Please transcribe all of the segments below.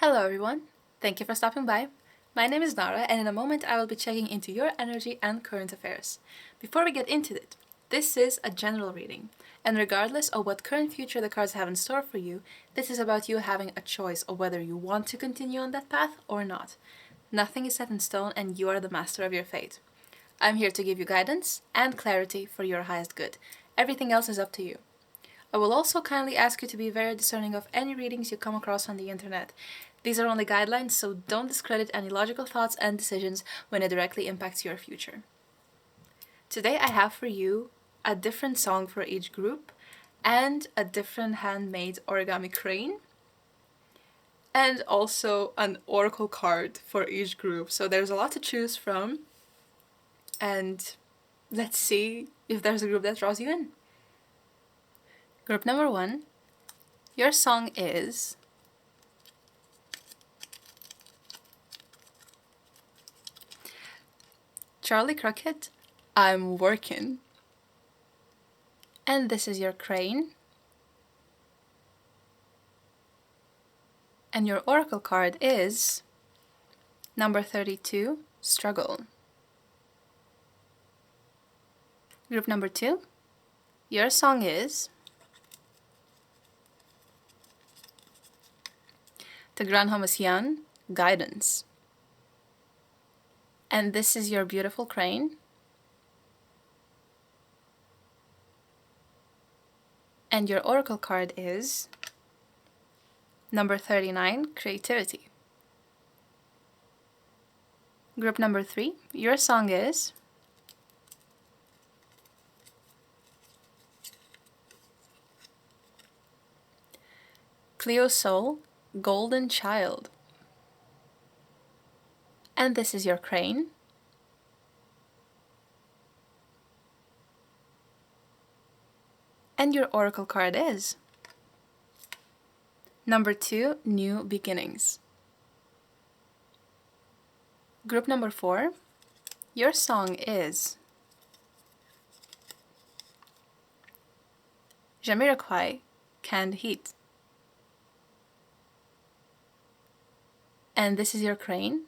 Hello everyone, thank you for stopping by. My name is Nara and in a moment I will be checking into your energy and current affairs. Before we get into it, this is a general reading, and regardless of what current future the cards have in store for you, this is about you having a choice of whether you want to continue on that path or not. Nothing is set in stone and you are the master of your fate. I'm here to give you guidance and clarity for your highest good. Everything else is up to you. I will also kindly ask you to be very discerning of any readings you come across on the internet. These are only guidelines, so don't discredit any logical thoughts and decisions when it directly impacts your future. Today I have for you a different song for each group, and a different handmade origami crane, and also an oracle card for each group. So there's a lot to choose from, and let's see if there's a group that draws you in. Group number 1, your song is Charley Crockett, I'm Workin. And this is your crane. And your oracle card is number 32, Struggle. Group number 2, your song is Tigran Hamasyan, Guidance. And this is your beautiful crane. And your oracle card is number 39, Creativity. Group number 3, your song is Cleo Soul, Golden Child. And this is your crane. And your oracle card is number 2, New Beginnings. Group number 4, your song is Jamiroquai, Canned Heat. And this is your crane.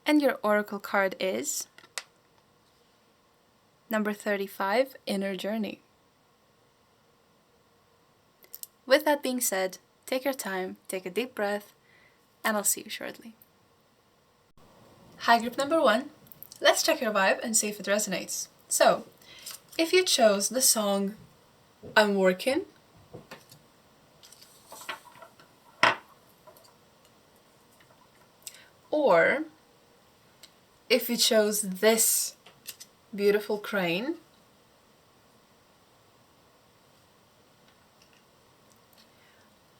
And your oracle card is number 35, Inner Journey. With that being said, take your time, take a deep breath, and I'll see you shortly. Hi, group number 1. Let's check your vibe and see if it resonates. So, if you chose the song I'm Workin', or if you chose this beautiful crane,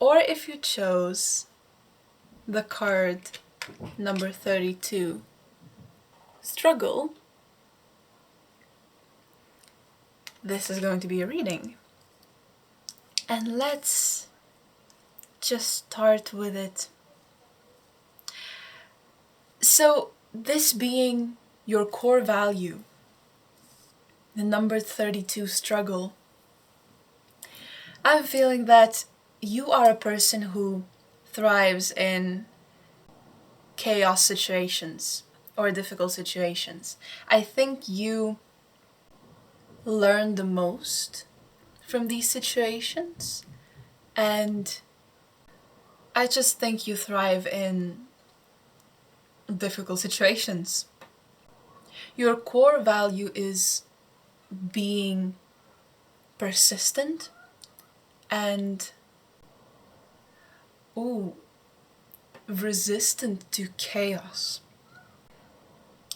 or if you chose the card number 32, Struggle, this is going to be a reading. And let's just start with it. So, this being your core value, the number 32, Struggle, I'm feeling that you are a person who thrives in chaos situations or difficult situations. I think you learn the most from these situations, and I just think you thrive in difficult situations. Your core value is being persistent and resistant to chaos.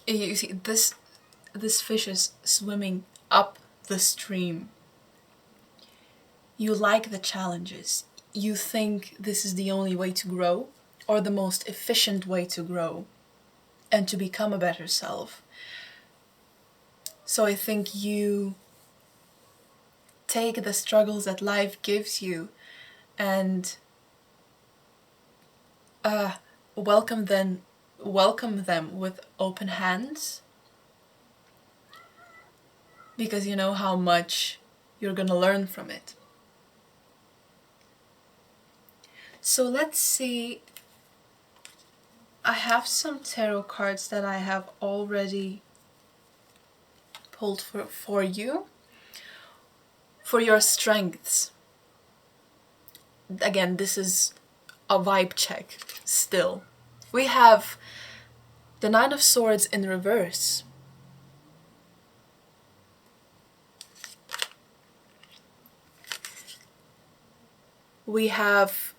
You see, this fish is swimming up the stream. You like the challenges. You think this is the only way to grow, or the most efficient way to grow and to become a better self. So I think you take the struggles that life gives you and welcome them with open hands, because you know how much You're gonna learn from it. So let's see. I have some tarot cards that I have already pulled for you. For your strengths. Again, this is a vibe check still. We have the Nine of Swords in reverse. We have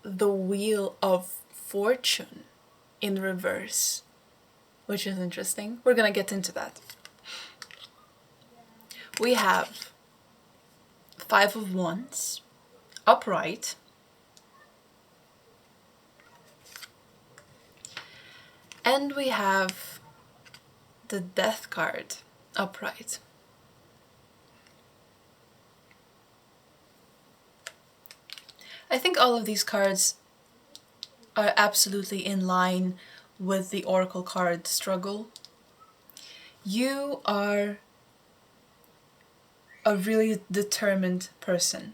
the Wheel of Fortune in reverse, which is interesting. We're gonna get into that. We have Five of Wands, upright. And we have the Death card, upright. I think all of these cards are absolutely in line with the Oracle card struggle. You are a really determined person.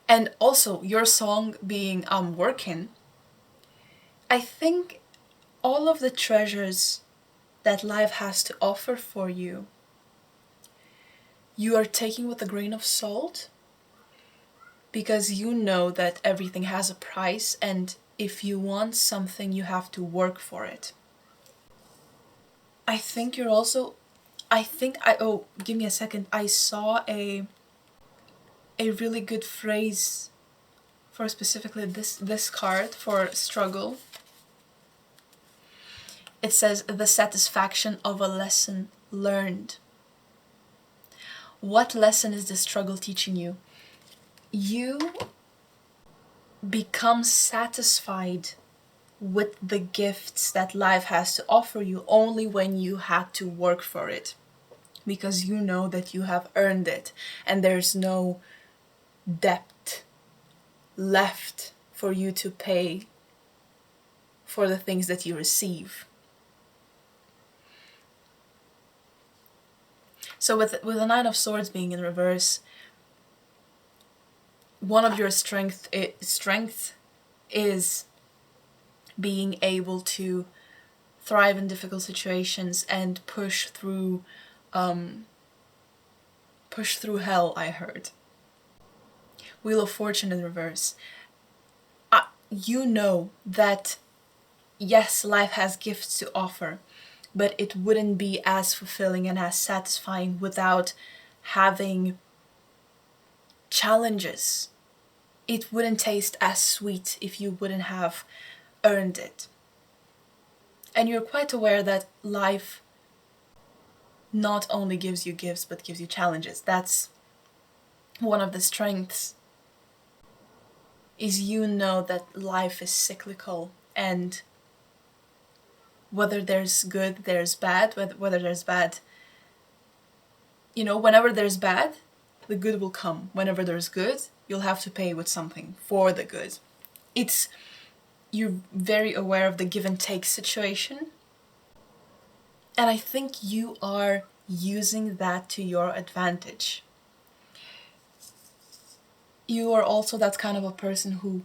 And also, your song being Workin, I think all of the treasures that life has to offer for you, you are taking with a grain of salt, because you know that everything has a price, and if you want something, you have to work for it. I think you're also, oh, give me a second. I saw a really good phrase for specifically this card for struggle. It says, the satisfaction of a lesson learned. What lesson is the struggle teaching you? You become satisfied with the gifts that life has to offer you only when you had to work for it, because you know that you have earned it and there's no debt left for you to pay for the things that you receive. So with the Nine of Swords being in reverse, one of your strengths is being able to thrive in difficult situations and push through hell, I heard. Wheel of Fortune in reverse. You know that, yes, life has gifts to offer, but it wouldn't be as fulfilling and as satisfying without having challenges. It wouldn't taste as sweet if you wouldn't have earned it. And you're quite aware that life not only gives you gifts, but gives you challenges. That's one of the strengths, is you know that life is cyclical, and whether there's good, there's bad, whether there's bad, you know, whenever there's bad, the good will come. Whenever there's good, you'll have to pay with something for the good. You're very aware of the give and take situation. And I think you are using that to your advantage. You are also that kind of a person who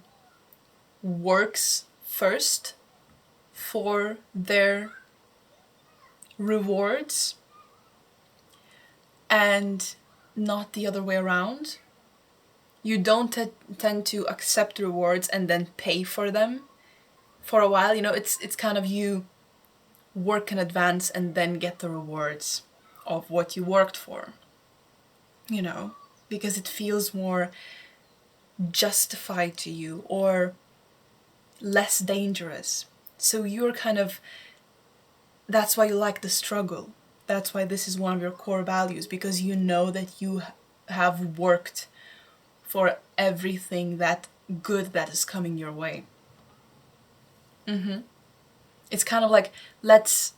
works first for their rewards and not the other way around. You don't tend to accept rewards and then pay for them for a while. You know, it's kind of you work in advance and then get the rewards of what you worked for, you know, because it feels more justified to you or less dangerous. So you're kind of, that's why you like the struggle. That's why this is one of your core values, because you know that you have worked for everything that good that is coming your way. It's kind of like, let's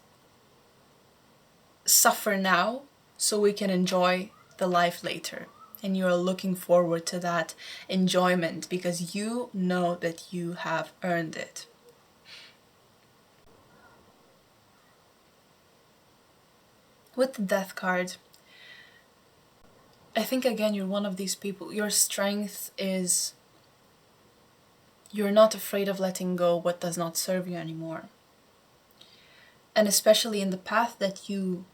suffer now so we can enjoy the life later. And you're looking forward to that enjoyment because you know that you have earned it. With the Death card, I think again you're one of these people. Your strength is you're not afraid of letting go what does not serve you anymore. And especially in the path that you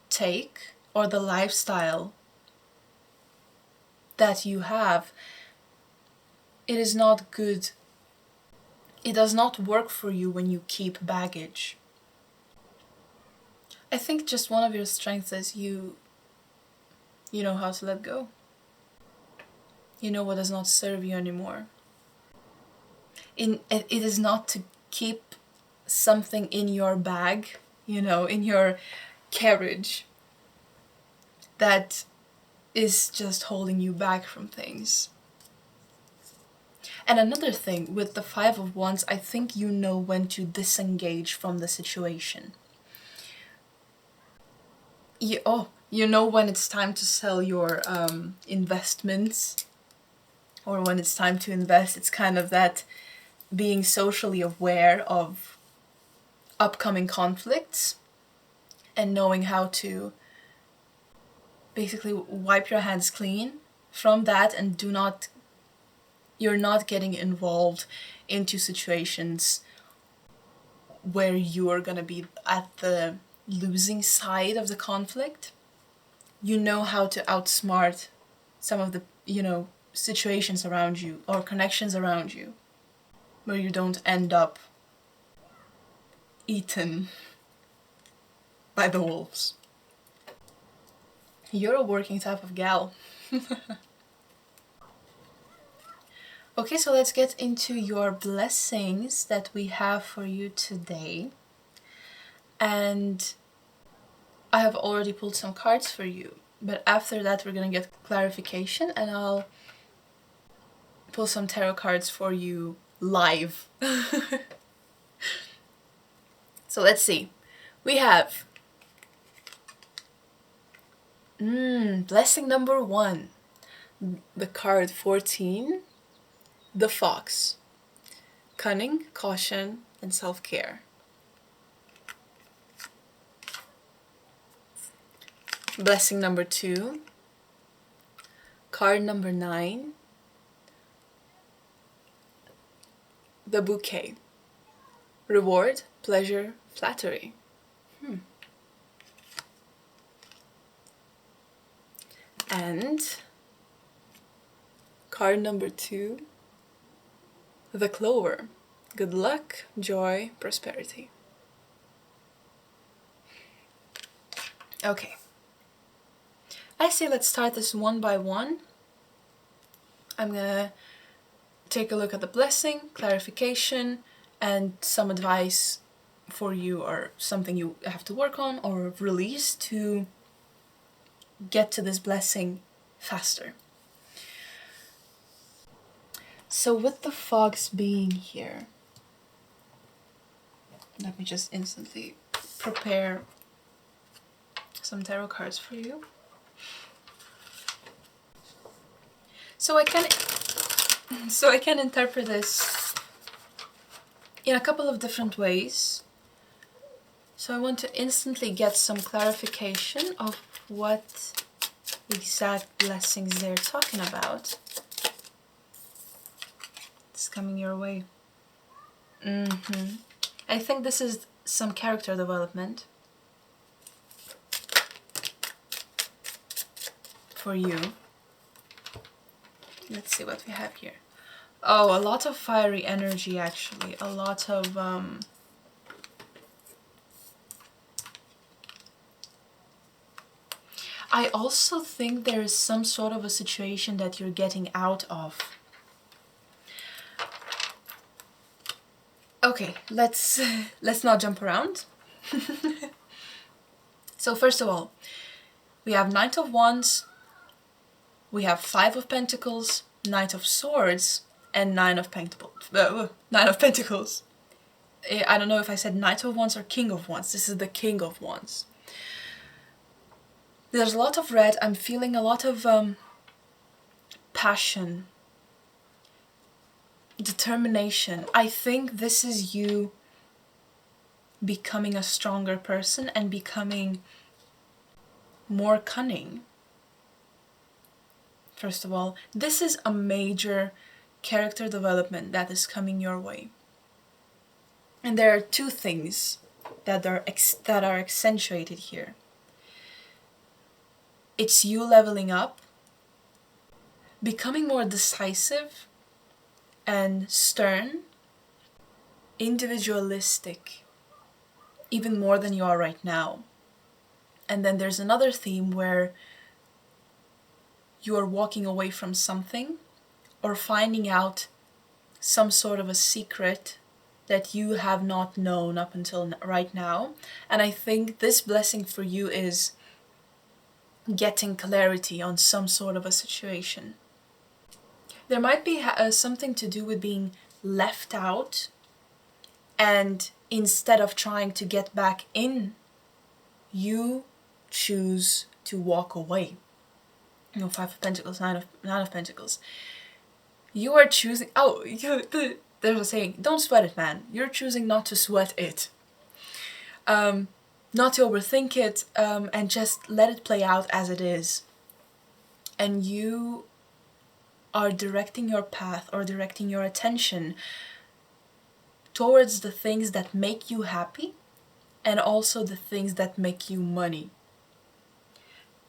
take, or the lifestyle that you have, it is not good. It does not work for you when you keep baggage. I think just one of your strengths is you know how to let go. You know what does not serve you anymore. It is not to keep something in your bag, in your carriage, that is just holding you back from things. And another thing, with the Five of Wands, I think you know when to disengage from the situation. You know when it's time to sell your investments, or when it's time to invest. It's kind of that being socially aware of upcoming conflicts and knowing how to basically wipe your hands clean from that, and you're not getting involved into situations where you're gonna be at the losing side of the conflict. You know how to outsmart some of the, situations around you or connections around you, where you don't end up eaten by the wolves. You're a working type of gal. Okay, so let's get into your blessings that we have for you today. And I have already pulled some cards for you, but after that we're gonna get clarification, and I'll pull some tarot cards for you live. So let's see. We have blessing number 1, the card 14, the fox. Cunning, caution, and self-care. Blessing number 2, card number 9, the bouquet. Reward, pleasure, flattery. And card number 2, the clover. Good luck, joy, prosperity. Okay. I say let's start this one by one. I'm gonna take a look at the blessing, clarification, and some advice for you, or something you have to work on or release to get to this blessing faster. So with the fox being here, let me just instantly prepare some tarot cards for you. So I can interpret this in a couple of different ways. So I want to instantly get some clarification of what exact blessings they're talking about. It's coming your way. I think this is some character development for you. Let's see what we have here. Oh, a lot of fiery energy, actually. A lot of I also think there is some sort of a situation that you're getting out of. Okay, let's not jump around. So first of all, we have Knight of Wands, we have Five of Pentacles, Knight of Swords, and Nine of Pentacles. I don't know if I said Knight of Wands or King of Wands. This is the King of Wands. There's a lot of red. I'm feeling a lot of passion, determination. I think this is you becoming a stronger person and becoming more cunning. first of all, this is a major character development that is coming your way. And there are two things that are accentuated here. It's you leveling up, becoming more decisive and stern, individualistic, even more than you are right now. And then there's another theme where you are walking away from something or finding out some sort of a secret that you have not known up until right now. And I think this blessing for you is getting clarity on some sort of a situation. There might be something to do with being left out, and instead of trying to get back in, you choose to walk away. You know, 5 of Pentacles, 9 of Pentacles. You are choosing, there's a saying, don't sweat it, man. You're choosing not to sweat it. Not to overthink it, and just let it play out as it is. And you are directing your path or directing your attention towards the things that make you happy and also the things that make you money.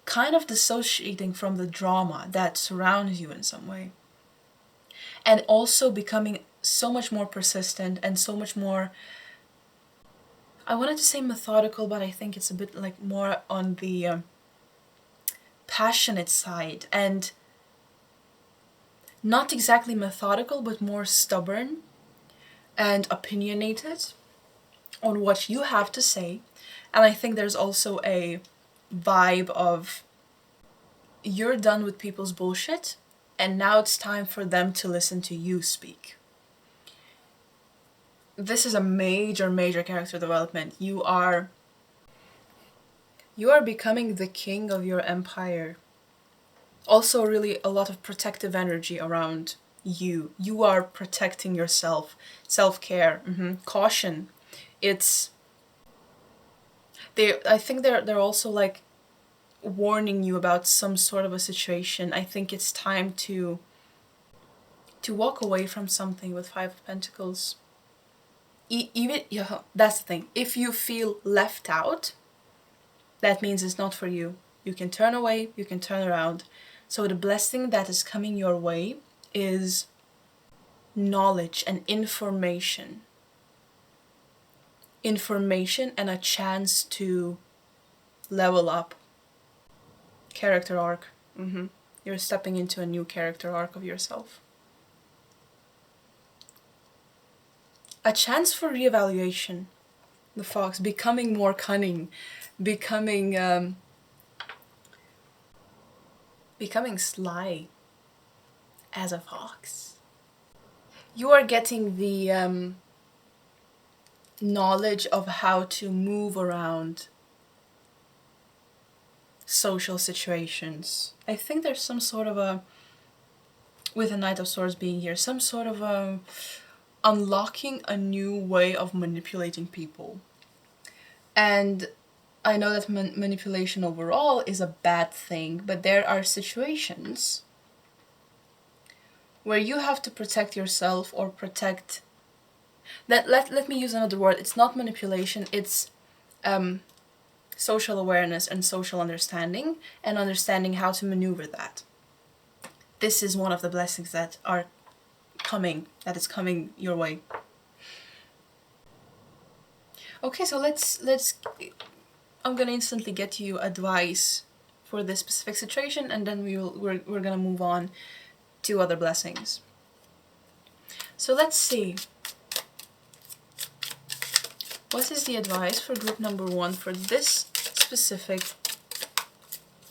Kind of dissociating from the drama that surrounds you in some way. And also becoming so much more persistent and so much more, I wanted to say methodical, but I think it's a bit like more on the passionate side, and not exactly methodical, but more stubborn and opinionated on what you have to say. And I think there's also a vibe of you're done with people's bullshit and now it's time for them to listen to you speak. This is a major character development. You are becoming the king of your empire. Also really a lot of protective energy around you. You are protecting yourself. Self-care, caution. I think they're also like warning you about some sort of a situation. I think it's time to walk away from something with 5 of Pentacles. That's the thing. If you feel left out, that means it's not for you. You can turn away, you can turn around. So the blessing that is coming your way is knowledge and information. Information and a chance to level up. Character arc. You're stepping into a new character arc of yourself. A chance for reevaluation. The fox, becoming more cunning, becoming sly as a fox. You are getting the knowledge of how to move around social situations. I think there's some sort of a, with the Knight of Swords being here, some sort of a unlocking a new way of manipulating people. And I know that manipulation overall is a bad thing, but there are situations where you have to protect yourself or protect... Let me use another word. It's not manipulation, it's social awareness and social understanding, and understanding how to maneuver that. This is one of the blessings that is coming your way. Okay, so let's I'm gonna instantly get you advice for this specific situation, and then we're gonna move on to other blessings. So let's see. What is the advice for group number 1 for this specific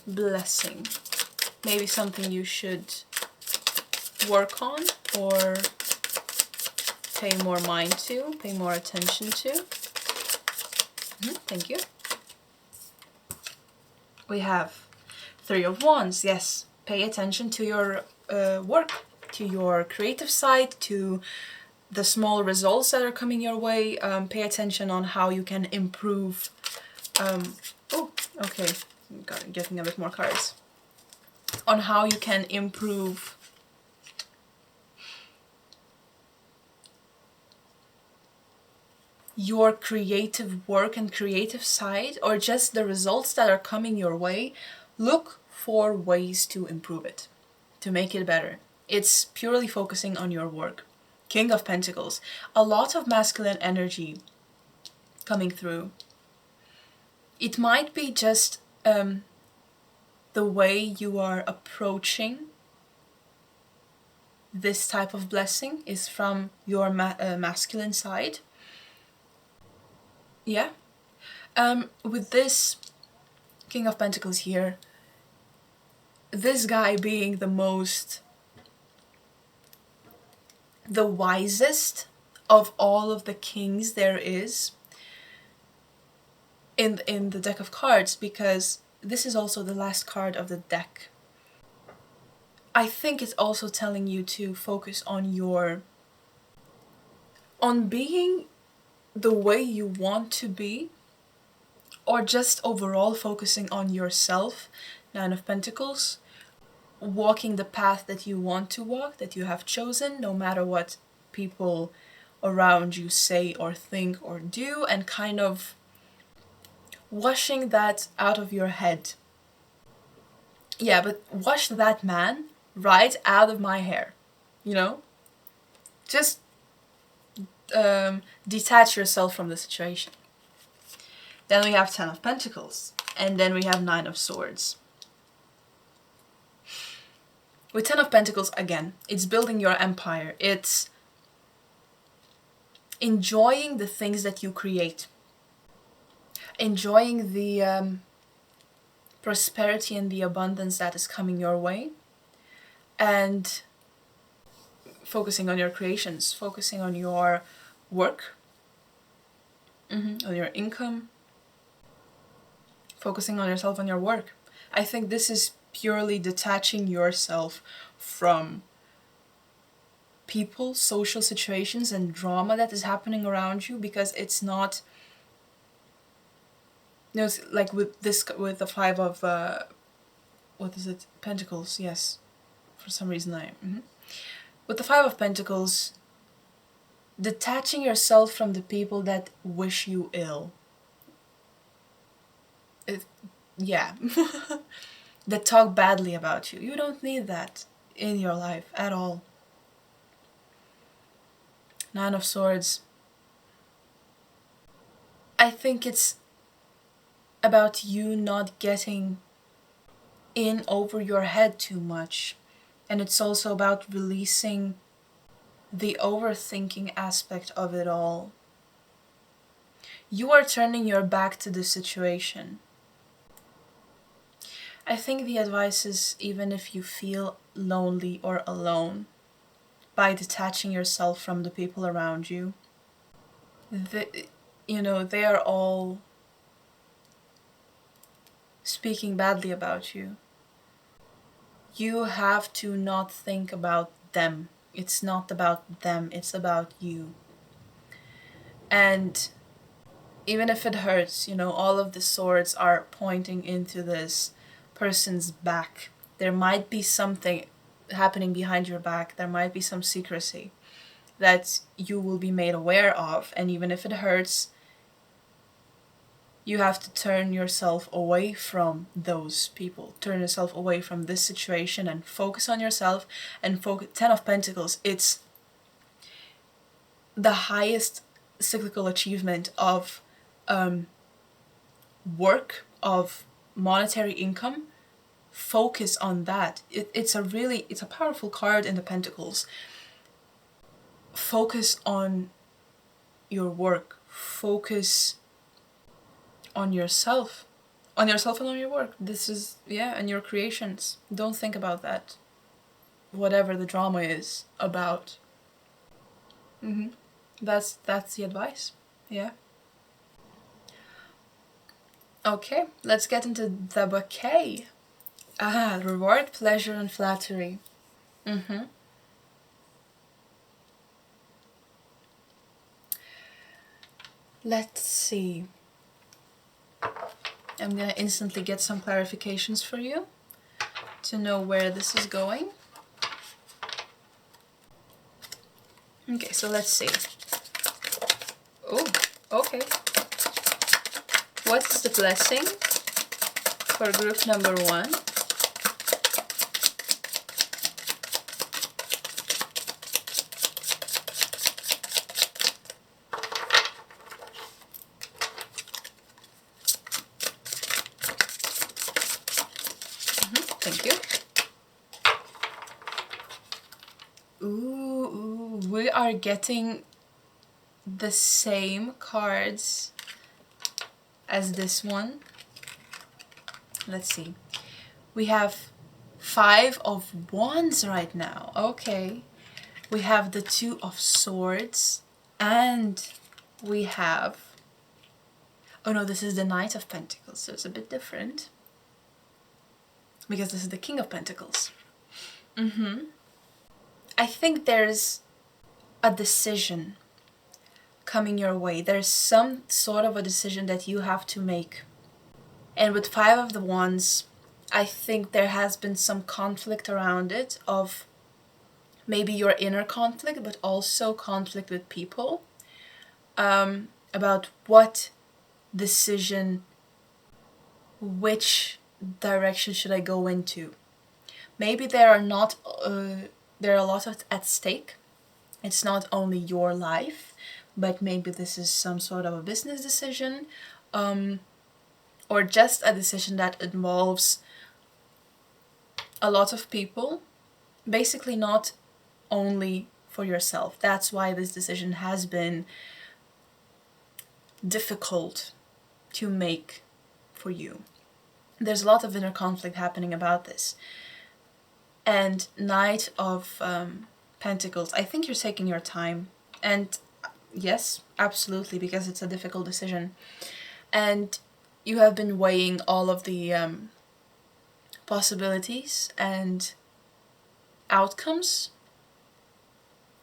blessing? Maybe something you should work on or pay more mind to, pay more attention to. Thank you. We have 3 of Wands. Yes, pay attention to your work, to your creative side, to the small results that are coming your way. Pay attention on how you can improve. Oh, okay. Getting a bit more cards. on how you can improve your creative work and creative side, or just the results that are coming your way, look for ways to improve it, to make it better. It's purely focusing on your work. King of Pentacles. A lot of masculine energy coming through. It might be just the way you are approaching this type of blessing is from your masculine side. Yeah. With this King of Pentacles here, this guy being the wisest of all of the kings there is in the deck of cards, because this is also the last card of the deck. I think it's also telling you to focus on being the way you want to be, or just overall focusing on yourself. Nine of Pentacles. Walking the path that you want to walk, that you have chosen, no matter what people around you say or think or do, and kind of washing that out of your head. Yeah, but wash that man right out of my hair, you know? Just detach yourself from the situation. Then we have Ten of Pentacles, and then we have Nine of Swords. With Ten of Pentacles, again, it's building your empire. It's enjoying the things that you create. Enjoying the prosperity and the abundance that is coming your way. And focusing on your creations. Focusing on your work. On your income. Focusing on yourself, on your work. I think this is purely detaching yourself from people, social situations, and drama that is happening around you, because it's not, you know, like with the Five of what is it, Pentacles. Yes, for some reason with the Five of Pentacles, detaching yourself from the people that wish you ill. Yeah. That talk badly about you. You don't need that in your life at all. Nine of Swords. I think it's about you not getting in over your head too much. And it's also about releasing the overthinking aspect of it all. You are turning your back to the situation. I think the advice is, even if you feel lonely or alone, by detaching yourself from the people around you, they are all speaking badly about you. You have to not think about them. It's not about them, it's about you. And even if it hurts, all of the swords are pointing into this person's back. There might be something happening behind your back. There might be some secrecy that you will be made aware of. And even if it hurts, you have to turn yourself away from those people. Turn yourself away from this situation and focus on yourself. And focus. Ten of Pentacles, it's the highest cyclical achievement of work, of monetary income. Focus on that. It's a powerful card in the Pentacles. Focus on your work. Focus on yourself. On yourself and on your work. This is, and your creations. Don't think about that. Whatever the drama is about. That's the advice. Yeah. Okay, let's get into the bouquet. Reward, pleasure, and flattery. Let's see. I'm gonna instantly get some clarifications for you. to know where this is going. Okay, so let's see. Oh, okay. What is the blessing for group number 1? Thank you. Ooh, we are getting the same cards as this one. Let's see. We have 5 of Wands right now. Okay. We have the 2 of Swords. And we have... Oh no, this is the Knight of Pentacles. So it's a bit different. Because this is the King of Pentacles. I think there's a decision coming your way. There's some sort of a decision that you have to make. And with 5 of the Wands, I think there has been some conflict around it, of maybe your inner conflict, but also conflict with people, about what decision, which direction should I go into. Maybe there are a lot at stake. It's not only your life, but maybe this is some sort of a business decision, or just a decision that involves a lot of people, basically not only for yourself. That's why this decision has been difficult to make for you. There's a lot of inner conflict happening about this. And Knight of Pentacles, I think you're taking your time. And yes, absolutely, because it's a difficult decision. And you have been weighing all of the possibilities and outcomes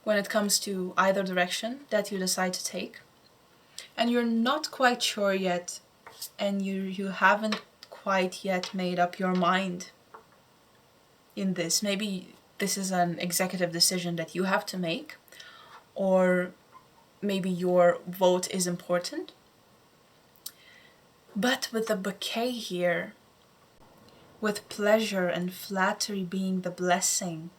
when it comes to either direction that you decide to take. And you're not quite sure yet, and you haven't quite yet made up your mind in this. Maybe this is an executive decision that you have to make, or maybe your vote is important. But with the bouquet here, with pleasure and flattery being the blessing.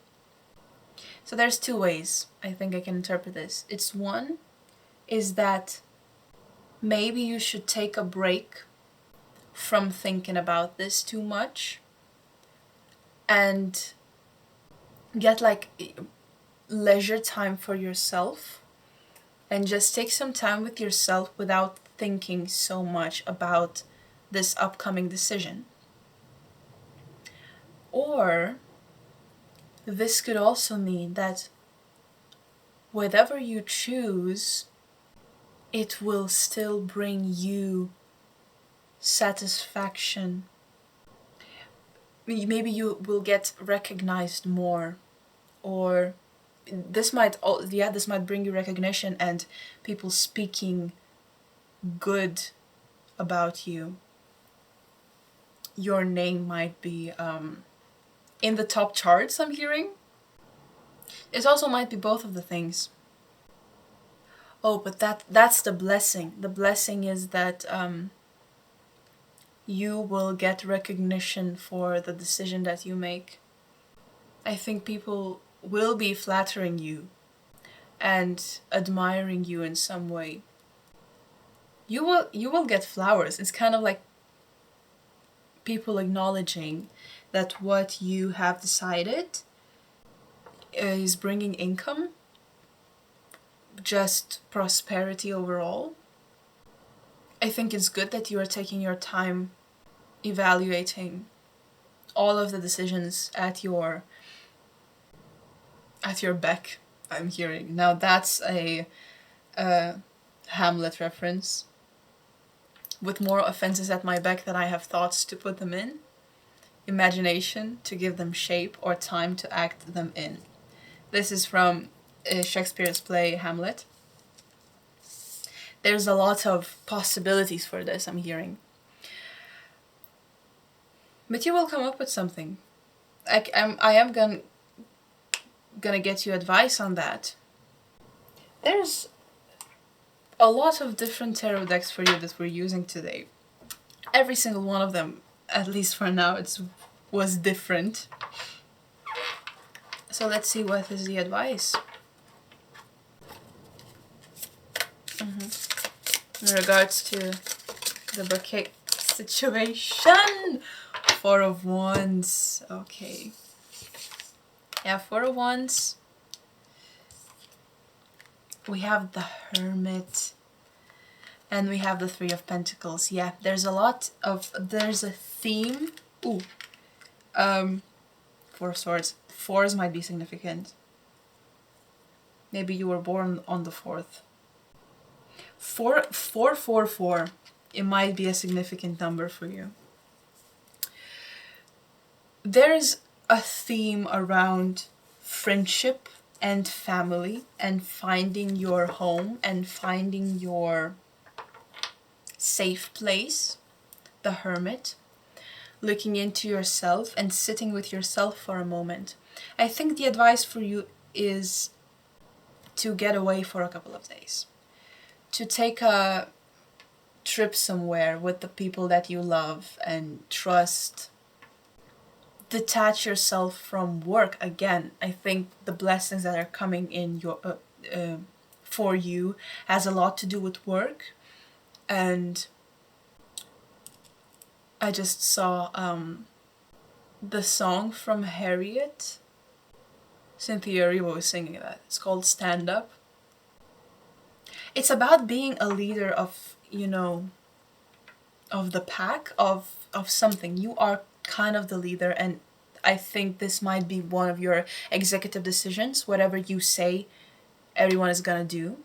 So there's 2 ways I think I can interpret this. It's one is that maybe you should take a break from thinking about this too much and get like leisure time for yourself and just take some time with yourself without thinking so much about this upcoming decision. Or this could also mean that whatever you choose, it will still bring you satisfaction. Maybe you will get recognized more, or this might bring you recognition and people speaking good about you. Your name might be in the top charts, I'm hearing. It also might be both of the things. Oh, but that's the blessing. The blessing is that you will get recognition for the decision that you make. I think people will be flattering you and admiring you in some way. You will get flowers. It's kind of like people acknowledging that what you have decided is bringing income, just prosperity overall. I think it's good that you are taking your time evaluating all of the decisions at your beck, I'm hearing. Now that's a Hamlet reference. With more offenses at my beck than I have thoughts to put them in, imagination to give them shape, or time to act them in. This is from Shakespeare's play Hamlet. There's a lot of possibilities for this, I'm hearing. But you will come up with something. I am gonna get you advice on that. There's a lot of different tarot decks for you that we're using today. Every single one of them, at least for now, was different. So let's see what is the advice. In regards to the bouquet situation. 4 of Wands. Okay. Yeah, 4 of Wands. We have the Hermit. And we have the 3 of Pentacles. Yeah, there's a theme. Ooh. 4 of Swords. 4s might be significant. Maybe you were born on the 4th. 4. It might be a significant number for you. There's a theme around friendship and family and finding your home and finding your safe place. The Hermit. Looking into yourself and sitting with yourself for a moment. I think the advice for you is to get away for a couple of days. To take a trip somewhere with the people that you love and trust. Detach yourself from work again. I think the blessings that are coming in for you has a lot to do with work. And I just saw the song from Harriet. Cynthia Erivo was singing that. It's called Stand Up. It's about being a leader of, of the pack, of something. You are kind of the leader, and I think this might be one of your executive decisions. Whatever you say, everyone is gonna do.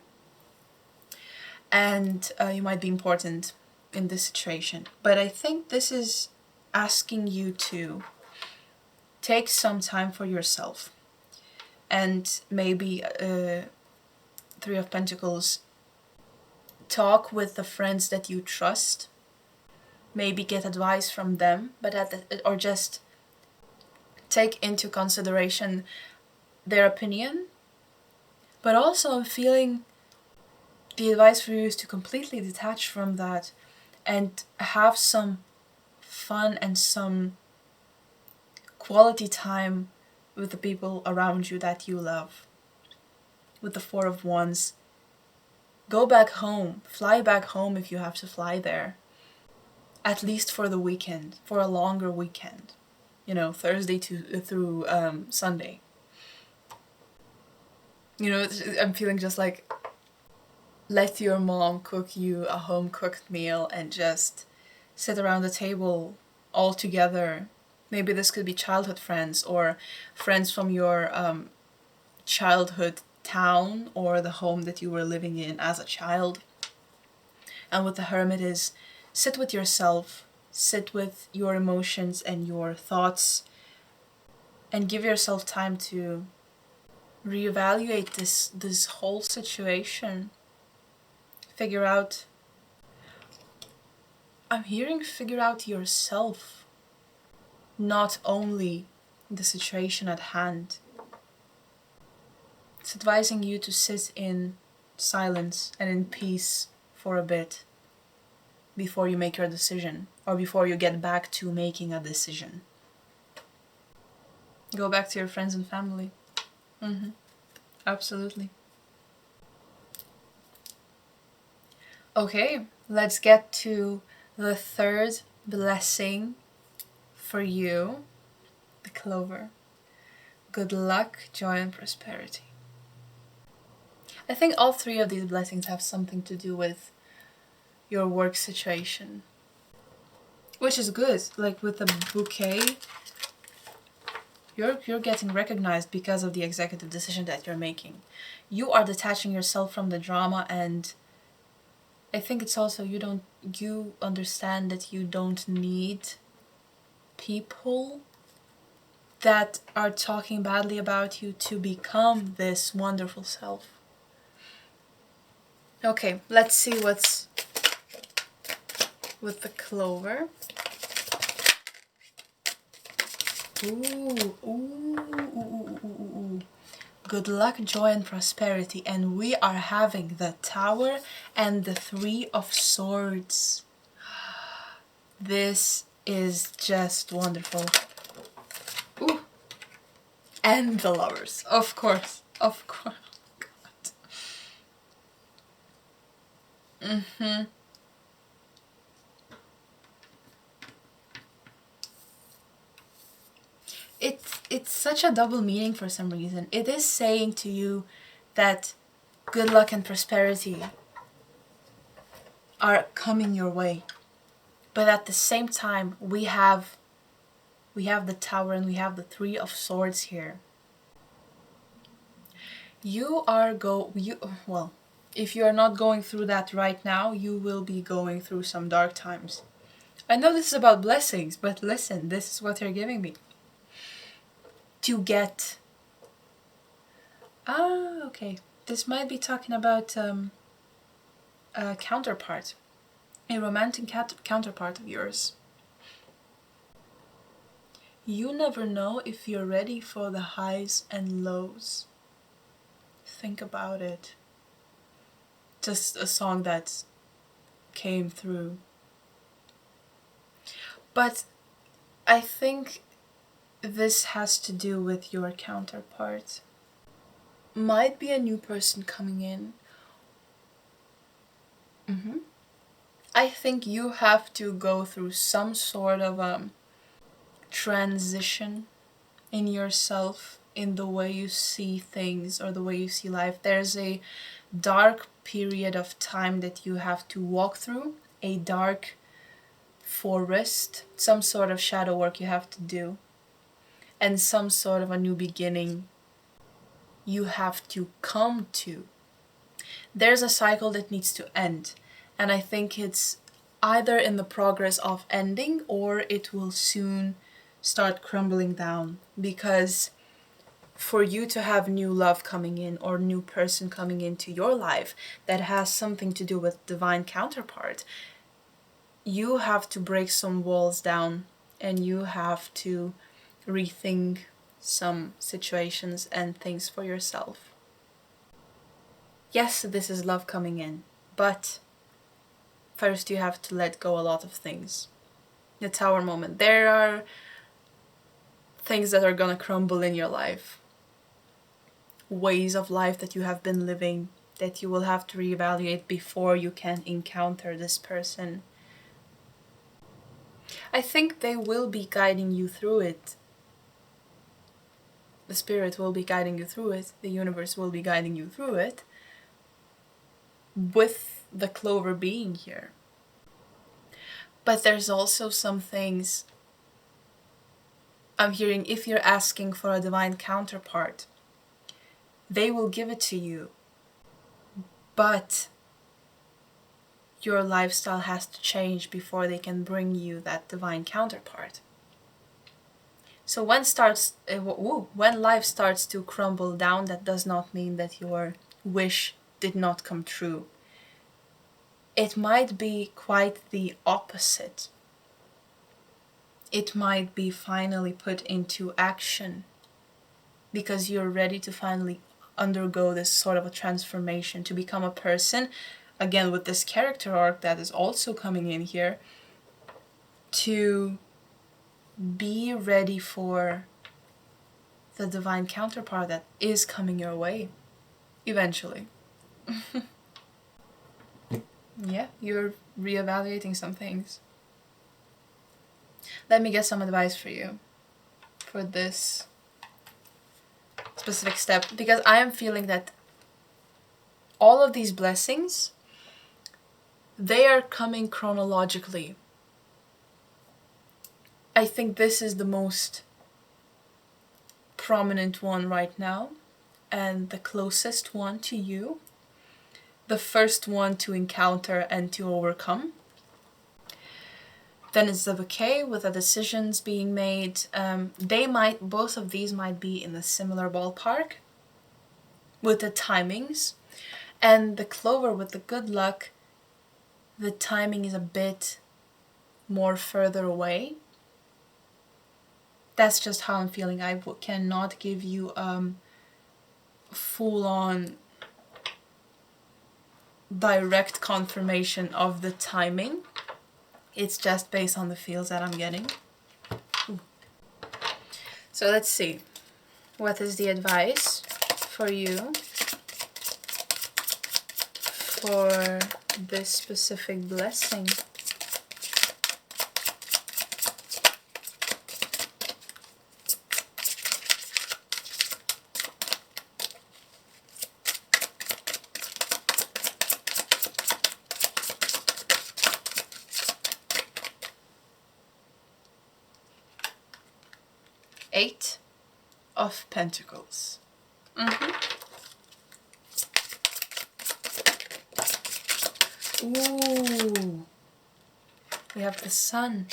And you might be important in this situation. But I think this is asking you to take some time for yourself. And maybe 3 of Pentacles, talk with the friends that you trust. Maybe get advice from them, or just take into consideration their opinion. But also I'm feeling the advice for you is to completely detach from that and have some fun and some quality time with the people around you that you love. With the 4 of Wands, go back home, fly back home if you have to fly there. At least for the weekend, for a longer weekend. Thursday through Sunday. I'm feeling just like, let your mom cook you a home-cooked meal and just sit around the table all together. Maybe this could be childhood friends or friends from your childhood town or the home that you were living in as a child. And with the Hermit is sit with yourself, sit with your emotions and your thoughts, and give yourself time to reevaluate this whole situation. Figure out yourself, not only the situation at hand. It's advising you to sit in silence and in peace for a bit before you make your decision, or before you get back to making a decision. Go back to your friends and family. Absolutely. Okay, let's get to the 3rd blessing for you. The Clover. Good luck, joy, and prosperity. I think all 3 of these blessings have something to do with your work situation. Which is good. Like with the bouquet, you're getting recognized because of the executive decision that you're making. You are detaching yourself from the drama, and I think it's also you understand that you don't need people that are talking badly about you to become this wonderful self. Okay, let's see what's with the Clover. Ooh, ooh, ooh, ooh, ooh, ooh. Good luck, joy, and prosperity. And we are having the Tower and the Three of Swords. This is just wonderful. Ooh. And the Lovers. Of course. Of course. God. Mm-hmm. It's such a double meaning for some reason. It is saying to you that good luck and prosperity are coming your way. But at the same time, we have the Tower and we have the Three of Swords here. Well, if you are not going through that right now, you will be going through some dark times. I know this is about blessings, but listen, this is what you're giving me. To get... okay. This might be talking about a counterpart. A romantic counterpart of yours. You never know if you're ready for the highs and lows. Think about it. Just a song that came through. But I think this has to do with your counterpart. Might be a new person coming in. I think you have to go through some sort of transition in yourself, in the way you see things or the way you see life. There's a dark period of time that you have to walk through, a dark forest, some sort of shadow work you have to do, and some sort of a new beginning you have to come to. There's a cycle that needs to end, and I think it's either in the progress of ending or it will soon start crumbling down, because for you to have new love coming in or new person coming into your life that has something to do with divine counterpart, you have to break some walls down and you have to rethink some situations and things for yourself. Yes, this is love coming in, but first you have to let go a lot of things. The Tower moment. There are things that are gonna crumble in your life. Ways of life that you have been living that you will have to reevaluate before you can encounter this person. I think they will be guiding you through it. The spirit will be guiding you through it. The universe will be guiding you through it. With the clover being here. But there's also some things I'm hearing. If you're asking for a divine counterpart, they will give it to you. But your lifestyle has to change before they can bring you that divine counterpart. So when life starts to crumble down, that does not mean that your wish did not come true. It might be quite the opposite. It might be finally put into action because you're ready to finally undergo this sort of a transformation to become a person, again with this character arc that is also coming in here, to be ready for the divine counterpart that is coming your way eventually. Yeah, you're reevaluating some things. Let me get some advice for you for this specific step, because I am feeling that all of these blessings, they are coming chronologically. I think this is the most prominent one right now and the closest one to you, the first one to encounter and to overcome. Then it's the bouquet with the decisions being made. Both of these might be in a similar ballpark with the timings. And the clover with the good luck, the timing is a bit more further away. That's just how I'm feeling. I cannot give you full-on direct confirmation of the timing. It's just based on the feels that I'm getting. Ooh. So let's see. What is the advice for you for this specific blessing? Eight of Pentacles. Ooh. We have the Sun.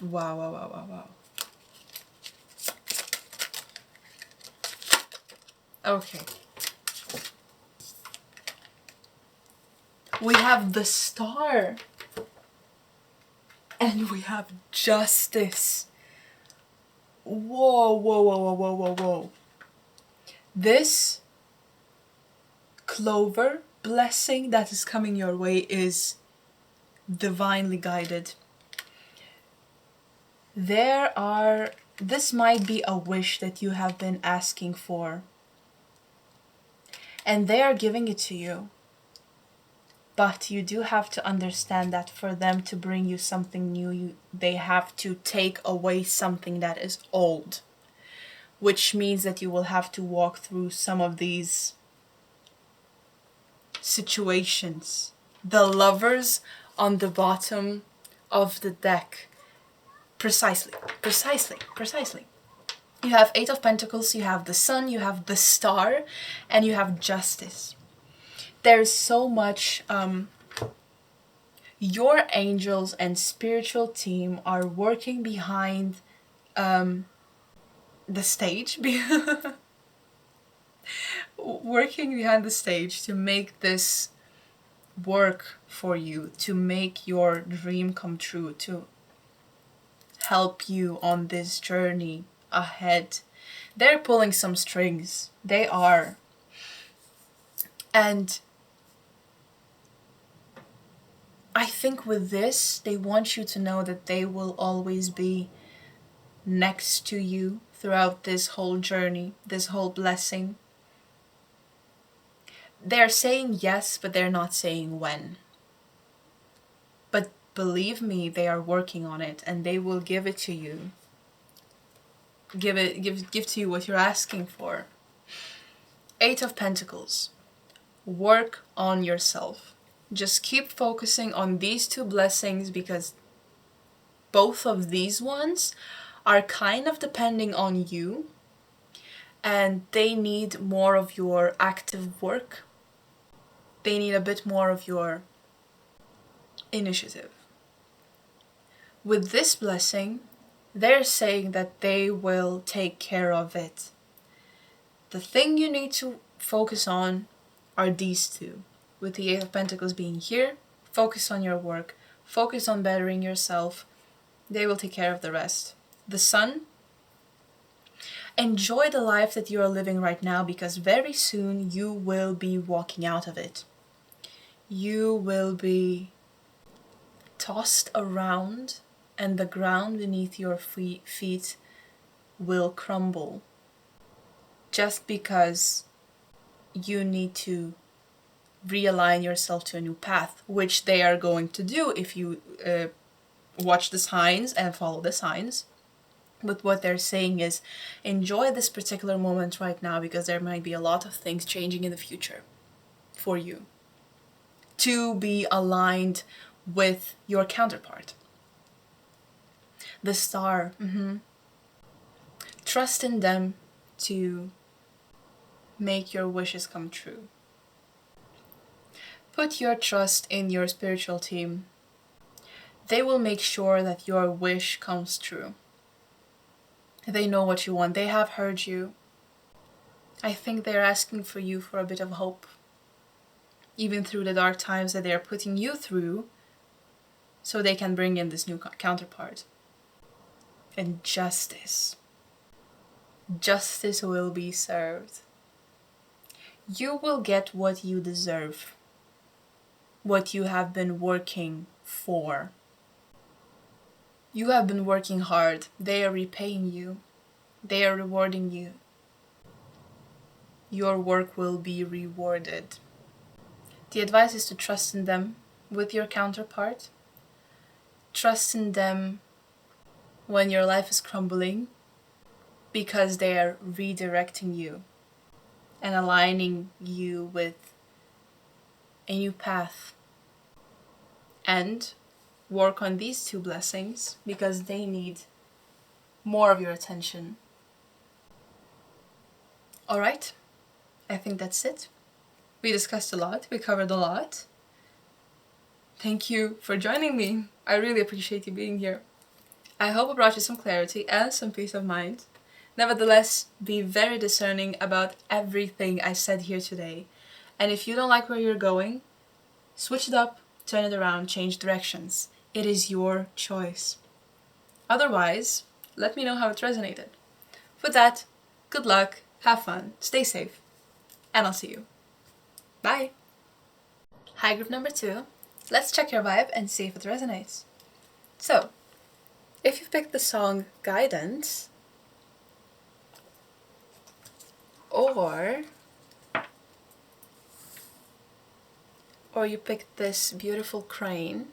Wow. Okay. We have the Star. And we have Justice. Whoa. This clover blessing that is coming your way is divinely guided. This might be a wish that you have been asking for. And they are giving it to you. But you do have to understand that for them to bring you something new, they have to take away something that is old. Which means that you will have to walk through some of these situations. The Lovers on the bottom of the deck. Precisely. You have Eight of Pentacles, you have the Sun, you have the Star, and you have Justice. There's so much, your angels and spiritual team are working behind the stage, working behind the stage to make this work for you, to make your dream come true, to help you on this journey ahead. They're pulling some strings. They are. And I think with this, they want you to know that they will always be next to you throughout this whole journey, this whole blessing. They're saying yes, but they're not saying when. But believe me, they are working on it, and they will give it to you. Give to you what you're asking for. Eight of Pentacles. Work on yourself. Just keep focusing on these two blessings, because both of these ones are kind of depending on you, and they need more of your active work. They need a bit more of your initiative. With this blessing, they're saying that they will take care of it. The thing you need to focus on are these two. With the Eight of Pentacles being here, focus on your work, focus on bettering yourself. They will take care of the rest. The Sun, enjoy the life that you are living right now, because very soon you will be walking out of it. You will be tossed around, and the ground beneath your feet will crumble. Just because you need to realign yourself to a new path, which they are going to do if you watch the signs and follow the signs. But what they're saying is, enjoy this particular moment right now, because there might be a lot of things changing in the future for you to be aligned with your counterpart. The Star. Trust in them to make your wishes come true. Put your trust in your spiritual team. They will make sure that your wish comes true. They know what you want. They have heard you. I think they're asking for you for a bit of hope. Even through the dark times that they're putting you through, so they can bring in this new counterpart. and justice. Justice will be served. You will get what you deserve, what you have been working for. You have been working hard. They are repaying you. They are rewarding you. Your work will be rewarded. The advice is to trust in them with your counterpart. Trust in them when your life is crumbling, because they are redirecting you and aligning you with a new path. And work on these two blessings because they need more of your attention. Alright, I think that's it. We discussed a lot, we covered a lot. Thank you for joining me. I really appreciate you being here. I hope I brought you some clarity and some peace of mind. Nevertheless, be very discerning about everything I said here today. And if you don't like where you're going, switch it up, turn it around, change directions. It is your choice. Otherwise, let me know how it resonated. With that, good luck, have fun, stay safe, and I'll see you. Bye! Hi, group number 2. Let's check your vibe and see if it resonates. So, if you picked the song Guidance, or you picked this beautiful crane,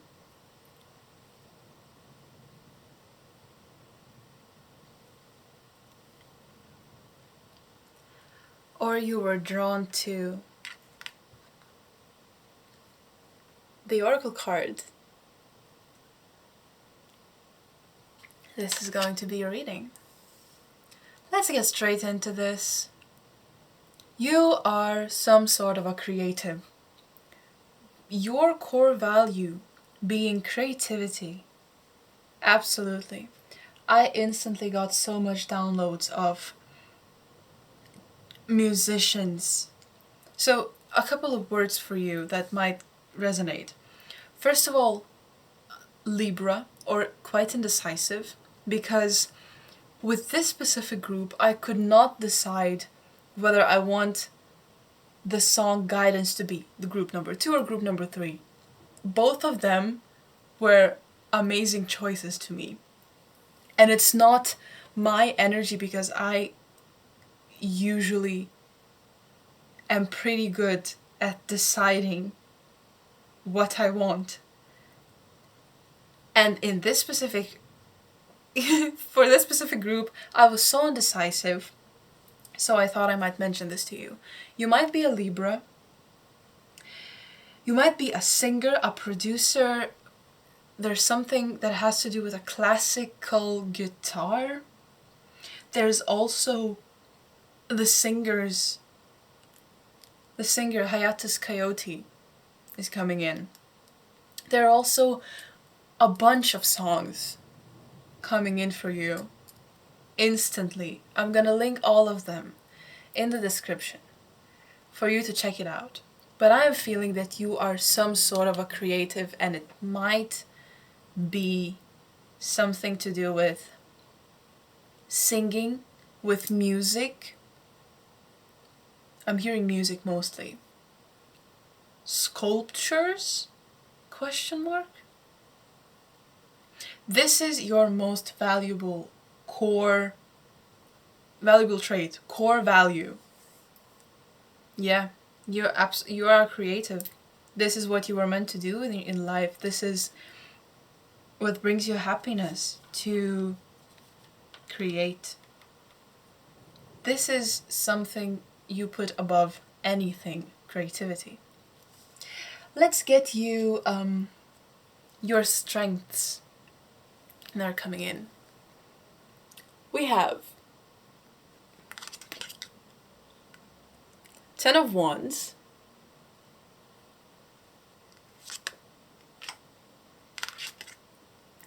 or you were drawn to the Oracle card, this is going to be your reading. Let's get straight into this. You are some sort of a creative. Your core value being creativity. Absolutely. I instantly got so much downloads of musicians. So, a couple of words for you that might resonate. First of all, Libra, or quite indecisive, because with this specific group, I could not decide whether I want the song Guidance to be the group number 2 or group number 3. Both of them were amazing choices to me. And it's not my energy because I usually am pretty good at deciding what I want. And in this specific, for this specific group, I was so indecisive, so I thought I might mention this to you. You might be a Libra. You might be a singer, a producer. There's something that has to do with a classical guitar. There's also the singer Hiatus Coyote is coming in. There are also a bunch of songs coming in for you instantly. I'm gonna link all of them in the description for you to check it out. But I am feeling that you are some sort of a creative, and it might be something to do with singing, with music. I'm hearing music mostly. Sculptures? Question mark? This is your most valuable trait, core value. Yeah, you are creative. This is what you were meant to do in life. This is what brings you happiness, to create. This is something you put above anything, creativity. Let's get you your strengths. They're coming in. We have 10 of Wands,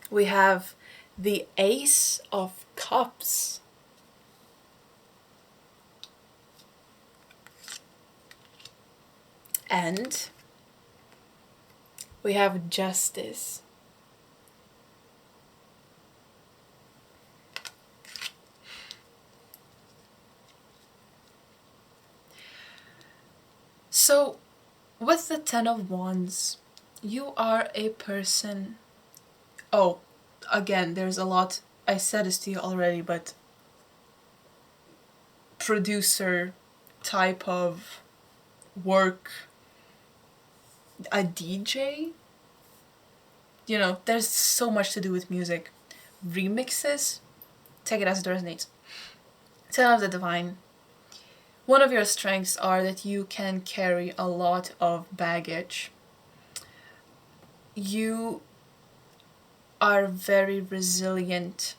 we have the Ace of Cups, and we have Justice. So, with the Ten of Wands, you are a person... Oh, again, there's a lot... I said this to you already, but... producer type of work... A DJ? You know, there's so much to do with music. Remixes? Take it as it resonates. Ten of the Divine. One of your strengths are that you can carry a lot of baggage. You are very resilient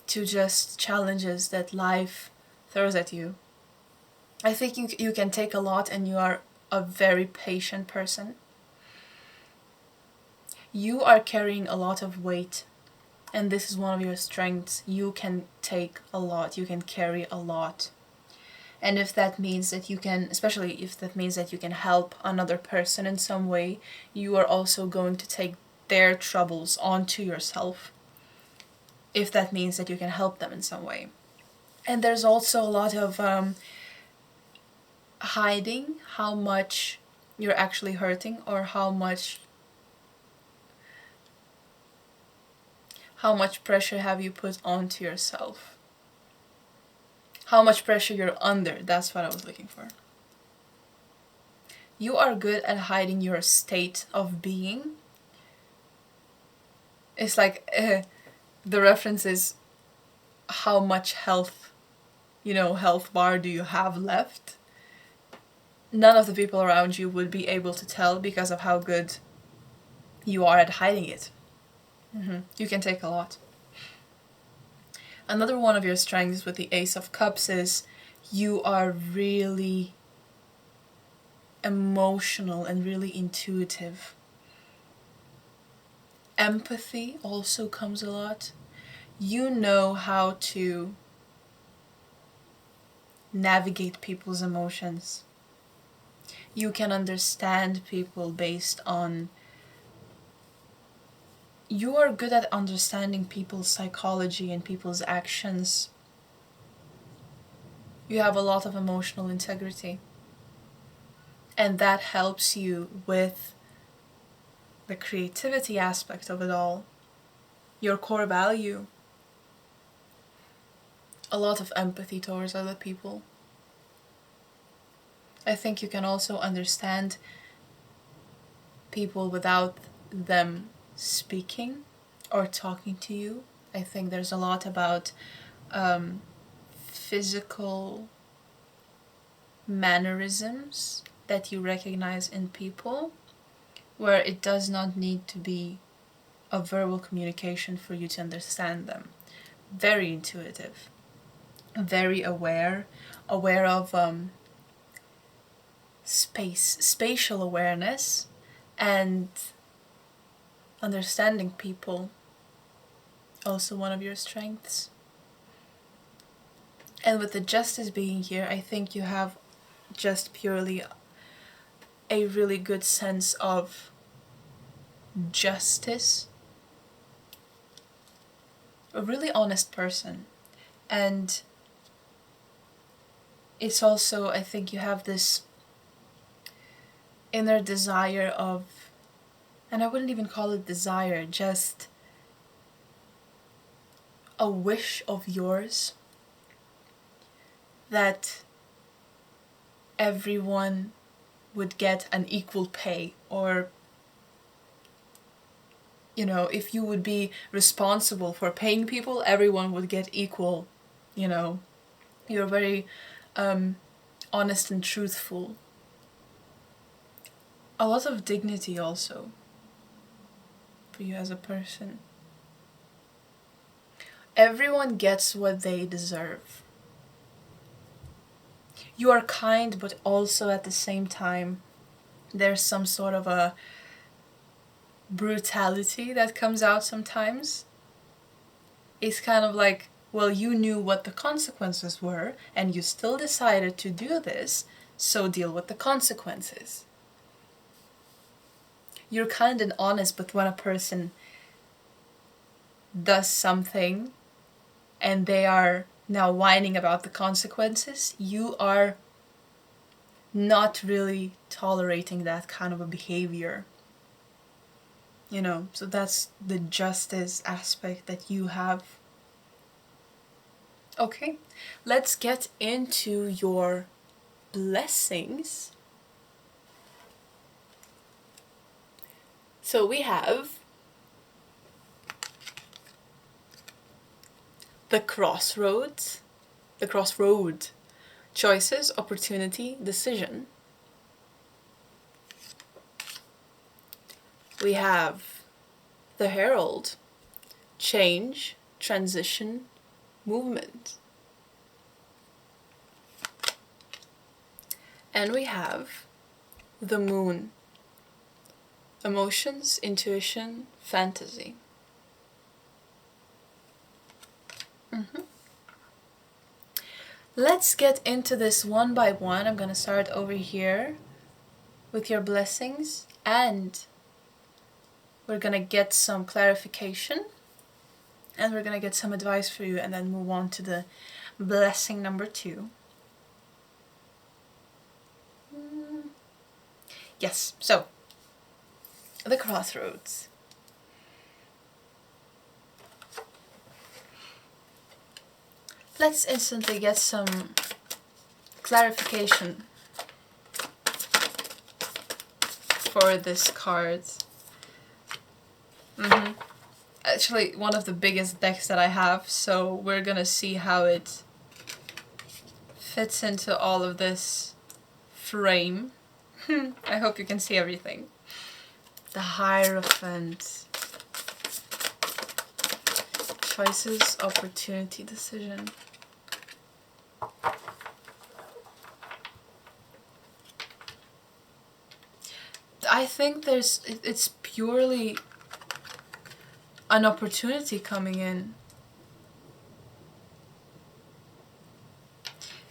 to just challenges that life throws at you. I think you can take a lot, and you are a very patient person. You are carrying a lot of weight, and this is one of your strengths. You can take a lot, you can carry a lot. And if that means that you can, especially if that means that you can help another person in some way, you are also going to take their troubles onto yourself. If that means that you can help them in some way. And there's also a lot of hiding how much you're actually hurting, or how much pressure have you put onto yourself. How much pressure you're under, that's what I was looking for. You are good at hiding your state of being. It's like, the reference is how much health bar do you have left? None of the people around you would be able to tell because of how good you are at hiding it. You can take a lot. Another one of your strengths with the Ace of Cups is you are really emotional and really intuitive. Empathy also comes a lot. You know how to navigate people's emotions. You can understand people based on... You are good at understanding people's psychology and people's actions. You have a lot of emotional integrity. And that helps you with the creativity aspect of it all. Your core value. A lot of empathy towards other people. I think you can also understand people without them speaking or talking to you. I think there's a lot about physical mannerisms that you recognize in people, where it does not need to be a verbal communication for you to understand them. Very intuitive, very aware of spatial awareness, and understanding people, also one of your strengths. And with the Justice being here, I think you have just purely a really good sense of justice. A really honest person. And it's also, I think you have this inner desire of, and I wouldn't even call it desire, just a wish of yours that everyone would get an equal pay, or, you know, if you would be responsible for paying people, everyone would get equal, you know. You're very honest and truthful. A lot of dignity also for you as a person. Everyone gets what they deserve. You are kind, but also at the same time there's some sort of a brutality that comes out sometimes. It's kind of like, well, you knew what the consequences were and you still decided to do this, so deal with the consequences. You're kind and honest, but when a person does something and they are now whining about the consequences, you are not really tolerating that kind of a behavior. You know, so that's the justice aspect that you have. Okay, let's get into your blessings. So we have the crossroad, choices, opportunity, decision. We have the herald, change, transition, movement. And we have the moon, emotions, intuition, fantasy. Let's get into this one by one. I'm gonna start over here with your blessings, and we're gonna get some clarification, and we're gonna get some advice for you, and then move on to the blessing number 2. Yes, so the crossroads. Let's instantly get some clarification for this card. Actually, one of the biggest decks that I have, so we're gonna see how it fits into all of this frame. I hope you can see everything. The Hierophant. Choices, opportunity, decision. I think it's purely an opportunity coming in.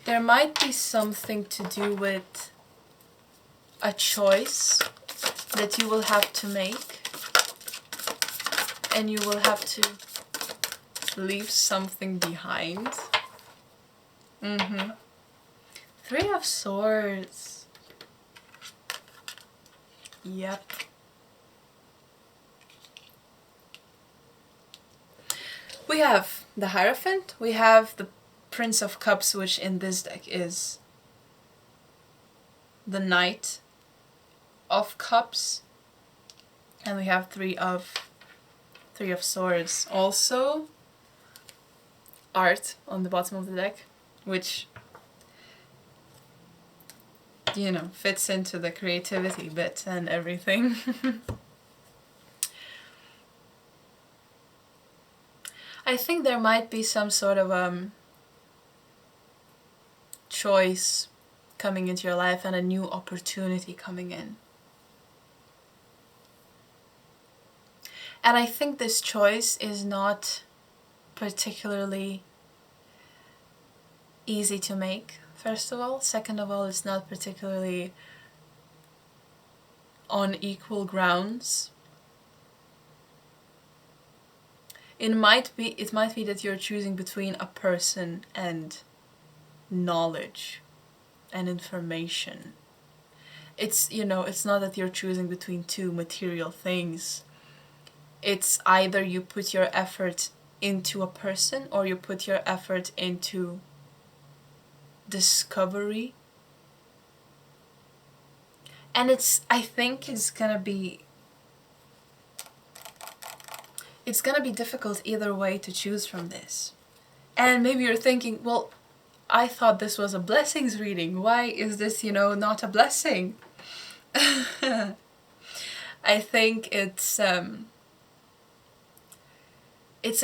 There might be something to do with a choice that you will have to make, and you will have to leave something behind. 3 of Swords. Yep. We have the Hierophant, we have the Prince of Cups, which in this deck is the Knight of Cups, and we have 3 of Swords. Also, art on the bottom of the deck, which, you know, fits into the creativity bit and everything. I think there might be some sort of choice coming into your life and a new opportunity coming in. And I think this choice is not particularly easy to make, first of all. Second of all, it's not particularly on equal grounds. It might be that you're choosing between a person and knowledge and information. It's, you know, it's not that you're choosing between 2 material things. It's either you put your effort into a person or you put your effort into discovery. And I think it's gonna be difficult either way to choose from this. And maybe you're thinking, well, I thought this was a blessings reading. Why is this, you know, not a blessing? I think it's a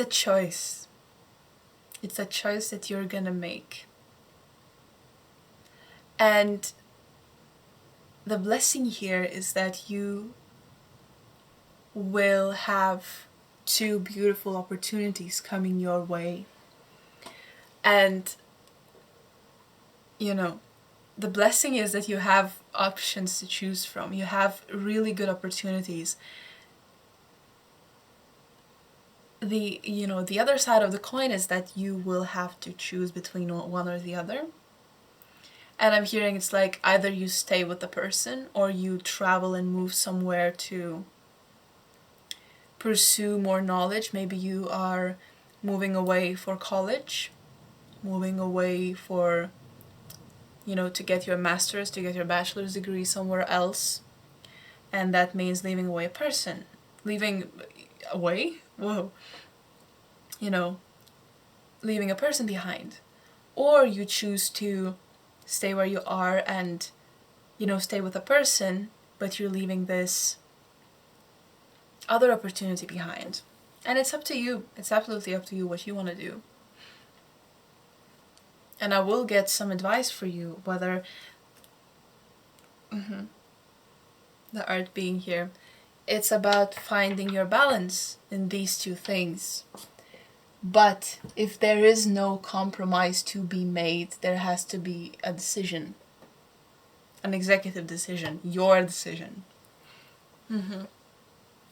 choice. It's a choice that you're gonna make. And the blessing here is that you will have 2 beautiful opportunities coming your way. And, you know, the blessing is that you have options to choose from. You have really good opportunities. The other side of the coin is that you will have to choose between one or the other. And I'm hearing it's like either you stay with the person or you travel and move somewhere to pursue more knowledge. Maybe you are moving away for college, moving away for, you know, to get your master's, to get your bachelor's degree somewhere else. And that means leaving away a person. Leaving away? Whoa. You know, leaving a person behind. Or you choose to stay where you are and, you know, stay with a person, but you're leaving this other opportunity behind. And it's up to you. It's absolutely up to you what you want to do. And I will get some advice for you, whether the art being here, it's about finding your balance in these two things. But if there is no compromise to be made, there has to be a decision. An executive decision. Your decision.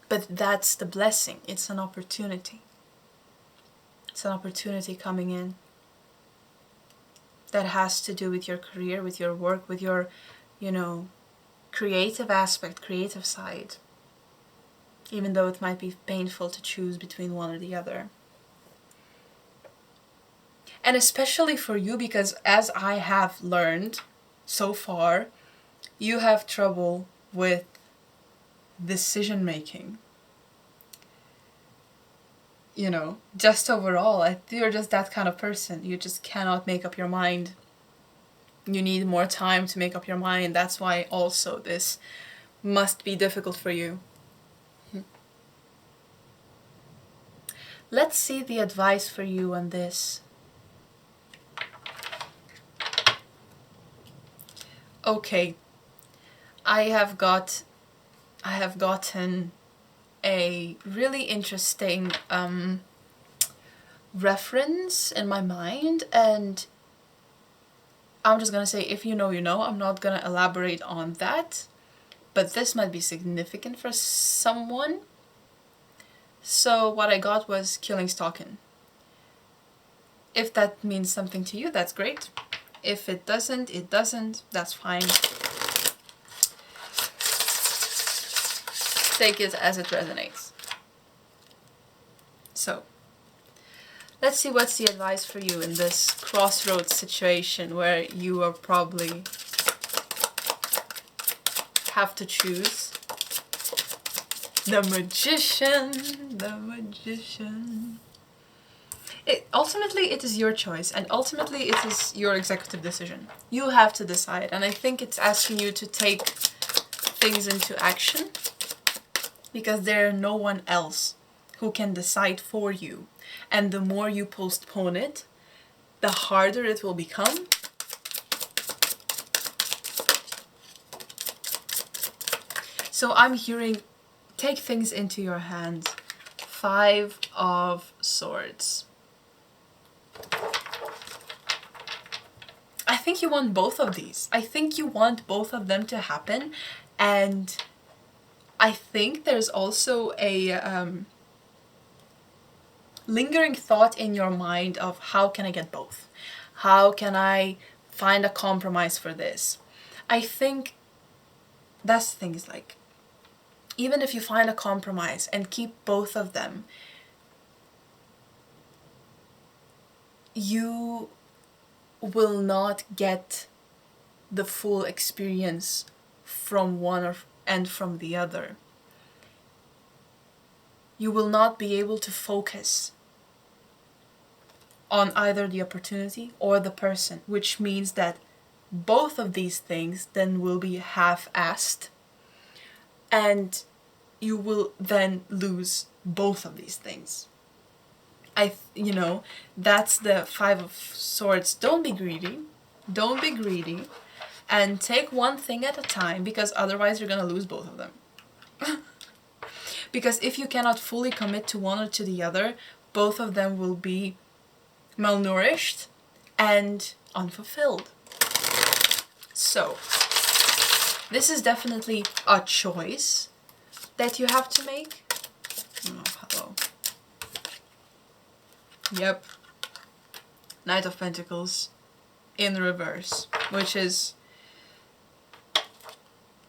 But that's the blessing. It's an opportunity. It's an opportunity coming in. That has to do with your career, with your work, with your, you know, creative aspect, creative side. Even though it might be painful to choose between one or the other. And especially for you, because as I have learned so far, you have trouble with decision making. You know, just overall, you're just that kind of person. You just cannot make up your mind. You need more time to make up your mind. That's why also this must be difficult for you. Let's see the advice for you on this. Okay, I have gotten a really interesting reference in my mind, and I'm just gonna say, if you know, you know. I'm not gonna elaborate on that, but this might be significant for someone. So what I got was killing stalking. If that means something to you, that's great. If it doesn't, it doesn't. That's fine. Take it as it resonates. So, let's see what's the advice for you in this crossroads situation where you are probably have to choose. The magician, the magician. Ultimately, it is your choice, and ultimately, it is your executive decision. You have to decide, and I think it's asking you to take things into action, because there is no one else who can decide for you. And the more you postpone it, the harder it will become. So I'm hearing, take things into your hands. 5 of Swords. I think you want both of these. I think you want both of them to happen, and I think there's also a lingering thought in your mind of how can I get both? How can I find a compromise for this? I think that's the thing, is like, even if you find a compromise and keep both of them, you will not get the full experience from one and from the other. You will not be able to focus on either the opportunity or the person, which means that both of these things then will be half-assed, and you will then lose both of these things. You know, that's the 5 of Swords. Don't be greedy. Don't be greedy. And take one thing at a time, because otherwise you're gonna lose both of them. Because if you cannot fully commit to one or to the other, both of them will be malnourished and unfulfilled. So, this is definitely a choice that you have to make. Oh, hello. Yep. Knight of Pentacles in reverse. which is,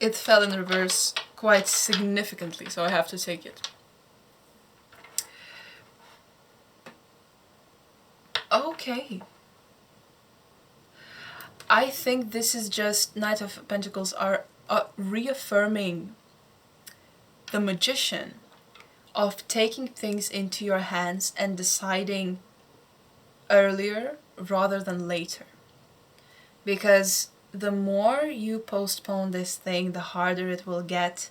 it fell in reverse quite significantly, so I have to take it. Okay. I think this is just Knight of Pentacles are reaffirming the magician of taking things into your hands and deciding earlier rather than later. Because the more you postpone this thing, the harder it will get.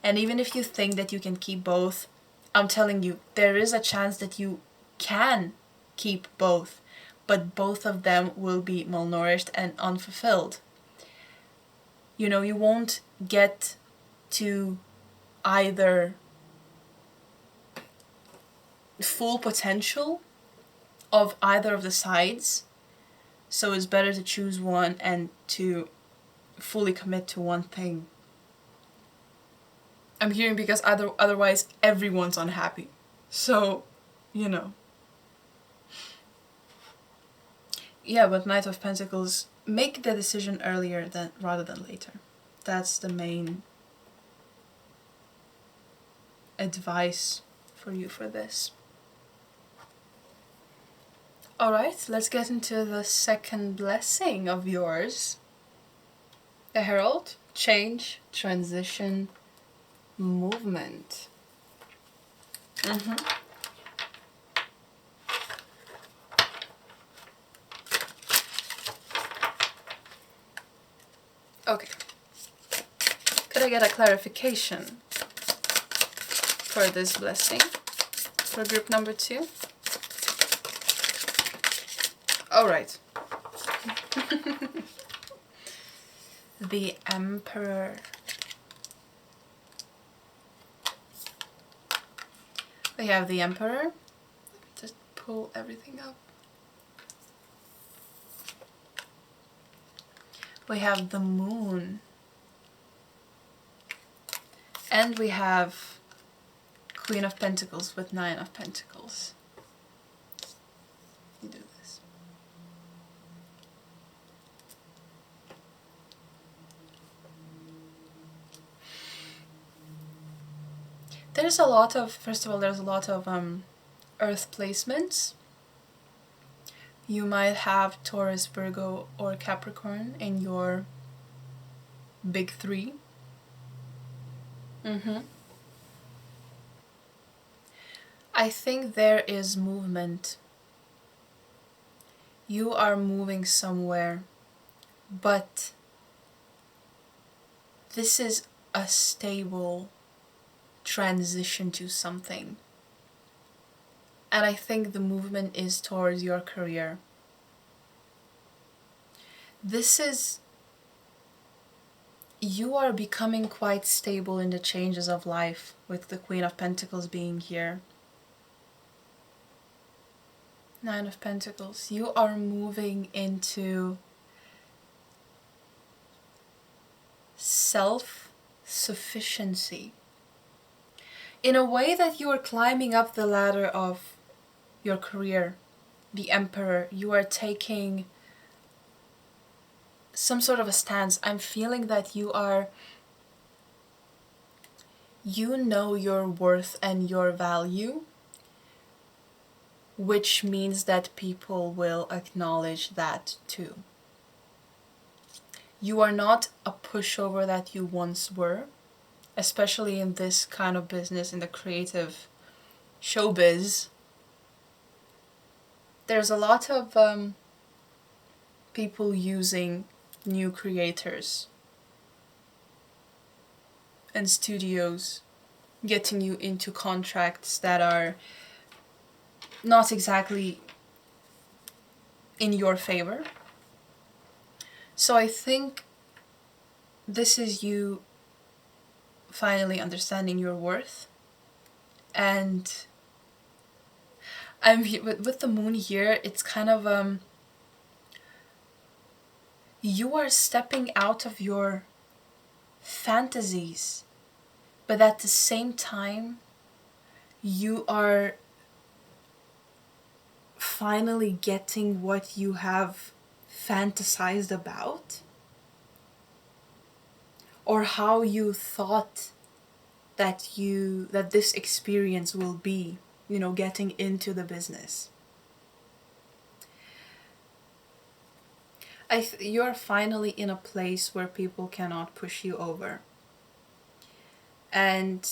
And even if you think that you can keep both, I'm telling you, there is a chance that you can keep both, but both of them will be malnourished and unfulfilled. You know, you won't get to either full potential of either of the sides, so it's better to choose one and to fully commit to one thing. I'm hearing because otherwise everyone's unhappy. So, you know. Yeah, but Knight of Pentacles, make the decision earlier rather than later. That's the main advice for you for this. Alright, let's get into the second blessing of yours. The Herald, change, transition, movement. Okay. Could I get a clarification for this blessing for group number 2? Alright. The Emperor. We have the Emperor. Let me just pull everything up. We have the Moon. And we have Queen of Pentacles with 9 of Pentacles. You do this. There's a lot of, first of all, there's a lot of earth placements. You might have Taurus, Virgo, or Capricorn in your big 3. I think there is movement. You are moving somewhere, but this is a stable transition to something. And I think the movement is towards your career. This is, you are becoming quite stable in the changes of life with the Queen of Pentacles being here. 9 of Pentacles. You are moving into self-sufficiency. In a way that you are climbing up the ladder of your career, the Emperor. You are taking some sort of a stance. I'm feeling that you know your worth and your value, which means that people will acknowledge that too. You are not a pushover that you once were, especially in this kind of business, in the creative showbiz. There's a lot of people using new creators and studios, getting you into contracts that are not exactly in your favor. So I think this is you finally understanding your worth. And I'm with the Moon here, it's kind of you are stepping out of your fantasies, but at the same time you are finally getting what you have fantasized about, or how you thought that this experience will be, getting into the business. You're finally in a place where people cannot push you over. And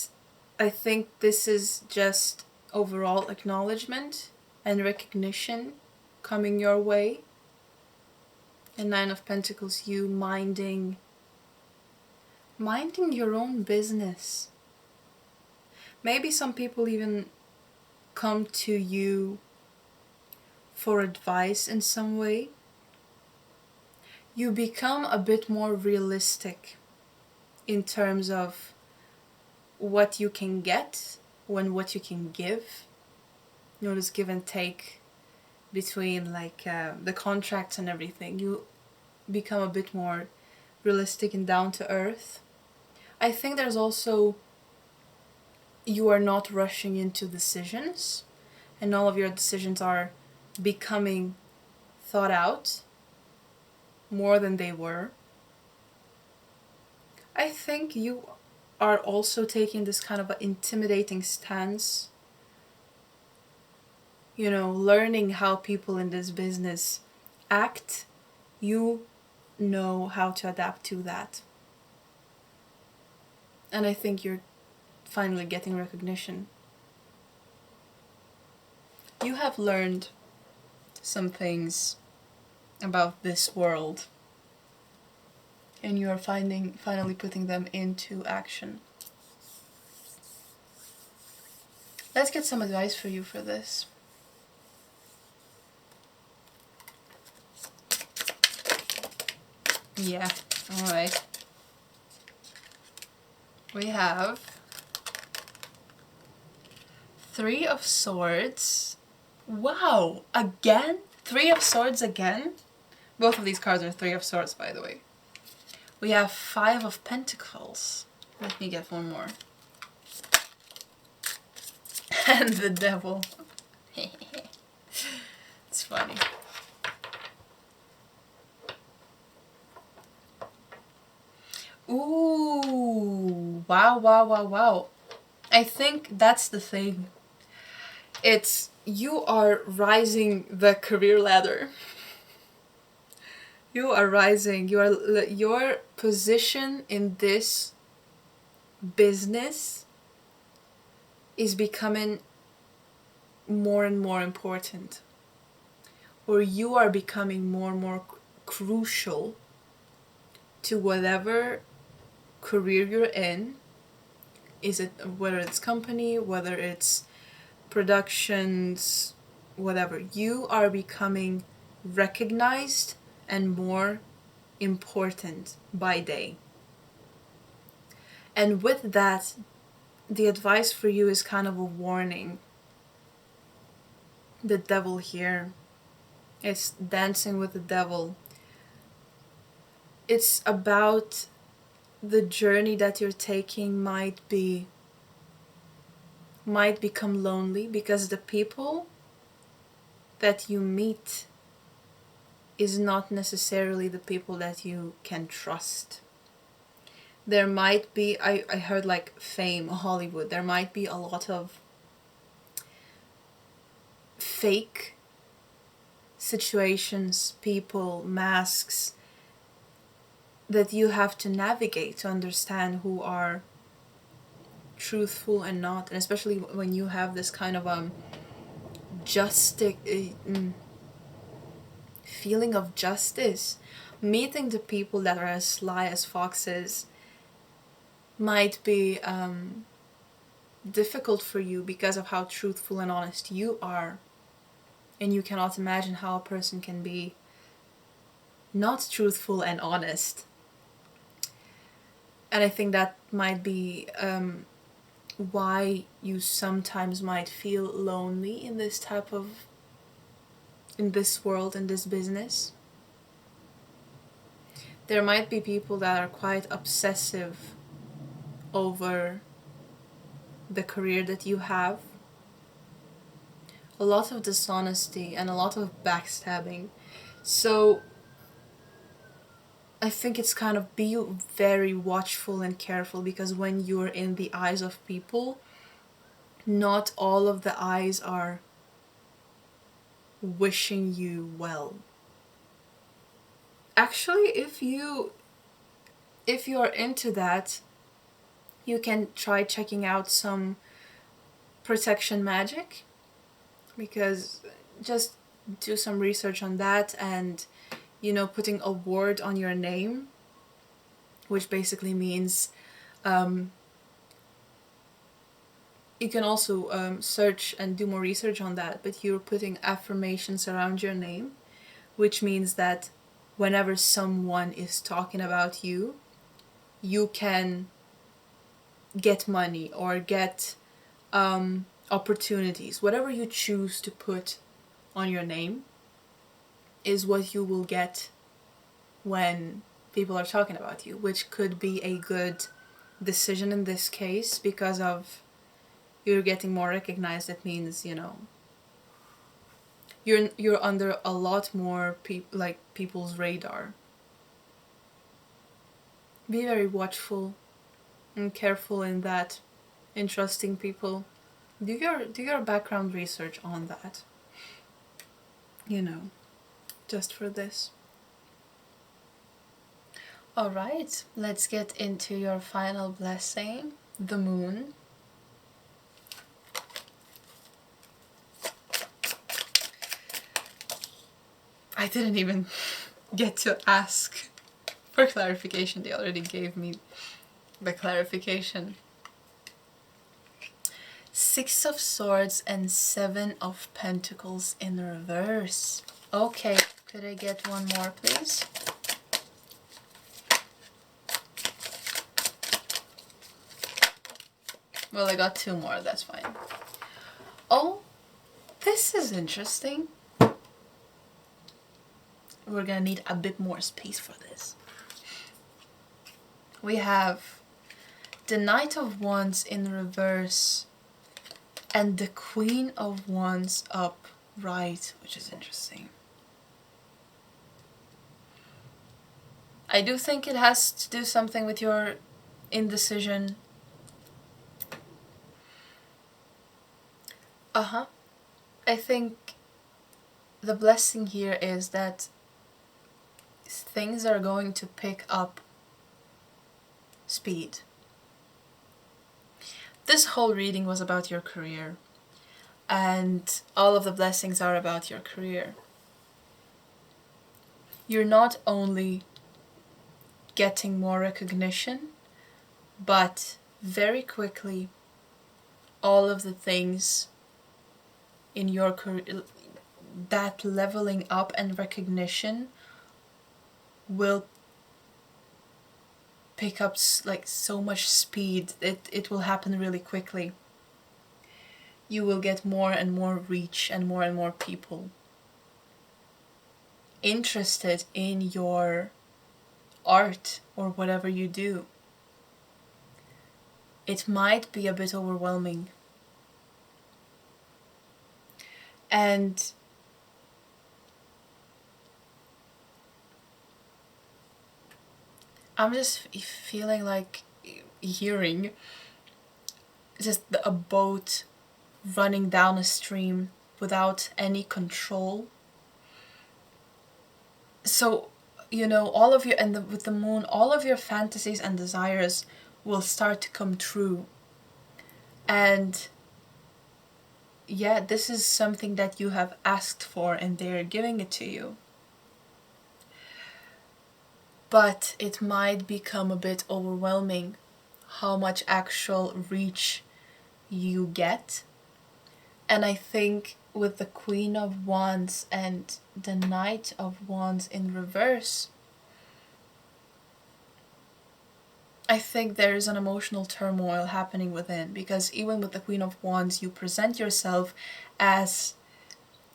I think this is just overall acknowledgement and recognition coming your way. And Nine of Pentacles, you minding your own business. Maybe some people even come to you for advice in some way. You become a bit more realistic in terms of what you can get and what you can give. This give and take between the contracts and everything. You become a bit more realistic and down to earth. I think there's also, you are not rushing into decisions, and all of your decisions are becoming thought out more than they were. I think you are also taking this kind of an intimidating stance, learning how people in this business act. You know how to adapt to that. And I think you're finally getting recognition. You have learned some things about this world, and you are finally putting them into action. Let's get some advice for you for this. Yeah, alright. We have Three of Swords. Wow, again? Three of Swords again? Both of these cards are Three of Swords, by the way. We have Five of Pentacles. Let me get one more. And the Devil. It's funny. Ooh, wow. I think that's the thing. It's, you are rising the career ladder. You are rising. Your position in this business is becoming more and more important. Or you are becoming more and more crucial to whatever career you're in. Is it, whether it's company, whether it's productions, whatever. You are becoming recognized and more important by day. And with that, the advice for you is kind of a warning. The Devil here. It's dancing with the devil. It's about the journey that you're taking might become lonely, because the people that you meet is not necessarily the people that you can trust. There might be, I heard fame, Hollywood, there might be a lot of fake situations, people, masks, that you have to navigate to understand who are truthful and not. And especially when you have this kind of feeling of justice, meeting the people that are as sly as foxes might be difficult for you because of how truthful and honest you are. And you cannot imagine how a person can be not truthful and honest. And I think that might be why you sometimes might feel lonely in this world, in this business. There might be people that are quite obsessive over the career that you have. A lot of dishonesty and a lot of backstabbing. So I think it's kind of be very watchful and careful, because when you're in the eyes of people, not all of the eyes are wishing you well. Actually, if you're into that, you can try checking out some protection magic, because just do some research on that, and putting a word on your name, which basically means you can also search and do more research on that, but you're putting affirmations around your name, which means that whenever someone is talking about you, you can get money or get opportunities. Whatever you choose to put on your name is what you will get when people are talking about you, which could be a good decision in this case, because of you're getting more recognized. It means, you're under a lot more people's radar. Be very watchful and careful in that, in trusting people. Do your background research on that. Just for this. Alright, let's get into your final blessing, the moon. I didn't even get to ask for clarification. They already gave me the clarification. 6 of Swords and 7 of Pentacles in reverse. Okay, could I get one more, please? Well, I got 2 more, that's fine. Oh, this is interesting. We're gonna need a bit more space for this. We have the Knight of Wands in reverse and the Queen of Wands upright, which is interesting. I do think it has to do something with your indecision. I think the blessing here is that things are going to pick up speed. This whole reading was about your career, and all of the blessings are about your career. You're not only getting more recognition, but very quickly all of the things in your career, that leveling up and recognition will pick up so much speed. It will happen really quickly. You will get more and more reach and more people interested in your art or whatever you do. It might be a bit overwhelming. And I'm just feeling like hearing just a boat running down a stream without any control. So, all of your, with the moon, all of your fantasies and desires will start to come true. And yeah, this is something that you have asked for and they're giving it to you. But it might become a bit overwhelming how much actual reach you get. And I think with the Queen of Wands and the Knight of Wands in reverse, I think there is an emotional turmoil happening within, because even with the Queen of Wands, you present yourself as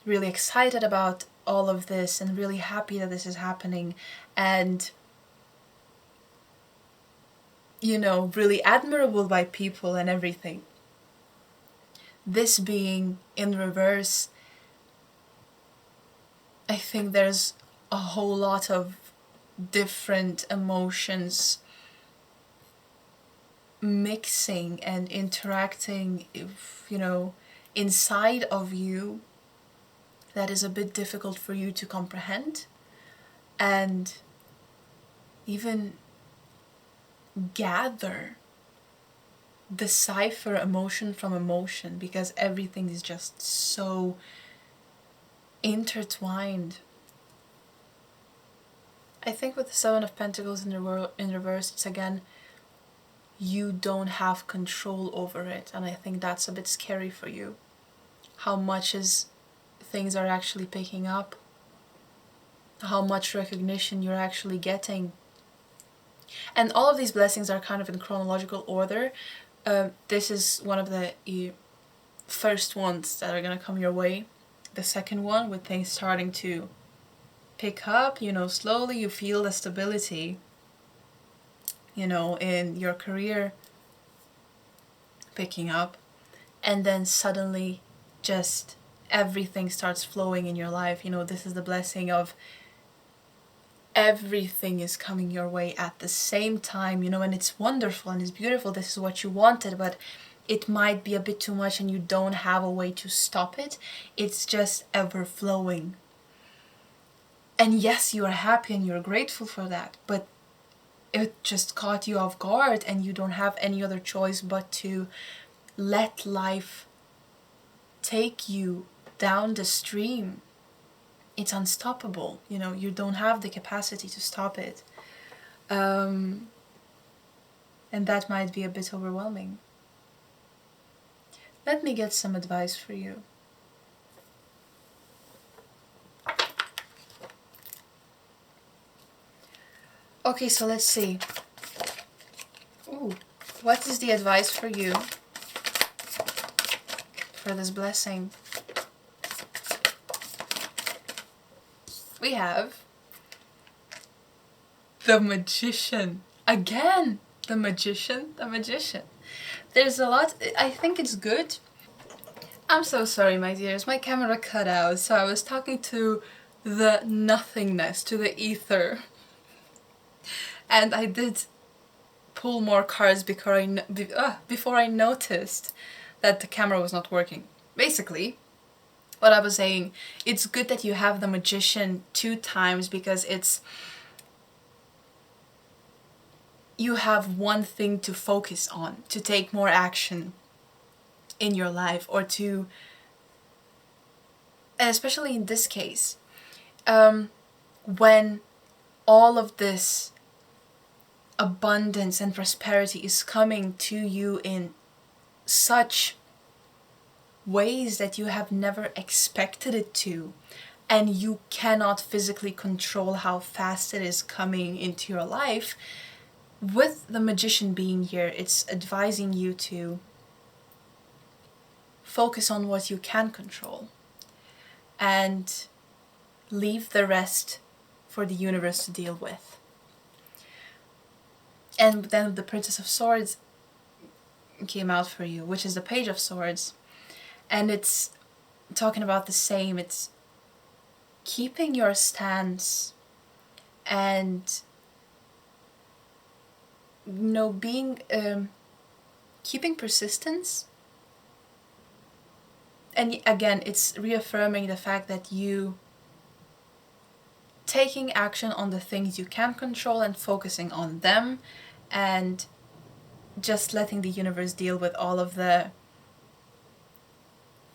really excited about all of this and really happy that this is happening, and really admirable by people and everything. This being in reverse, I think there's a whole lot of different emotions mixing and interacting, inside of you, that is a bit difficult for you to comprehend and even decipher emotion from emotion, because everything is just so intertwined. I think with the Seven of Pentacles in reverse, it's again, you don't have control over it, and I think that's a bit scary for you. How much things are actually picking up, how much recognition you're actually getting. And all of these blessings are kind of in chronological order. This is one of the first ones that are gonna come your way. The second one, with things starting to pick up, slowly you feel the stability, in your career picking up, and then suddenly just everything starts flowing in your life. This is the blessing of everything is coming your way at the same time, and it's wonderful and it's beautiful. This is what you wanted, but it might be a bit too much and you don't have a way to stop it. It's just ever flowing. And yes, you are happy and you're grateful for that, but it just caught you off guard and you don't have any other choice but to let life take you down the stream. It's unstoppable, you don't have the capacity to stop it. And that might be a bit overwhelming. Let me get some advice for you. Okay, so let's see. Ooh, what is the advice for you for this blessing? We have the Magician. Again, the Magician. There's a lot. I think it's good. I'm so sorry, my dears. My camera cut out, so I was talking to the nothingness, to the ether. And I did pull more cards before I noticed that the camera was not working. Basically, what I was saying, it's good that you have the Magician 2 times, because you have one thing to focus on, to take more action in your life, or to, and especially in this case, when all of this abundance and prosperity is coming to you in such ways that you have never expected it to, and you cannot physically control how fast it is coming into your life. With the Magician being here, it's advising you to focus on what you can control and leave the rest for the universe to deal with. And then the Princess of Swords came out for you, which is the Page of Swords. And it's talking about the same. It's keeping your stance and, being, keeping persistence. And again, it's reaffirming the fact that you taking action on the things you can control and focusing on them, and just letting the universe deal with all of the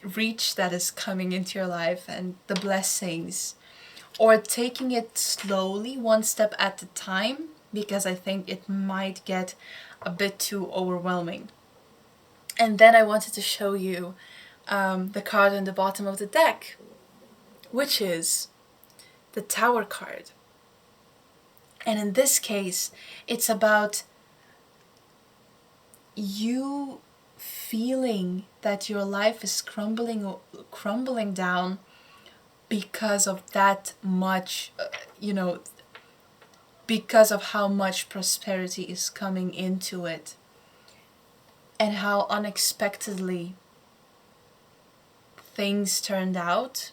reach that is coming into your life and the blessings, or taking it slowly, one step at a time, because I think it might get a bit too overwhelming. And then I wanted to show you the card on the bottom of the deck, which is the Tower card. And in this case, it's about you feeling that your life is crumbling down because of that much, because of how much prosperity is coming into it, and how unexpectedly things turned out.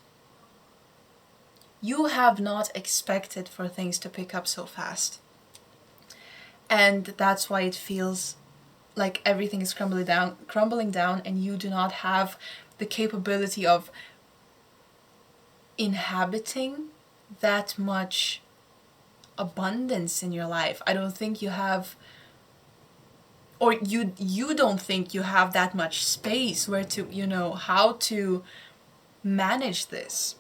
You have not expected for things to pick up so fast. And that's why it feels like everything is crumbling down, and you do not have the capability of inhabiting that much abundance in your life. I don't think you have, or you don't think you have that much space where to, how to manage this.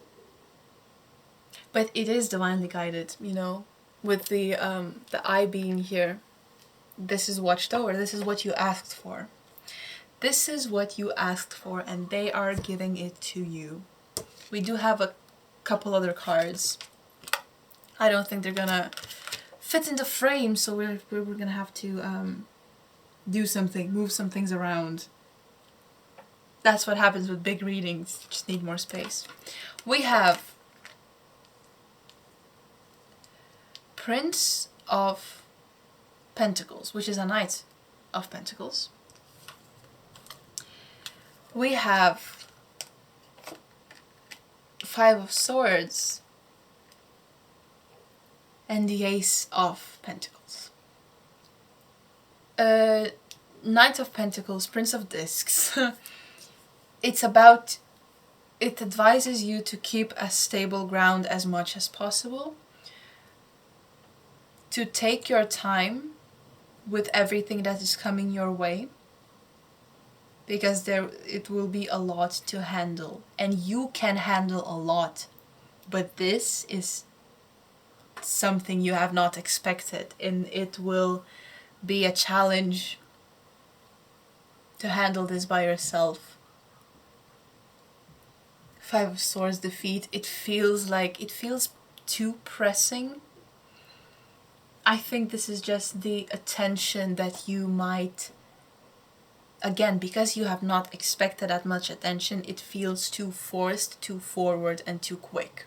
But it is divinely guided, with the eye being here. This is watched over. This is what you asked for. This is what you asked for, and they are giving it to you. We do have a couple other cards. I don't think they're gonna fit in the frame, so we're gonna have to do something, move some things around. That's what happens with big readings. Just need more space. We have Prince of Pentacles, which is a Knight of Pentacles. We have Five of Swords and the Ace of Pentacles. Knight of Pentacles, Prince of Discs. It advises you to keep a stable ground as much as possible, to take your time with everything that is coming your way, because it will be a lot to handle, and you can handle a lot, but this is something you have not expected, and it will be a challenge to handle this by yourself. Five of Swords defeat, it feels too pressing. I think this is just the attention that you might, again, because you have not expected that much attention, it feels too forced, too forward, and too quick.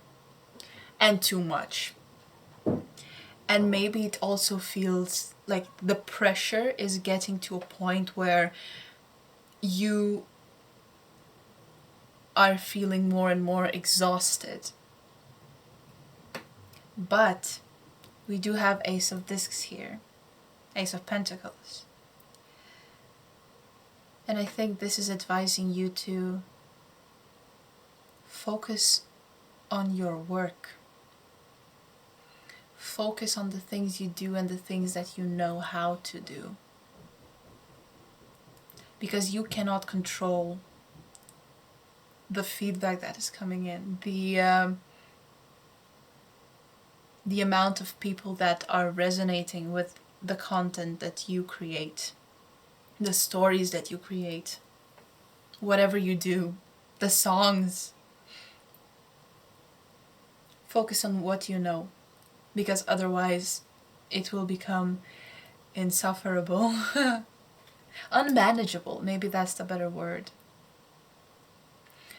And too much. And maybe it also feels like the pressure is getting to a point where you are feeling more and more exhausted. But we do have Ace of Discs here. Ace of Pentacles. And I think this is advising you to focus on your work. Focus on the things you do and the things that you know how to do. Because you cannot control the feedback that is coming in. The amount of people that are resonating with the content that you create. The stories that you create. Whatever you do. The songs. Focus on what you know. Because otherwise it will become insufferable. Unmanageable, maybe that's the better word.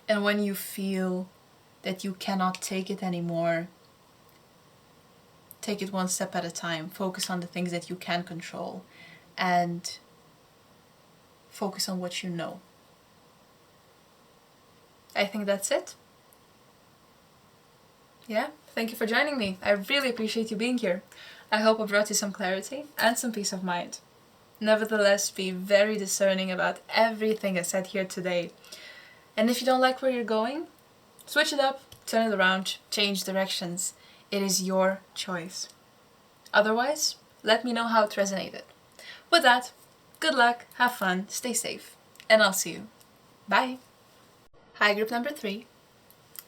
And when you feel that you cannot take it anymore, take it one step at a time. Focus on the things that you can control. And focus on what you know. I think that's it. Yeah, thank you for joining me. I really appreciate you being here. I hope I brought you some clarity and some peace of mind. Nevertheless, be very discerning about everything I said here today. And if you don't like where you're going, switch it up, turn it around, change directions. It is your choice. Otherwise, let me know how it resonated. With that, good luck, have fun, stay safe, and I'll see you. Bye! Hi, group number 3.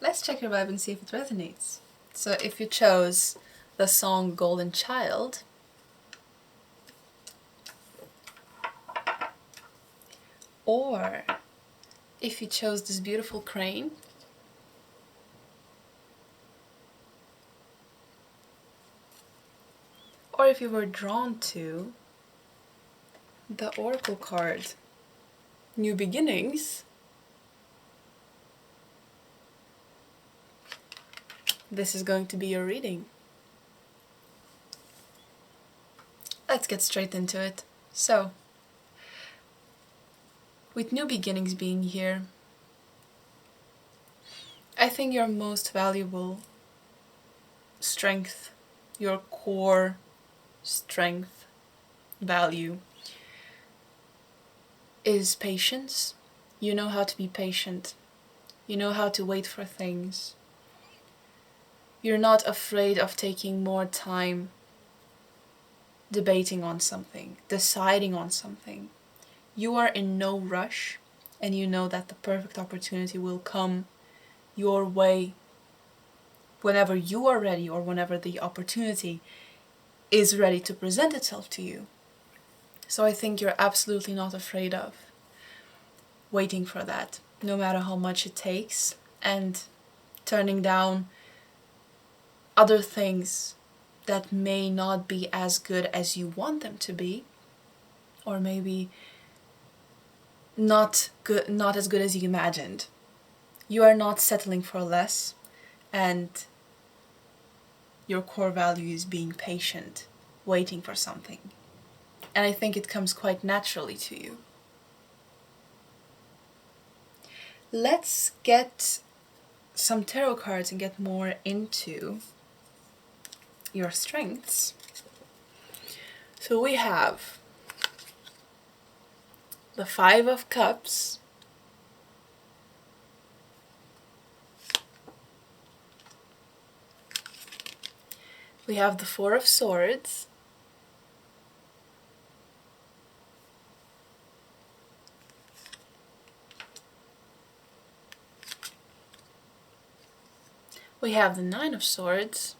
Let's check your vibe and see if it resonates. So if you chose the song Golden Child, or if you chose this beautiful crane, or if you were drawn to the Oracle card, New Beginnings, this is going to be your reading. Let's get straight into it. So, with New Beginnings being here, I think your most valuable strength, your core strength value is patience. You know how to be patient. You know how to wait for things. You're not afraid of taking more time debating on something, deciding on something. You are in no rush, and you know that the perfect opportunity will come your way whenever you are ready, or whenever the opportunity is ready to present itself to you. So I think you're absolutely not afraid of waiting for that, no matter how much it takes, and turning down other things that may not be as good as you want them to be, or maybe not as good as you imagined. You are not settling for less, and your core value is being patient, waiting for something. And I think it comes quite naturally to you. Let's get some tarot cards and get more into your strengths. So we have the 5 of Cups, we have the 4 of Swords, we have the 9 of Swords,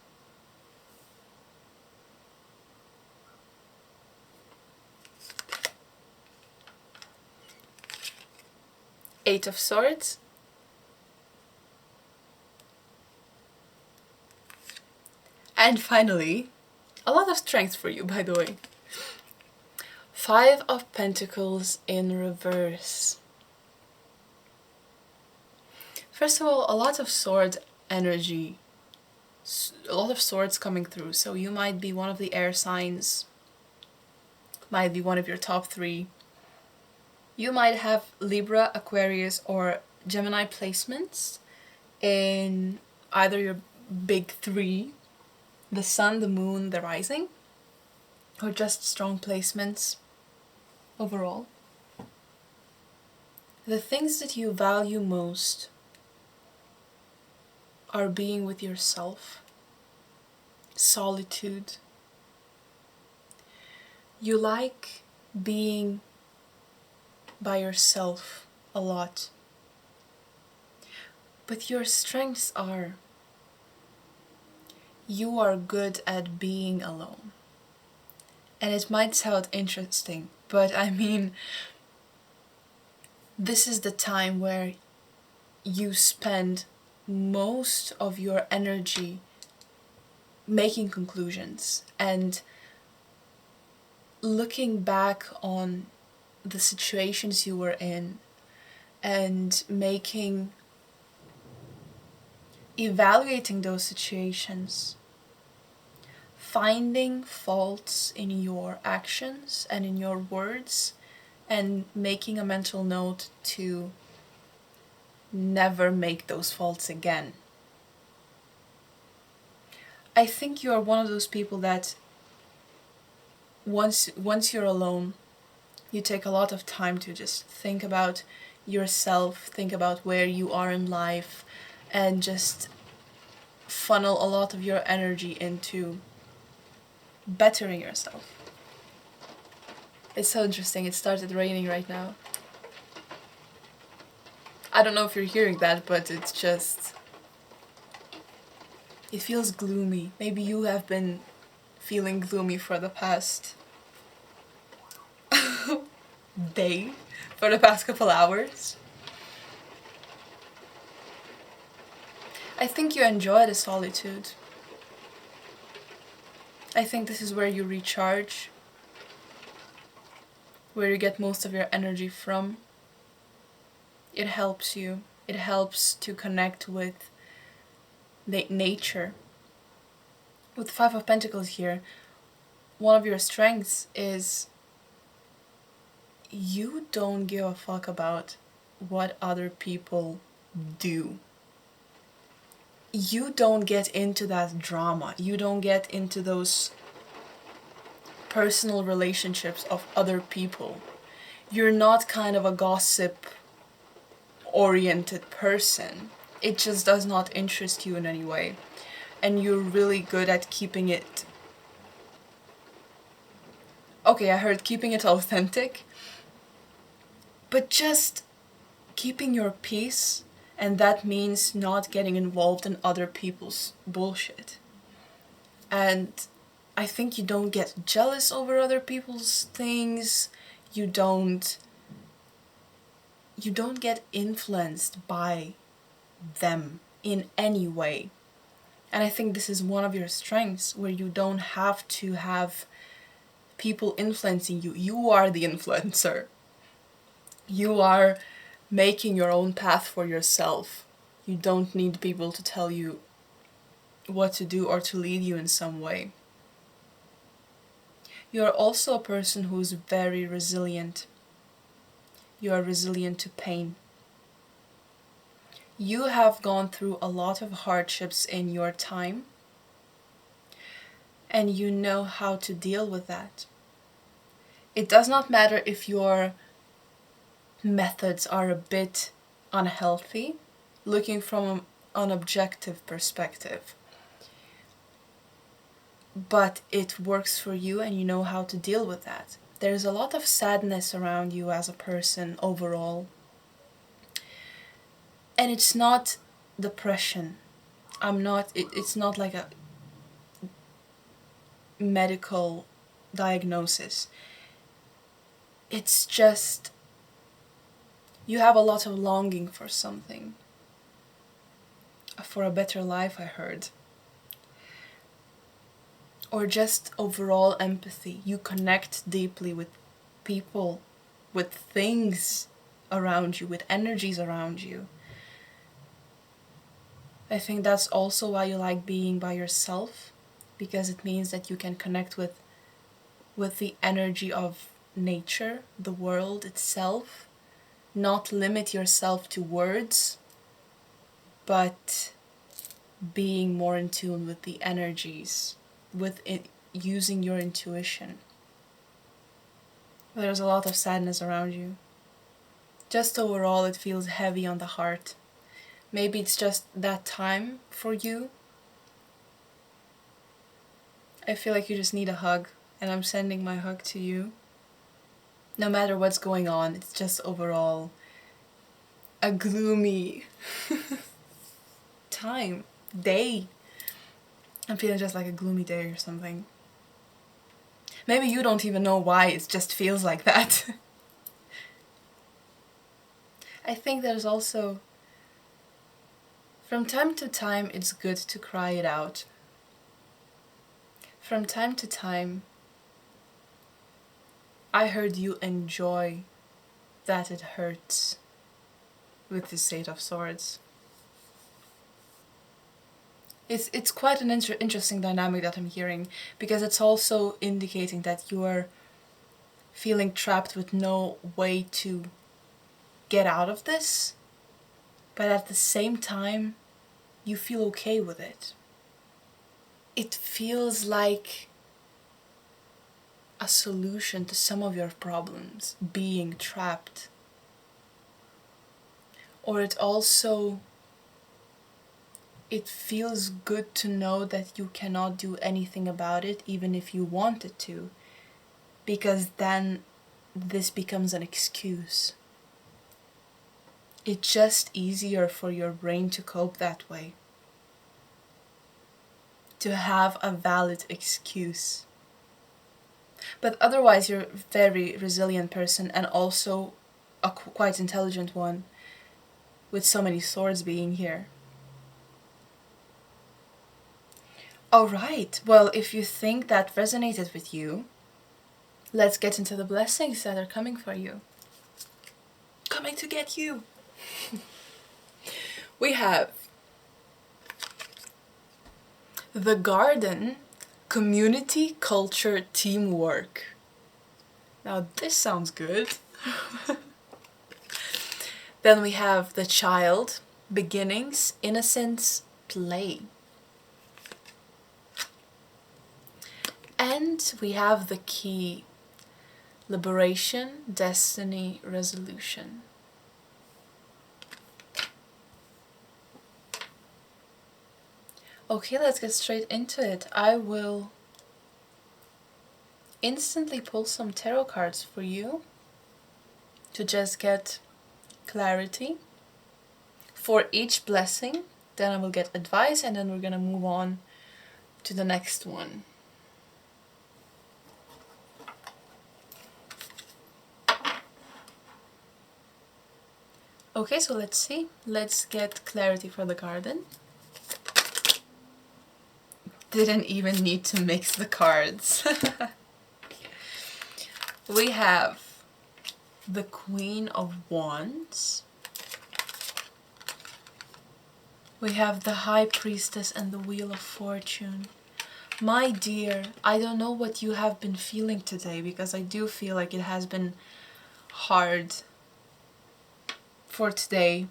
Eight of Swords, and finally, a lot of strength for you, by the way, 5 of Pentacles in reverse. First of all, a lot of sword energy, a lot of swords coming through, so you might be one of the air signs, might be one of your top 3. You might have Libra, Aquarius, or Gemini placements in either your big 3, the sun, the moon, the rising, or just strong placements overall. The things that you value most are being with yourself, solitude. You like being by yourself a lot. But your strengths are, you are good at being alone. And it might sound interesting, but I mean, this is the time where you spend most of your energy making conclusions and looking back on the situations you were in and evaluating those situations, finding faults in your actions and in your words, and making a mental note to never make those faults again. I think you are one of those people that once you're alone, you take a lot of time to just think about yourself, think about where you are in life, and just funnel a lot of your energy into bettering yourself. It's so interesting, it started raining right now. I don't know if you're hearing that, but it's just, it feels gloomy. Maybe you have been feeling gloomy for the past day, for the past couple hours. I think you enjoy the solitude. I think this is where you recharge, where you get most of your energy from. It helps you. It helps to connect with nature. With the 5 of Pentacles here, one of your strengths is you don't give a fuck about what other people do. you don't get into that drama. You don't get into those personal relationships of other people. You're not kind of a gossip oriented person. It just does not interest you in any way. And you're really good at keeping it... Okay, I heard keeping it authentic. But just keeping your peace, and that means not getting involved in other people's bullshit. And I think you don't get jealous over other people's things. You don't get influenced by them in any way. And I think this is one of your strengths, where you don't have to have people influencing you. You are the influencer. You are making your own path for yourself. You don't need people to tell you what to do or to lead you in some way. You are also a person who is very resilient. You are resilient to pain. You have gone through a lot of hardships in your time, and you know how to deal with that. It does not matter if your methods are a bit unhealthy, looking from an objective perspective. But it works for you and you know how to deal with that. There's a lot of sadness around you as a person overall. And it's not depression. It's not like a medical diagnosis. It's just you have a lot of longing for something. For a better life, I heard. Or just overall empathy. You connect deeply with people, with things around you, with energies around you. I think that's also why you like being by yourself, because it means that you can connect with the energy of nature, the world itself. Not limit yourself to words, but being more in tune with the energies, with it, using your intuition. There's a lot of sadness around you. Just overall, it feels heavy on the heart. Maybe it's just that time for you. I feel like you just need a hug, and I'm sending my hug to you. No matter what's going on, it's just overall a gloomy day. I'm feeling just like a gloomy day or something. Maybe you don't even know why, it just feels like that. I think there's also, from time to time, it's good to cry it out. From time to time, I heard you enjoy that it hurts with the Eight of Swords. It's quite an interesting dynamic that I'm hearing, because it's also indicating that you are feeling trapped with no way to get out of this, but at the same time, you feel okay with it. It feels like a solution to some of your problems, being trapped. Or it feels good to know that you cannot do anything about it, even if you wanted to, because then this becomes an excuse. It's just easier for your brain to cope that way. To have a valid excuse. But otherwise, you're a very resilient person, and also a quite intelligent one, with so many swords being here. Alright, well, if you think that resonated with you, let's get into the blessings that are coming for you. Coming to get you! We have the Garden, Community, Culture, Teamwork. Now this sounds good. Then we have the Child, Beginnings, Innocence, play. And we have the key: liberation, destiny, resolution. Okay, let's get straight into it. I will instantly pull some tarot cards for you to just get clarity for each blessing. Then I will get advice, and then we're gonna move on to the next one. Okay, so let's see. Let's get clarity for the garden. Didn't even need to mix the cards. We have the Queen of Wands. We have the High Priestess and the Wheel of Fortune. My dear, I don't know what you have been feeling today, because I do feel like it has been hard for today.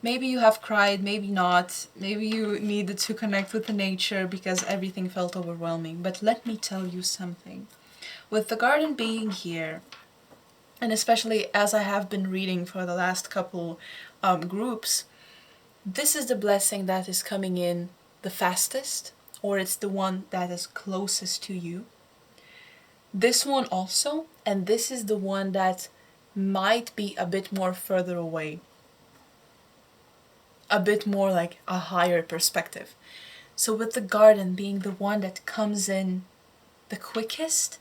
Maybe you have cried, maybe not. Maybe you needed to connect with the nature because everything felt overwhelming. But let me tell you something. With the garden being here, and especially as I have been reading for the last couple groups, this is the blessing that is coming in the fastest, or it's the one that is closest to you. This one also, and this is the one that might be a bit more further away. A bit more like a higher perspective. So with the garden being the one that comes in the quickest,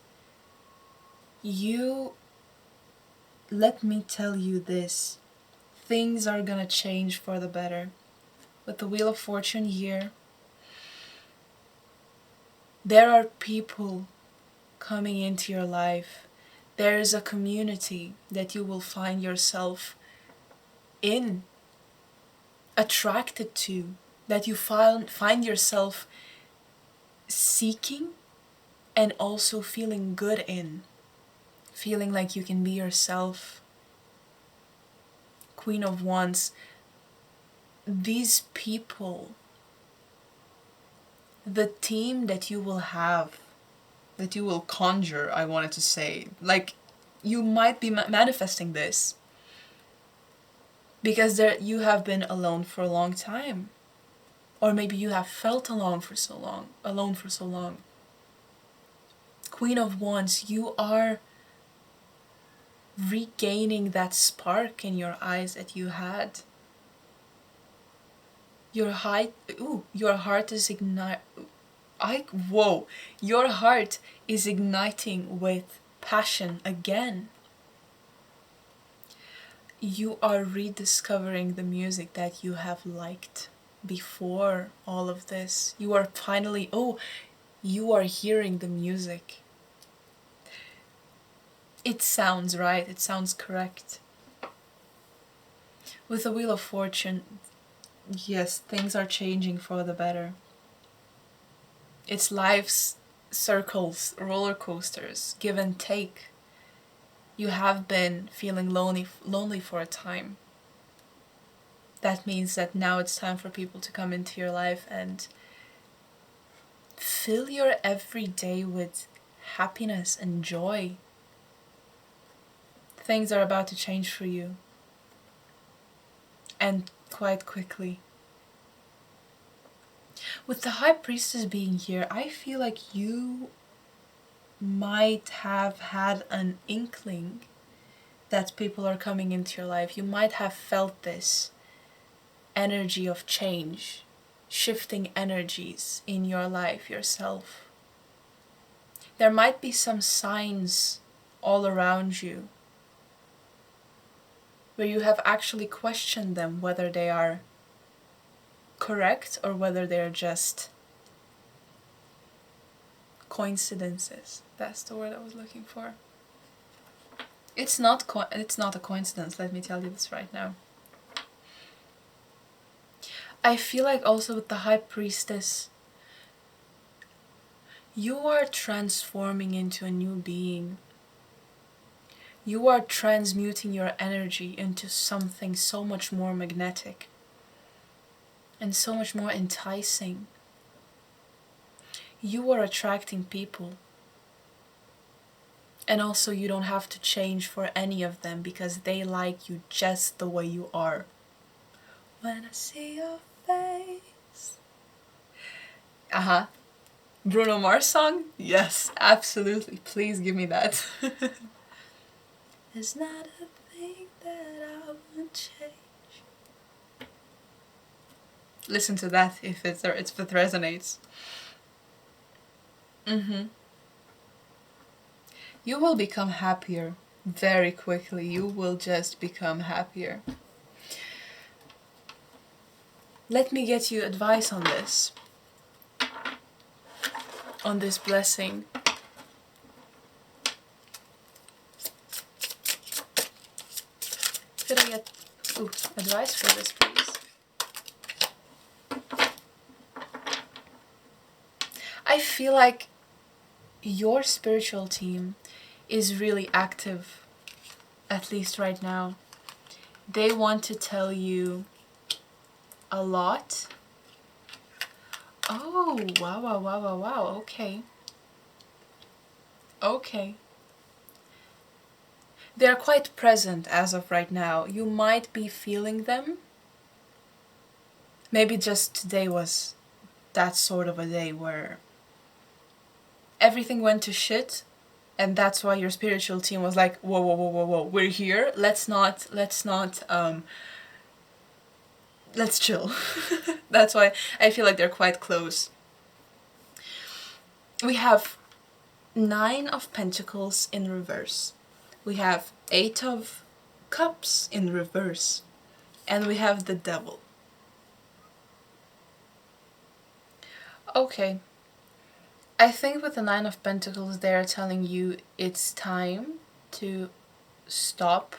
let me tell you this, things are gonna change for the better. With the Wheel of Fortune here, there are people coming into your life. There is a community that you will find yourself in, attracted to, that you find yourself seeking and also feeling good in. Feeling like you can be yourself. Queen of Wands. These people, the team that you will have, that you will conjure, I wanted to say. Like, you might be manifesting this. Because you have been alone for a long time. Or maybe you have felt alone for so long. Queen of Wands, you are regaining that spark in your eyes that you had. Your heart is your heart is igniting with passion again. You are rediscovering the music that you have liked before all of this. You are finally, you are hearing the music. It sounds right, it sounds correct. With the Wheel of Fortune, yes, things are changing for the better. It's life's circles, roller coasters, give and take. You have been feeling lonely for a time. That means that now it's time for people to come into your life and fill your everyday with happiness and joy. Things are about to change for you. And quite quickly. With the High Priestess being here, I feel like you might have had an inkling that people are coming into your life. You might have felt this energy of change, shifting energies in your life yourself. There might be some signs all around you where you have actually questioned them, whether they are correct or whether they're just coincidences. That's the word I was looking for. It's not a coincidence, let me tell you this right now. I feel like also with the High Priestess, you are transforming into a new being. You are transmuting your energy into something so much more magnetic. and so much more enticing. You are attracting people. And also you don't have to change for any of them because they like you just the way you are. When I see your face. Bruno Mars song? Yes, absolutely. Please give me that. There's not a thing that I would change. Listen to that if it resonates. You will become happier very quickly. You will just become happier. Let me get you advice on this. On this blessing. Could I get advice for this, please? I feel like your spiritual team is really active, at least right now. They want to tell you a lot. Oh, wow. Okay. They're quite present as of right now. You might be feeling them. Maybe just today was that sort of a day where everything went to shit, and that's why your spiritual team was like, whoa, we're here. Let's chill. That's why I feel like they're quite close. We have 9 of Pentacles in reverse. We have 8 of Cups in reverse. And we have the Devil. Okay. I think with the 9 of Pentacles, they are telling you it's time to stop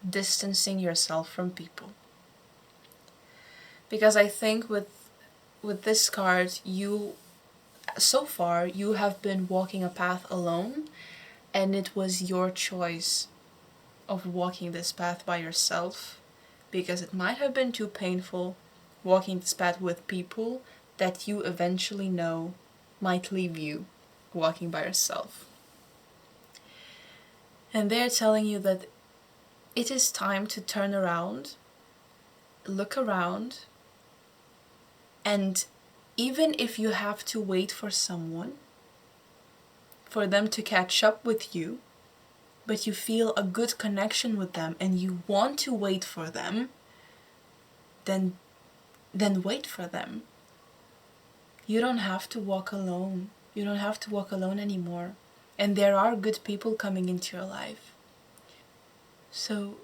distancing yourself from people. Because I think with this card, so far, you have been walking a path alone, and it was your choice of walking this path by yourself, because it might have been too painful walking this path with people that you eventually know might leave you walking by yourself. And they're telling you that it is time to turn around, look around, and even if you have to wait for someone, for them to catch up with you, but you feel a good connection with them and you want to wait for them, then wait for them. You don't have to walk alone. You don't have to walk alone anymore. And there are good people coming into your life. So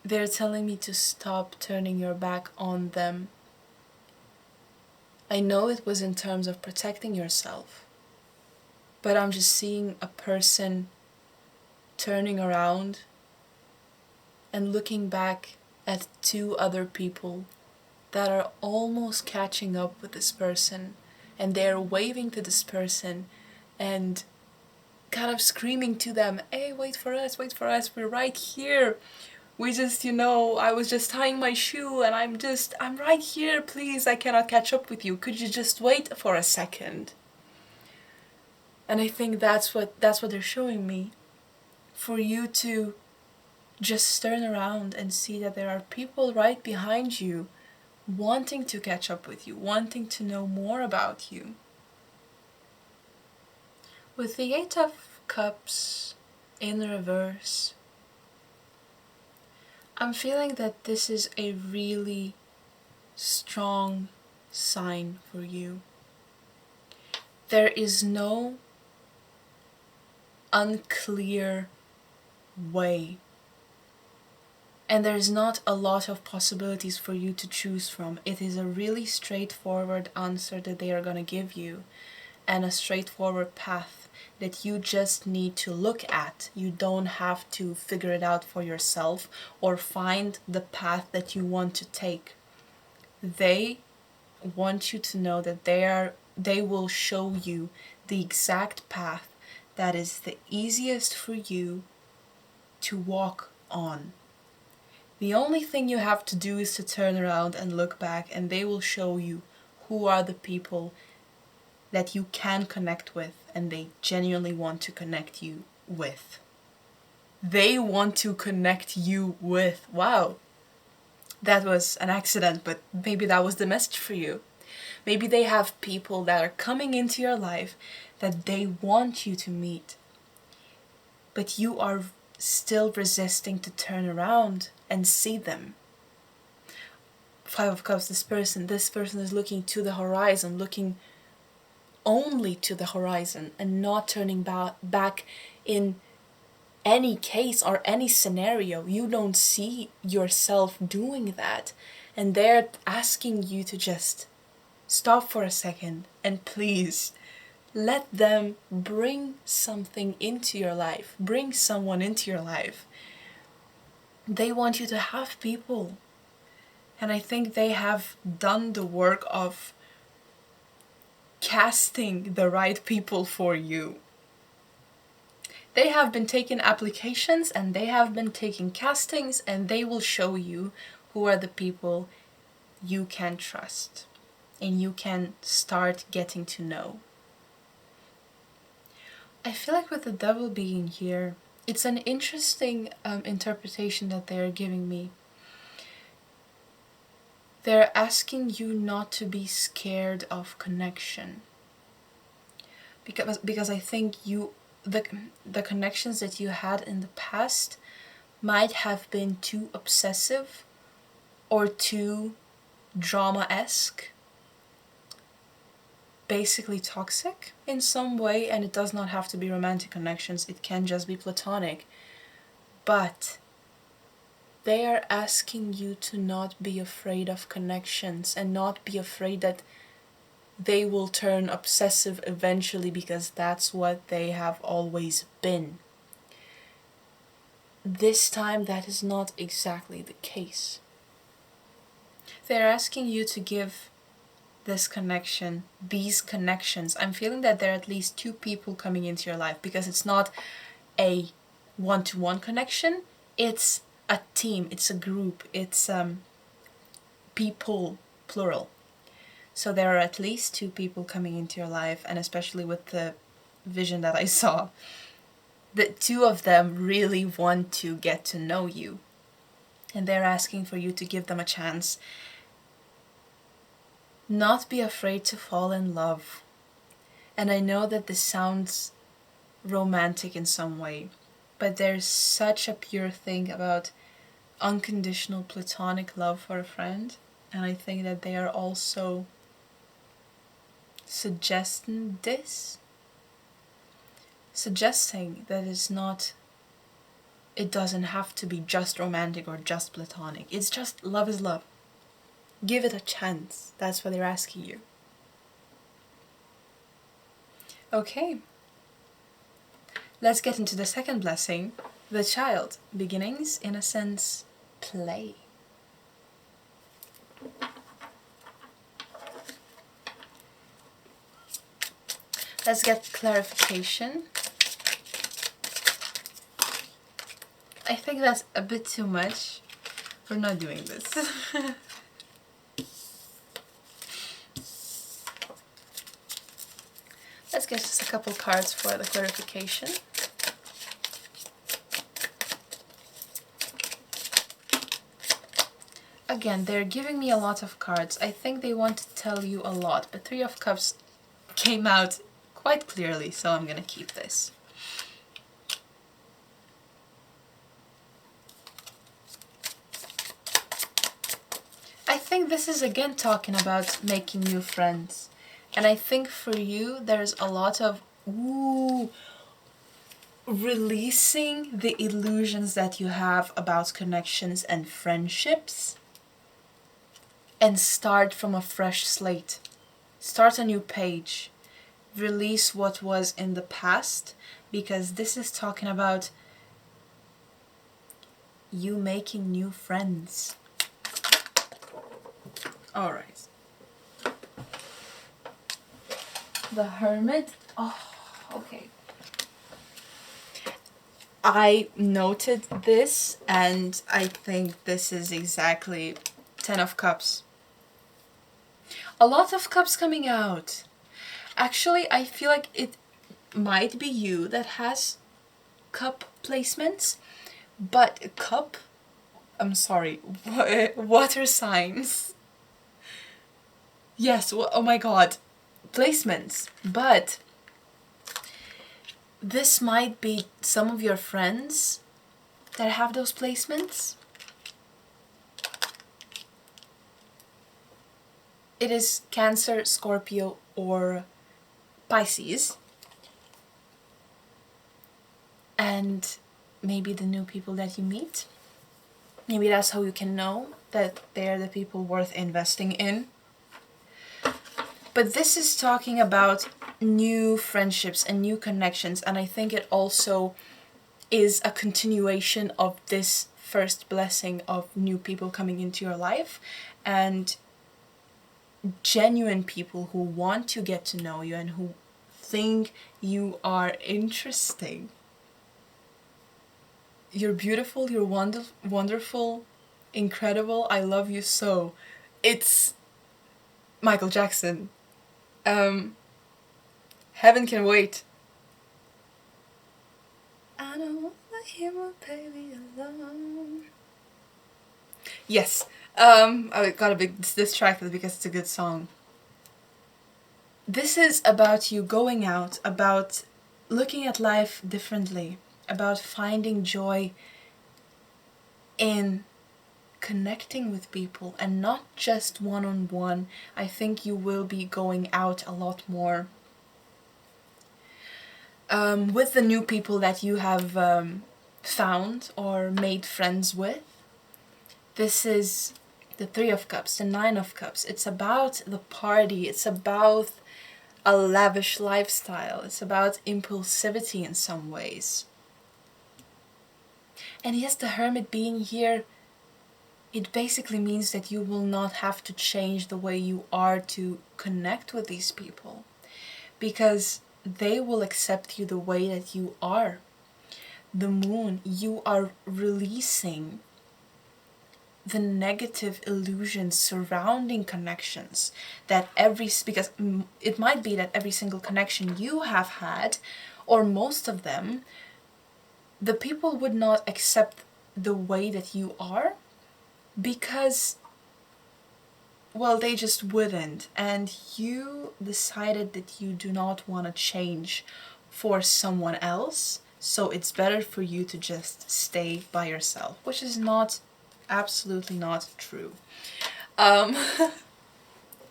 they're telling me to stop turning your back on them. I know it was in terms of protecting yourself, but I'm just seeing a person turning around and looking back at 2 other people that are almost catching up with this person, and they're waving to this person and kind of screaming to them, hey, wait for us, we're right here. We just, I was just tying my shoe and I'm right here, please, I cannot catch up with you. Could you just wait for a second? And I think that's what they're showing me. For you to just turn around and see that there are people right behind you wanting to catch up with you, wanting to know more about you. With the 8 of Cups in reverse, I'm feeling that this is a really strong sign for you. There is no unclear way. And there's not a lot of possibilities for you to choose from. It is a really straightforward answer that they are going to give you, and a straightforward path that you just need to look at. You don't have to figure it out for yourself or find the path that you want to take. They want you to know that they will show you the exact path that is the easiest for you to walk on. The only thing you have to do is to turn around and look back, and they will show you who are the people that you can connect with and they genuinely want to connect you with. They want to connect you with. Wow. That was an accident, but maybe that was the message for you. Maybe they have people that are coming into your life that they want you to meet, but you are still resisting to turn around and see them. Five of Cups, this person is looking to the horizon, looking only to the horizon and not turning back in any case or any scenario. You don't see yourself doing that, and they're asking you to just stop for a second and please let them bring something into your life, bring someone into your life. They want you to have people, and I think they have done the work of casting the right people for you. They have been taking applications and they have been taking castings, and they will show you who are the people you can trust and you can start getting to know. I feel like with the devil being here, it's an interesting interpretation that they're giving me. They're asking you not to be scared of connection. Because I think the connections that you had in the past might have been too obsessive or too drama-esque, basically toxic in some way, and it does not have to be romantic connections, it can just be platonic. But they are asking you to not be afraid of connections and not be afraid that they will turn obsessive eventually, because that's what they have always been. This time that is not exactly the case. They're asking you to give this connection, these connections. I'm feeling that there are at least two people coming into your life, because it's not a one-to-one connection, it's a team, it's a group, it's people, plural. So there are at least two people coming into your life, and especially with the vision that I saw, the two of them really want to get to know you, and they're asking for you to give them a chance. Not be afraid to fall in love. And I know that this sounds romantic in some way, but there's such a pure thing about unconditional platonic love for a friend, and I think that they are also suggesting that it doesn't have to be just romantic or just platonic. It's just love is love. Give it a chance. That's what they're asking you. Okay. Let's get into the second blessing, the child. Beginnings, innocence, play. Let's get clarification. I think that's a bit too much. We're not doing this. Let's get just a couple cards for the clarification. Again, they're giving me a lot of cards. I think they want to tell you a lot, but Three of Cups came out quite clearly, so I'm gonna keep this. I think this is again talking about making new friends. And I think for you, there's a lot of, releasing the illusions that you have about connections and friendships, and start from a fresh slate. Start a new page. Release what was in the past, because this is talking about you making new friends. Alright. The Hermit. Oh, okay. I noted this, and I think this is exactly 10 of Cups. A lot of cups coming out. Actually, I feel like it might be you that has cup placements, but cup, I'm sorry, water signs. Yes, oh my god, placements. But this might be some of your friends that have those placements. It is Cancer, Scorpio, or Pisces. And maybe the new people that you meet. Maybe that's how you can know that they're the people worth investing in. But this is talking about new friendships and new connections, and I think it also is a continuation of this first blessing of new people coming into your life, and genuine people who want to get to know you and who think you are interesting. You're beautiful, you're wonderful, incredible, I love you so. It's Michael Jackson. Heaven can wait. I don't want to hear my baby alone. Yes. I got a bit distracted because it's a good song. This is about you going out, about looking at life differently, about finding joy in connecting with people and not just one-on-one. I think you will be going out a lot more with the new people that you have found or made friends with. This is the 3 of Cups, the 9 of Cups. It's about the party. It's about a lavish lifestyle. It's about impulsivity in some ways. And yes, the Hermit being here, it basically means that you will not have to change the way you are to connect with these people, because they will accept you the way that you are. The Moon, you are releasing the negative illusions surrounding connections that because it might be that every single connection you have had, or most of them, the people would not accept the way that you are because, well, they just wouldn't, and you decided that you do not want to change for someone else, so it's better for you to just stay by yourself, which is not, absolutely not true.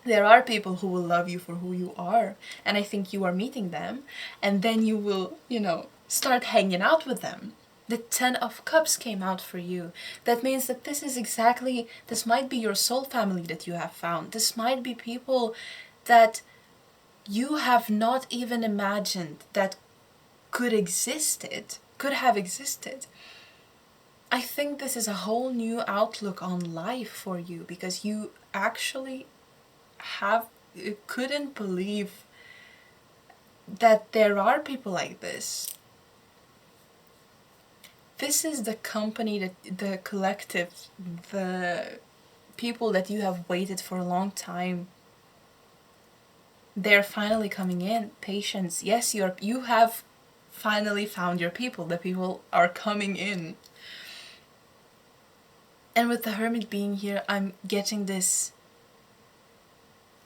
There are people who will love you for who you are, and I think you are meeting them, and then you will, start hanging out with them. The 10 of Cups came out for you. That means that this might be your soul family that you have found. This might be people that you have not even imagined that could have existed. I think this is a whole new outlook on life for you, because you actually couldn't believe that there are people like this. This is the company, the collective, the people that you have waited for a long time. They're finally coming in. Patience. Yes, you have finally found your people. The people are coming in. And with the Hermit being here, I'm getting this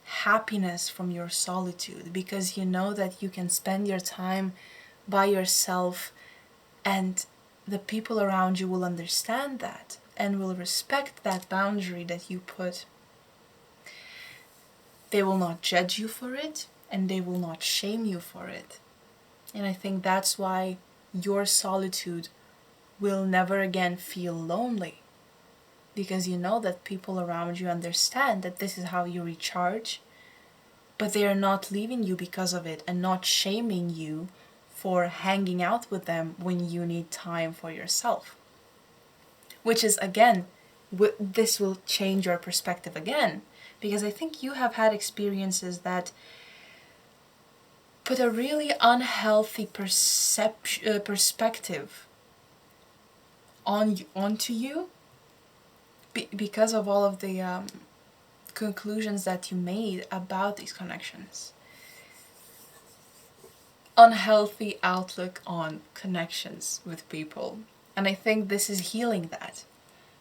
happiness from your solitude, because you know that you can spend your time by yourself, and the people around you will understand that and will respect that boundary that you put. They will not judge you for it, and they will not shame you for it. And I think that's why your solitude will never again feel lonely, because you know that people around you understand that this is how you recharge, but they are not leaving you because of it, and not shaming you for hanging out with them when you need time for yourself. Which is, again, this will change your perspective again, because I think you have had experiences that put a really unhealthy perspective onto you because of all of the conclusions that you made about these connections. Unhealthy outlook on connections with people. And I think this is healing that.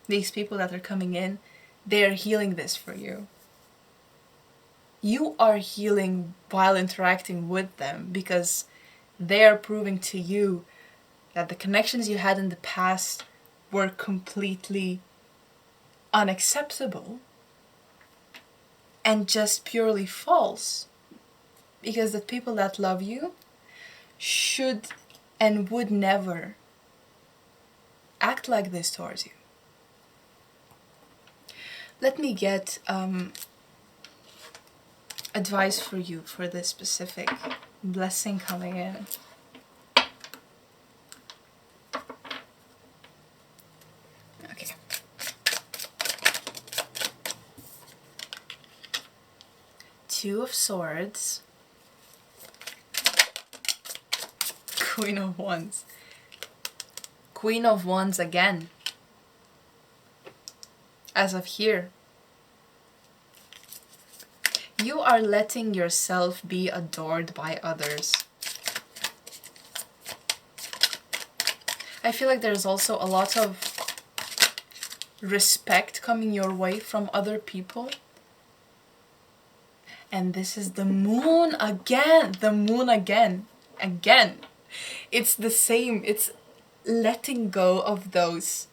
These people that are coming in, they're healing this for you. You are healing while interacting with them because they're proving to you that the connections you had in the past were completely unacceptable and just purely false. Because the people that love you should and would never act like this towards you. Let me get advice for you for this specific blessing coming in. Okay. Two of Swords. Queen of Wands. Queen of Wands again. As of here. You are letting yourself be adored by others. I feel like there's also a lot of respect coming your way from other people. And this is the moon again. The moon again. Again. It's the same. It's letting go of those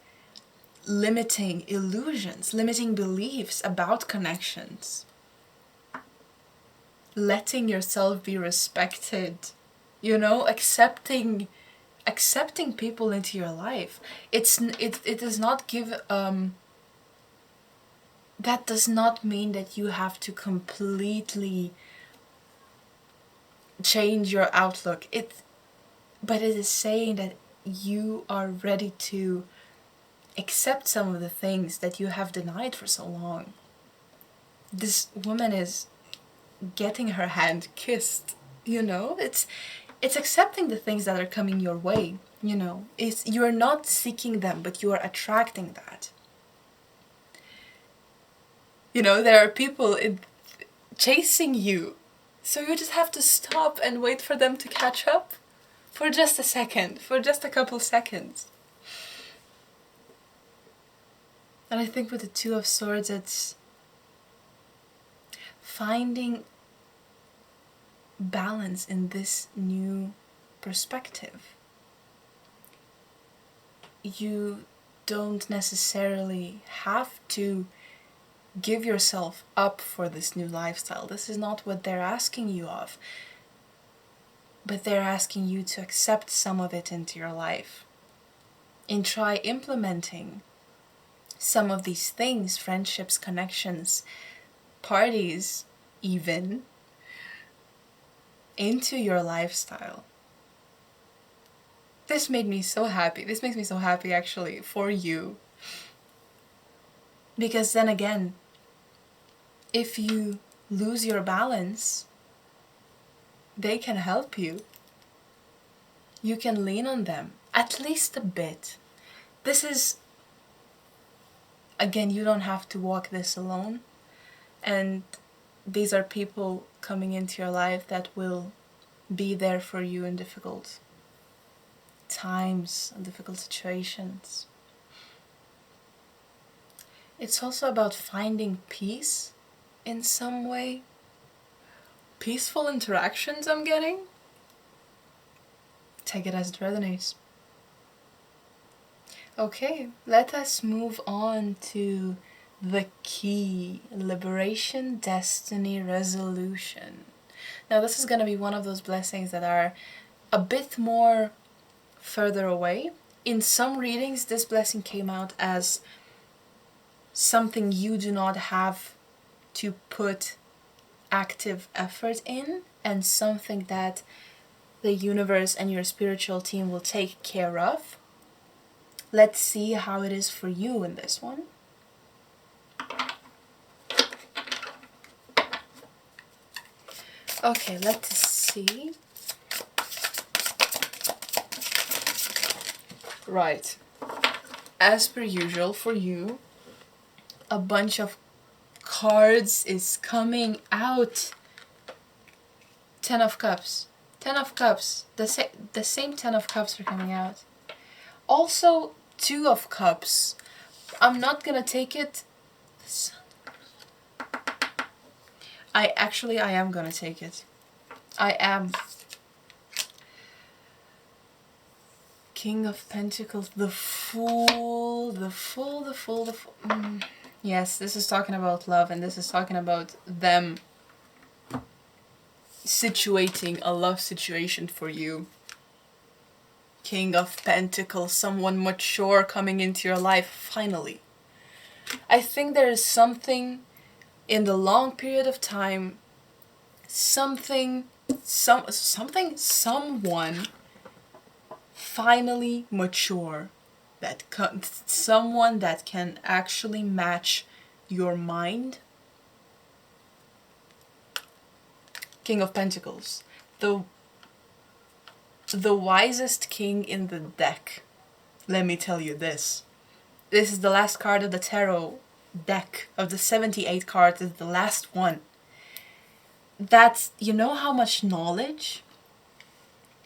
limiting illusions, limiting beliefs about connections. Letting yourself be respected, you know, accepting people into your life. It does not give that does not mean that you have to completely change your outlook. But it is saying that you are ready to accept some of the things that you have denied for so long. This woman is getting her hand kissed, you know? It's accepting the things that are coming your way, you know? You're not seeking them, but you are attracting that. You know, there are people chasing you, so you just have to stop and wait for them to catch up for just a second, for just a couple seconds. And I think with the Two of Swords, it's finding balance in this new perspective. You don't necessarily have to give yourself up for this new lifestyle. This is not what they're asking you of. But they're asking you to accept some of it into your life. And try implementing some of these things, friendships, connections, parties even, into your lifestyle. This made me so happy. This makes me so happy actually for you. Because then again, if you lose your balance, they can help you. You can lean on them, at least a bit. This is, again, you don't have to walk this alone. And these are people coming into your life that will be there for you in difficult times and difficult situations. It's also about finding peace in some way. Peaceful interactions I'm getting. Take it as it resonates. Okay, let us move on to the key. Liberation, destiny, resolution. Now this is going to be one of those blessings that are a bit more further away. In some readings, this blessing came out as something you do not have to put active effort in, and something that the universe and your spiritual team will take care of. Let's see how it is for you in this one. Okay, let's see. Right. as per usual for you, a bunch of cards is coming out. 10 of Cups. 10 of Cups. The same 10 of Cups are coming out. Also, 2 of Cups. I'm not gonna take it. I am gonna take it. I am. King of Pentacles, the Fool, the Fool. Yes, this is talking about love, and this is talking about them situating a love situation for you. King of Pentacles, someone mature coming into your life, finally. I think there is something in the long period of time, someone finally mature, someone that can actually match your mind. King of Pentacles, the wisest king in the deck. Let me tell you this. This is the last card of the tarot deck. Of the 78 cards, is the last one. That's, you know how much knowledge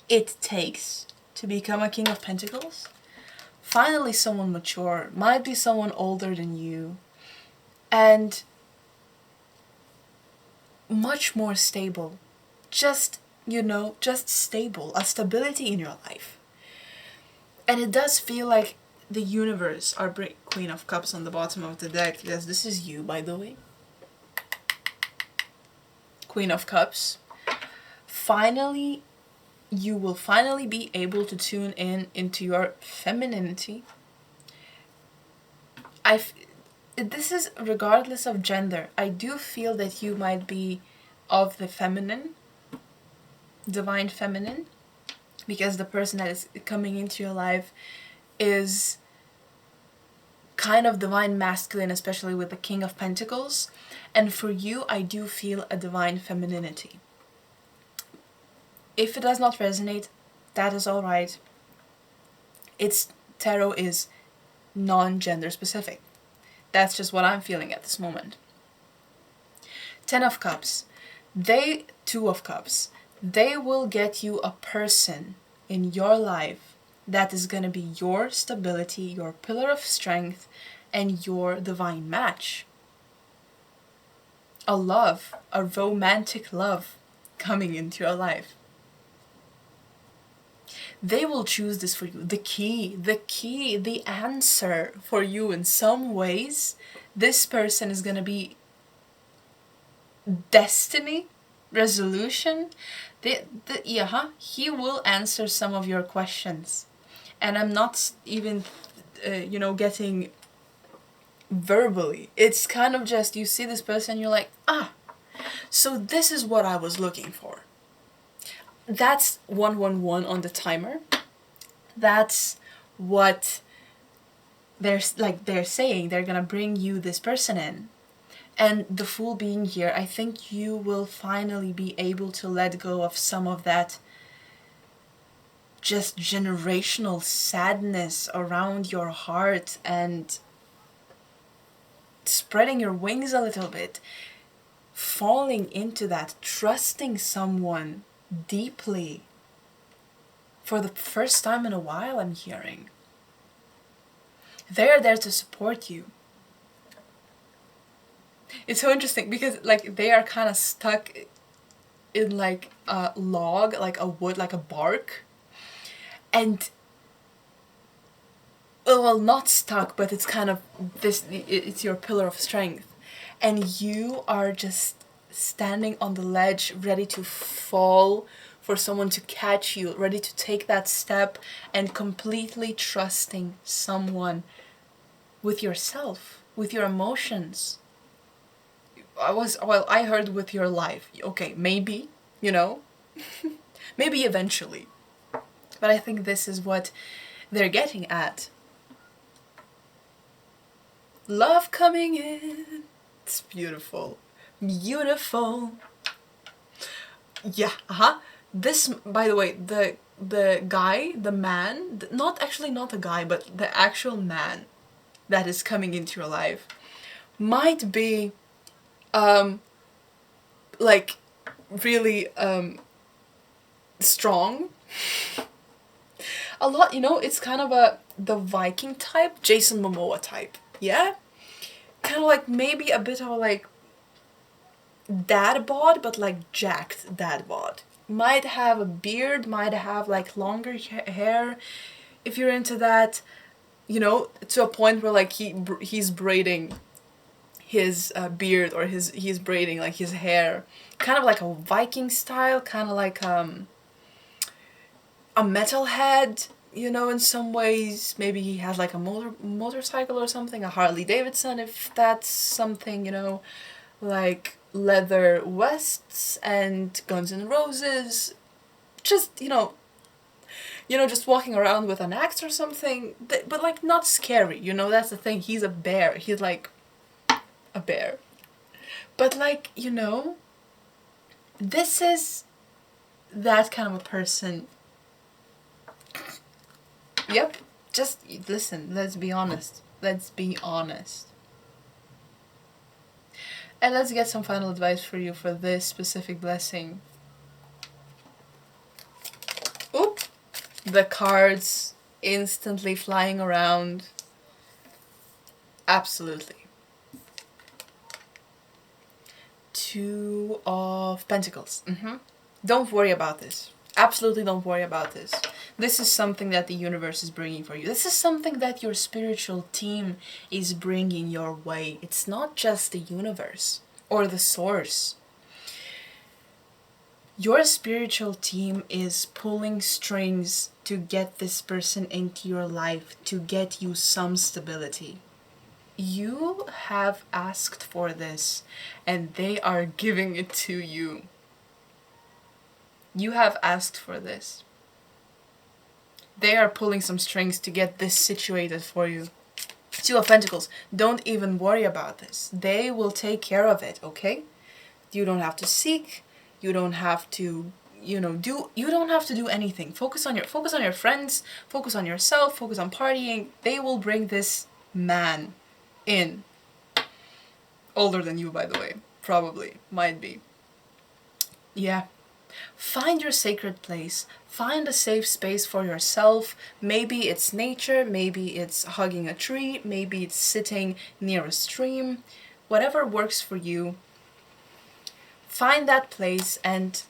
it takes to become a King of Pentacles? Finally someone mature, might be someone older than you, and much more stable. Just stable, a stability in your life. And it does feel like the universe, our Queen of Cups on the bottom of the deck. Yes, this is you, by the way. Queen of Cups. Finally, you will finally be able to tune into your femininity. This is regardless of gender. I do feel that you might be of the feminine, divine feminine, because the person that is coming into your life is kind of divine masculine, especially with the King of Pentacles. And for you, I do feel a divine femininity. If it does not resonate, that is alright. Tarot is non-gender specific. That's just what I'm feeling at this moment. 10 of Cups. 2 of Cups. They will get you a person in your life that is going to be your stability, your pillar of strength, and your divine match. A love, a romantic love coming into your life. They will choose this for you. The key, the answer for you in some ways. This person is going to be destiny, resolution. He will answer some of your questions. And I'm not even, getting verbally. It's kind of just, you see this person, you're like, so this is what I was looking for. That's 111 on the timer. That's what they're saying. They're gonna bring you this person in. And the Fool being here, I think you will finally be able to let go of some of that just generational sadness around your heart and spreading your wings a little bit, falling into that, trusting someone deeply for the first time in a while. I'm hearing they're there to support you. It's so interesting because they are kind of stuck in a log, like a wood, like a bark, and well, not stuck, but it's kind of this, it's your pillar of strength, and you are just standing on the ledge, ready to fall for someone to catch you, ready to take that step, and completely trusting someone with yourself, with your emotions. I heard with your life. Okay, maybe, maybe eventually. But I think this is what they're getting at. Love coming in. It's beautiful. Beautiful. Yeah, This, by the way, the the guy, the man, not a guy, but the actual man that is coming into your life might be like really strong. A lot, you know, it's kind of the Viking type, Jason Momoa type, yeah? Kind of like maybe a bit of a like dad bod, but like jacked dad bod. Might have a beard, might have like longer hair, if you're into that, you know, to a point where like he's braiding his beard, or he's braiding like his hair, kind of like a Viking style, kind of like a metalhead, you know, in some ways. Maybe he has like a motorcycle or something, a Harley Davidson, if that's something, you know, like leather vests and Guns N' Roses, just, you know, just walking around with an axe or something, but like not scary, you know, that's the thing. He's a bear. He's like a bear. But like, you know, this is that kind of a person. Yep, just listen, let's be honest. Let's be honest. And let's get some final advice for you for this specific blessing. Oop! The cards instantly flying around. Absolutely. Two of Pentacles. Don't worry about this. Absolutely don't worry about this. This is something that the universe is bringing for you. This is something that your spiritual team is bringing your way. It's not just the universe or the source. Your spiritual team is pulling strings to get this person into your life, to get you some stability. You have asked for this, and they are giving it to you. You have asked for this. They are pulling some strings to get this situated for you. Two of Pentacles. Don't even worry about this. They will take care of it, okay? You don't have to seek. You don't have to, you know, you don't have to do anything. Focus on your friends, focus on yourself, focus on partying. They will bring this man in. Older than you, by the way. Probably. Might be. Yeah. Find your sacred place. Find a safe space for yourself. Maybe it's nature, maybe it's hugging a tree, maybe it's sitting near a stream. Whatever works for you. Find that place and,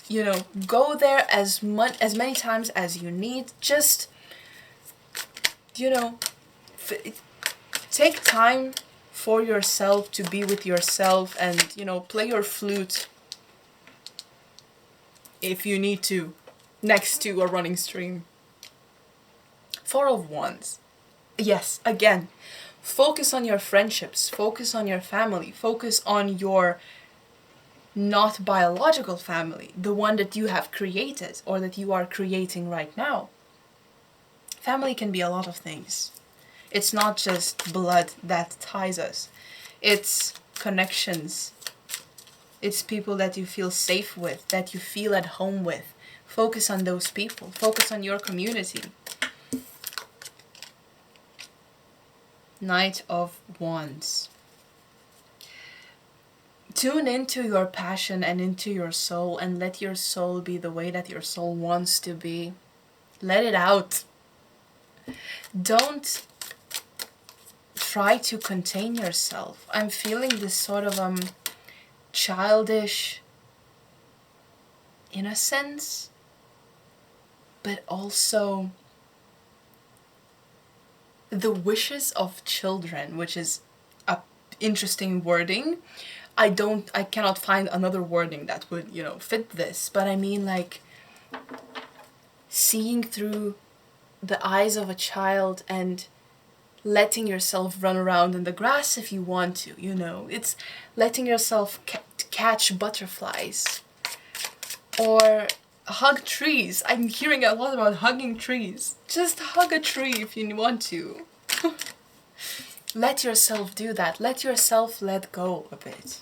you know, go there as many times as you need. Just, you know, take time for yourself to be with yourself and, you know, play your flute if you need to, next to a running stream. Four of Wands. Yes, again, focus on your friendships, focus on your family, focus on your not biological family, the one that you have created or that you are creating right now. Family can be a lot of things. It's not just blood that ties us. It's connections. It's people that you feel safe with, that you feel at home with. Focus on those people. Focus on your community. Knight of Wands. Tune into your passion and into your soul, and let your soul be the way that your soul wants to be. Let it out. Don't try to contain yourself. I'm feeling this sort of childish innocence, but also the wishes of children, which is a interesting wording. I cannot find another wording that would, you know, fit this, but I mean like seeing through the eyes of a child and letting yourself run around in the grass if you want to, you know. It's letting yourself catch butterflies or hug trees. I'm hearing a lot about hugging trees. Just hug a tree if you want to. Let yourself do that. Let yourself let go a bit.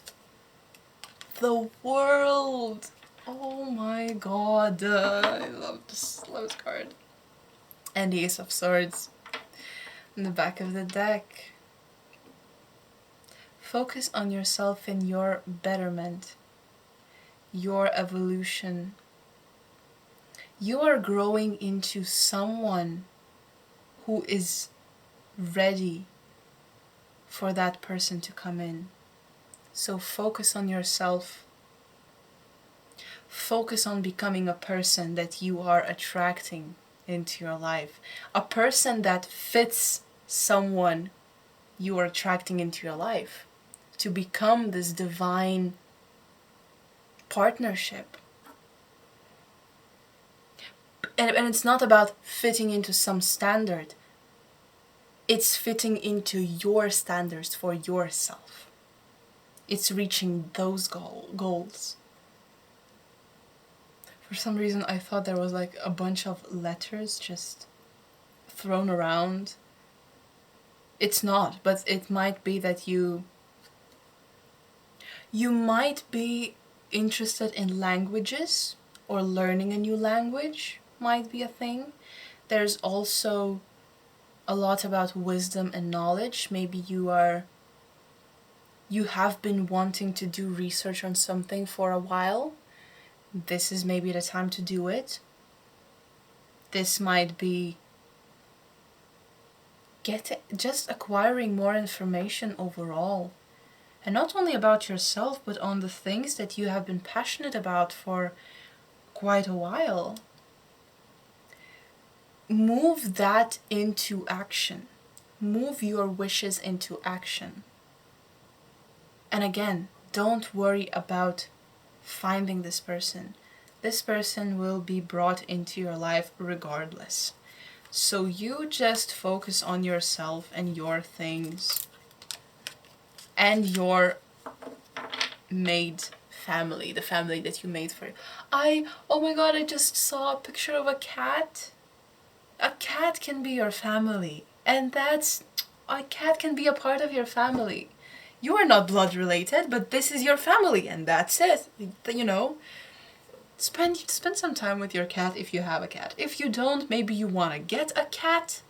The world Oh my god, I love this card. And the Ace of Swords in the back of the deck. Focus on yourself and your betterment, your evolution. You are growing into someone who is ready for that person to come in. So focus on yourself. Focus on becoming a person that you are attracting into your life. A person that fits someone you are attracting into your life. To become this divine partnership. And it's not about fitting into some standard. It's fitting into your standards for yourself. It's reaching those goals. For some reason I thought there was like a bunch of letters just thrown around. It's not, but it might be that you might be interested in languages, or learning a new language might be a thing. There's also a lot about wisdom and knowledge. Maybe you have been wanting to do research on something for a while. This is maybe the time to do it. This might be just acquiring more information overall. And not only about yourself, but on the things that you have been passionate about for quite a while. Move that into action. Move your wishes into action. And again, don't worry about finding this person. This person will be brought into your life regardless. So you just focus on yourself and your things and your made family, the family that you made for you. Oh my god, I just saw a picture of a cat. A cat can be your family, and a cat can be a part of your family. You are not blood related, but this is your family, and that's it. You know, spend some time with your cat if you have a cat. If you don't, maybe you want to get a cat.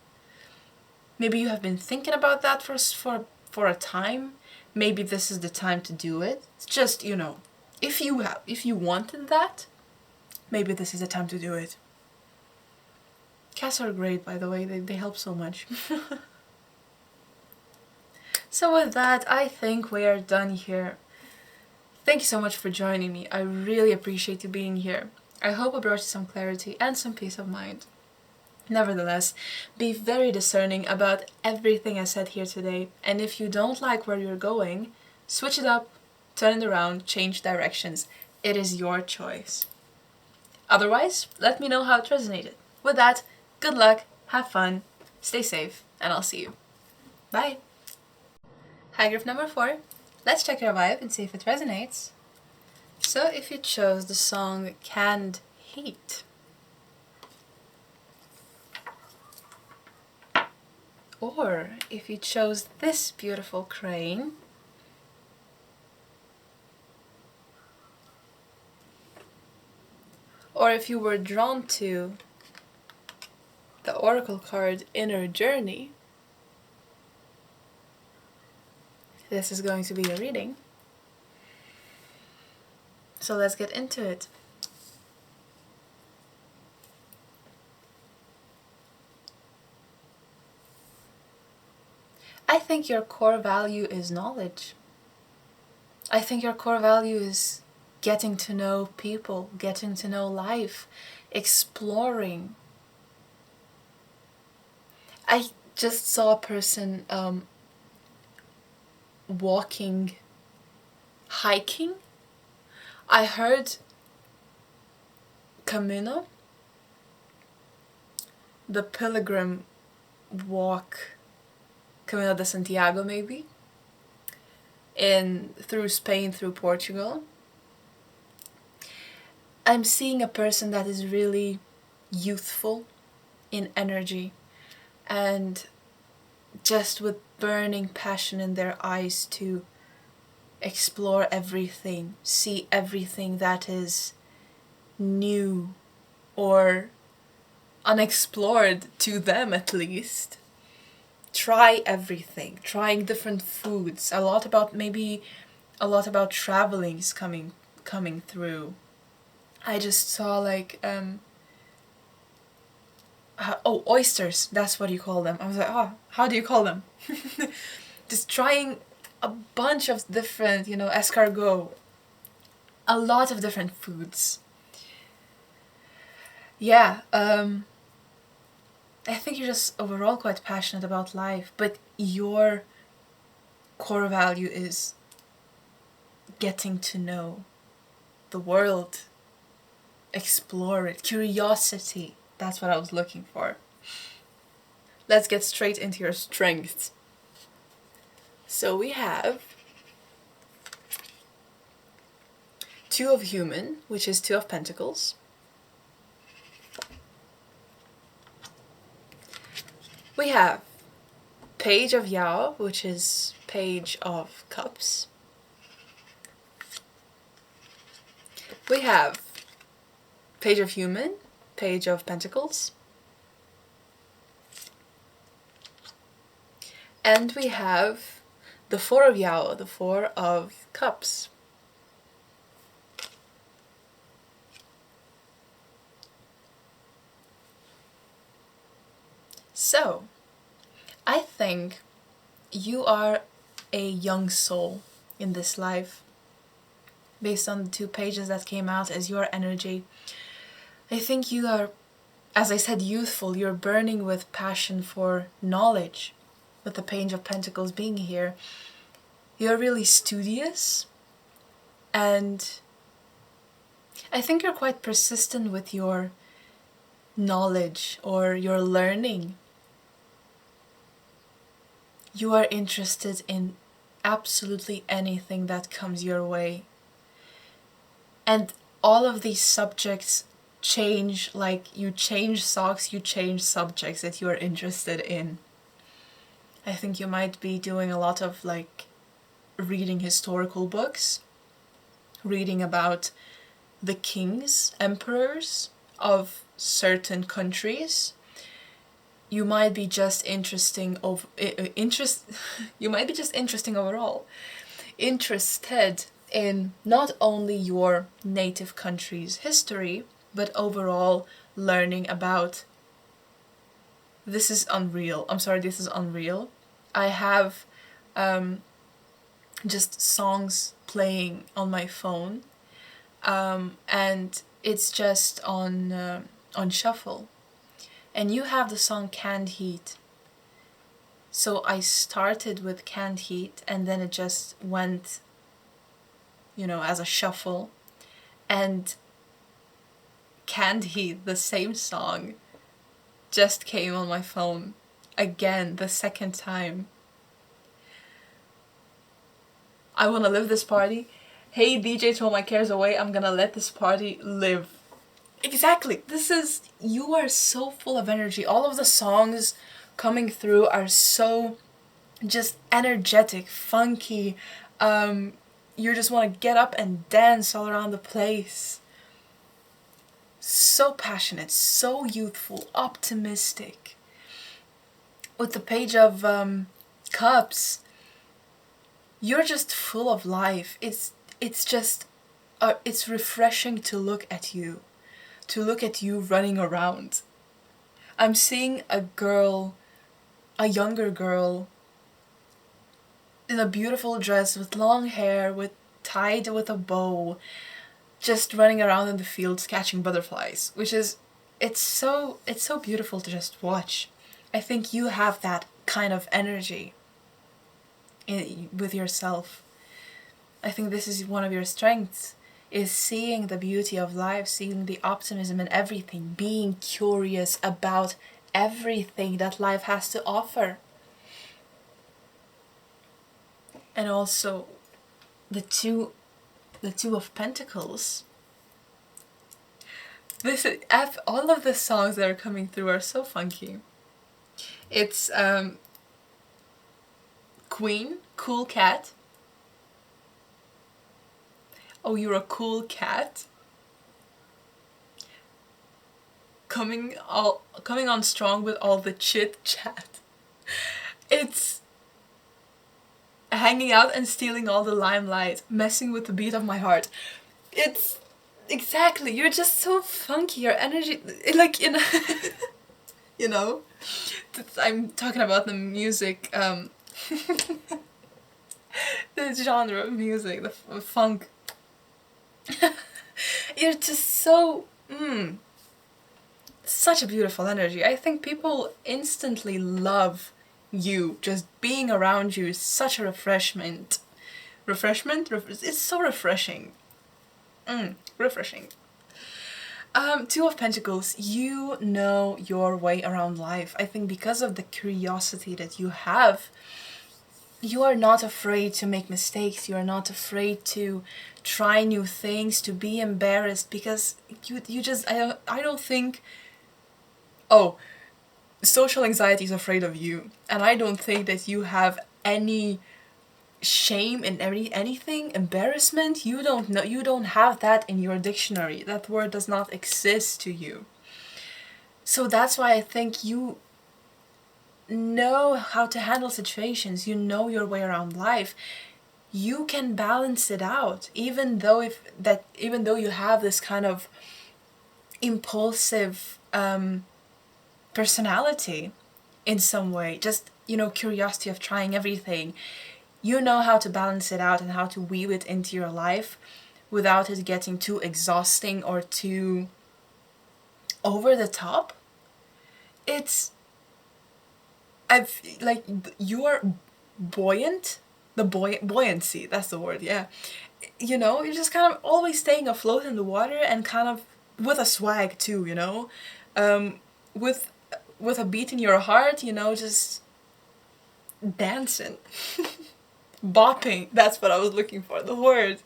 Maybe you have been thinking about that for a time. Maybe this is the time to do it. It's just, you know, if you wanted that, maybe this is the time to do it. Cats are great, by the way. They help so much. So with that, I think we are done here. Thank you so much for joining me. I really appreciate you being here. I hope I brought you some clarity and some peace of mind. Nevertheless, be very discerning about everything I said here today, and if you don't like where you're going, switch it up, turn it around, change directions. It is your choice. Otherwise, let me know how it resonated. With that, good luck, have fun, stay safe, and I'll see you. Bye! High group number 4. Let's check your vibe and see if it resonates. So if you chose the song Canned Heat, or if you chose this beautiful crane, or if you were drawn to the oracle card Inner Journey, this is going to be a reading. So let's get into it. I think your core value is knowledge. I think your core value is getting to know people, getting to know life, exploring. I just saw a person walking, hiking. I heard Camino, the pilgrim walk, Camino de Santiago maybe, through Spain, through Portugal. I'm seeing a person that is really youthful in energy and just with burning passion in their eyes to explore everything, see everything that is new or unexplored to them, at least. Try everything, trying different foods, a lot about traveling is coming through. I just saw like oysters, that's what you call them. I was like, oh, how do you call them? Just trying a bunch of different, escargot, a lot of different foods. Yeah, I think you're just overall quite passionate about life, but your core value is getting to know the world, explore it, curiosity. That's what I was looking for. Let's get straight into your strengths. So we have 2 of human, which is 2 of pentacles. We have Page of Yao, which is Page of Cups. We have Page of Human, Page of Pentacles. And we have the 4 of Yao, the 4 of Cups. So, I think you are a young soul in this life. Based on the 2 pages that came out as your energy, I think you are, as I said, youthful. You're burning with passion for knowledge, with the Page of Pentacles being here. You're really studious, and I think you're quite persistent with your knowledge or your learning. You are interested in absolutely anything that comes your way. And all of these subjects change, like you change socks, you change subjects that you are interested in. I think you might be doing a lot of like reading historical books, reading about the kings, emperors of certain countries. You might be just interesting overall. Interested in not only your native country's history, but overall learning about this is unreal. I have just songs playing on my phone, and it's just on shuffle. And you have the song Canned Heat. So I started with Canned Heat, and then it just went, as a shuffle. And Canned Heat, the same song, just came on my phone again, the second time. I wanna live this party. Hey DJ, throw my cares away. I'm gonna let this party live. Exactly. You are so full of energy. All of the songs coming through are so just energetic, funky. You just want to get up and dance all around the place. So passionate, so youthful, optimistic. With the Page of Cups, you're just full of life. It's just, it's refreshing to look at you. To look at you running around. I'm seeing a younger girl, in a beautiful dress with long hair, tied with a bow, just running around in the fields catching butterflies, it's so beautiful to just watch. I think you have that kind of energy with yourself. I think this is one of your strengths. Is seeing the beauty of life, seeing the optimism in everything, being curious about everything that life has to offer. And also the two of Pentacles. All of the songs that are coming through are so funky. It's Queen, cool cat. Oh, you're a cool cat? coming on strong with all the chit chat. It's hanging out and stealing all the limelight, messing with the beat of my heart. It's exactly, you're just so funky. Your energy, like, you know, you know, I'm talking about the music, the genre of music, the funk. You're just so, such a beautiful energy. I think people instantly love you. Just being around you is such a refreshment. It's so refreshing. Refreshing. Two of Pentacles, you know your way around life. I think because of the curiosity that you have, you are not afraid to make mistakes. You are not afraid to try new things, to be embarrassed, because you just, I don't think, oh, social anxiety is afraid of you, and I don't think that you have any shame in anything, embarrassment. You don't have that in your dictionary. That word does not exist to you. So that's why I think you know how to handle situations. You know your way around life. You can balance it out, even though you have this kind of impulsive personality in some way, just, you know, curiosity of trying everything. You know how to balance it out and how to weave it into your life without it getting too exhausting or too over the top. You are buoyant. Buoyancy, that's the word, yeah. You know, you're just kind of always staying afloat in the water, and kind of with a swag too, you know? With a beat in your heart, you know, just dancing. Bopping, that's what I was looking for, the word.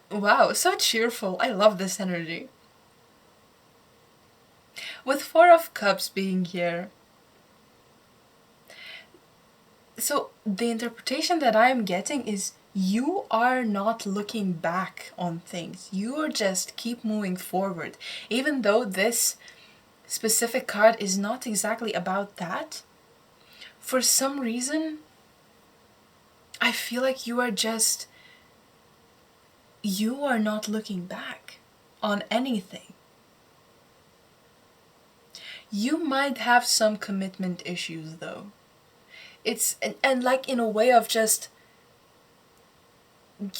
Wow, so cheerful. I love this energy. With Four of Cups being here, so the interpretation that I am getting is you are not looking back on things. You are just keep moving forward. Even though this specific card is not exactly about that, for some reason, I feel like you are not looking back on anything. You might have some commitment issues though. It's, and like in a way of just,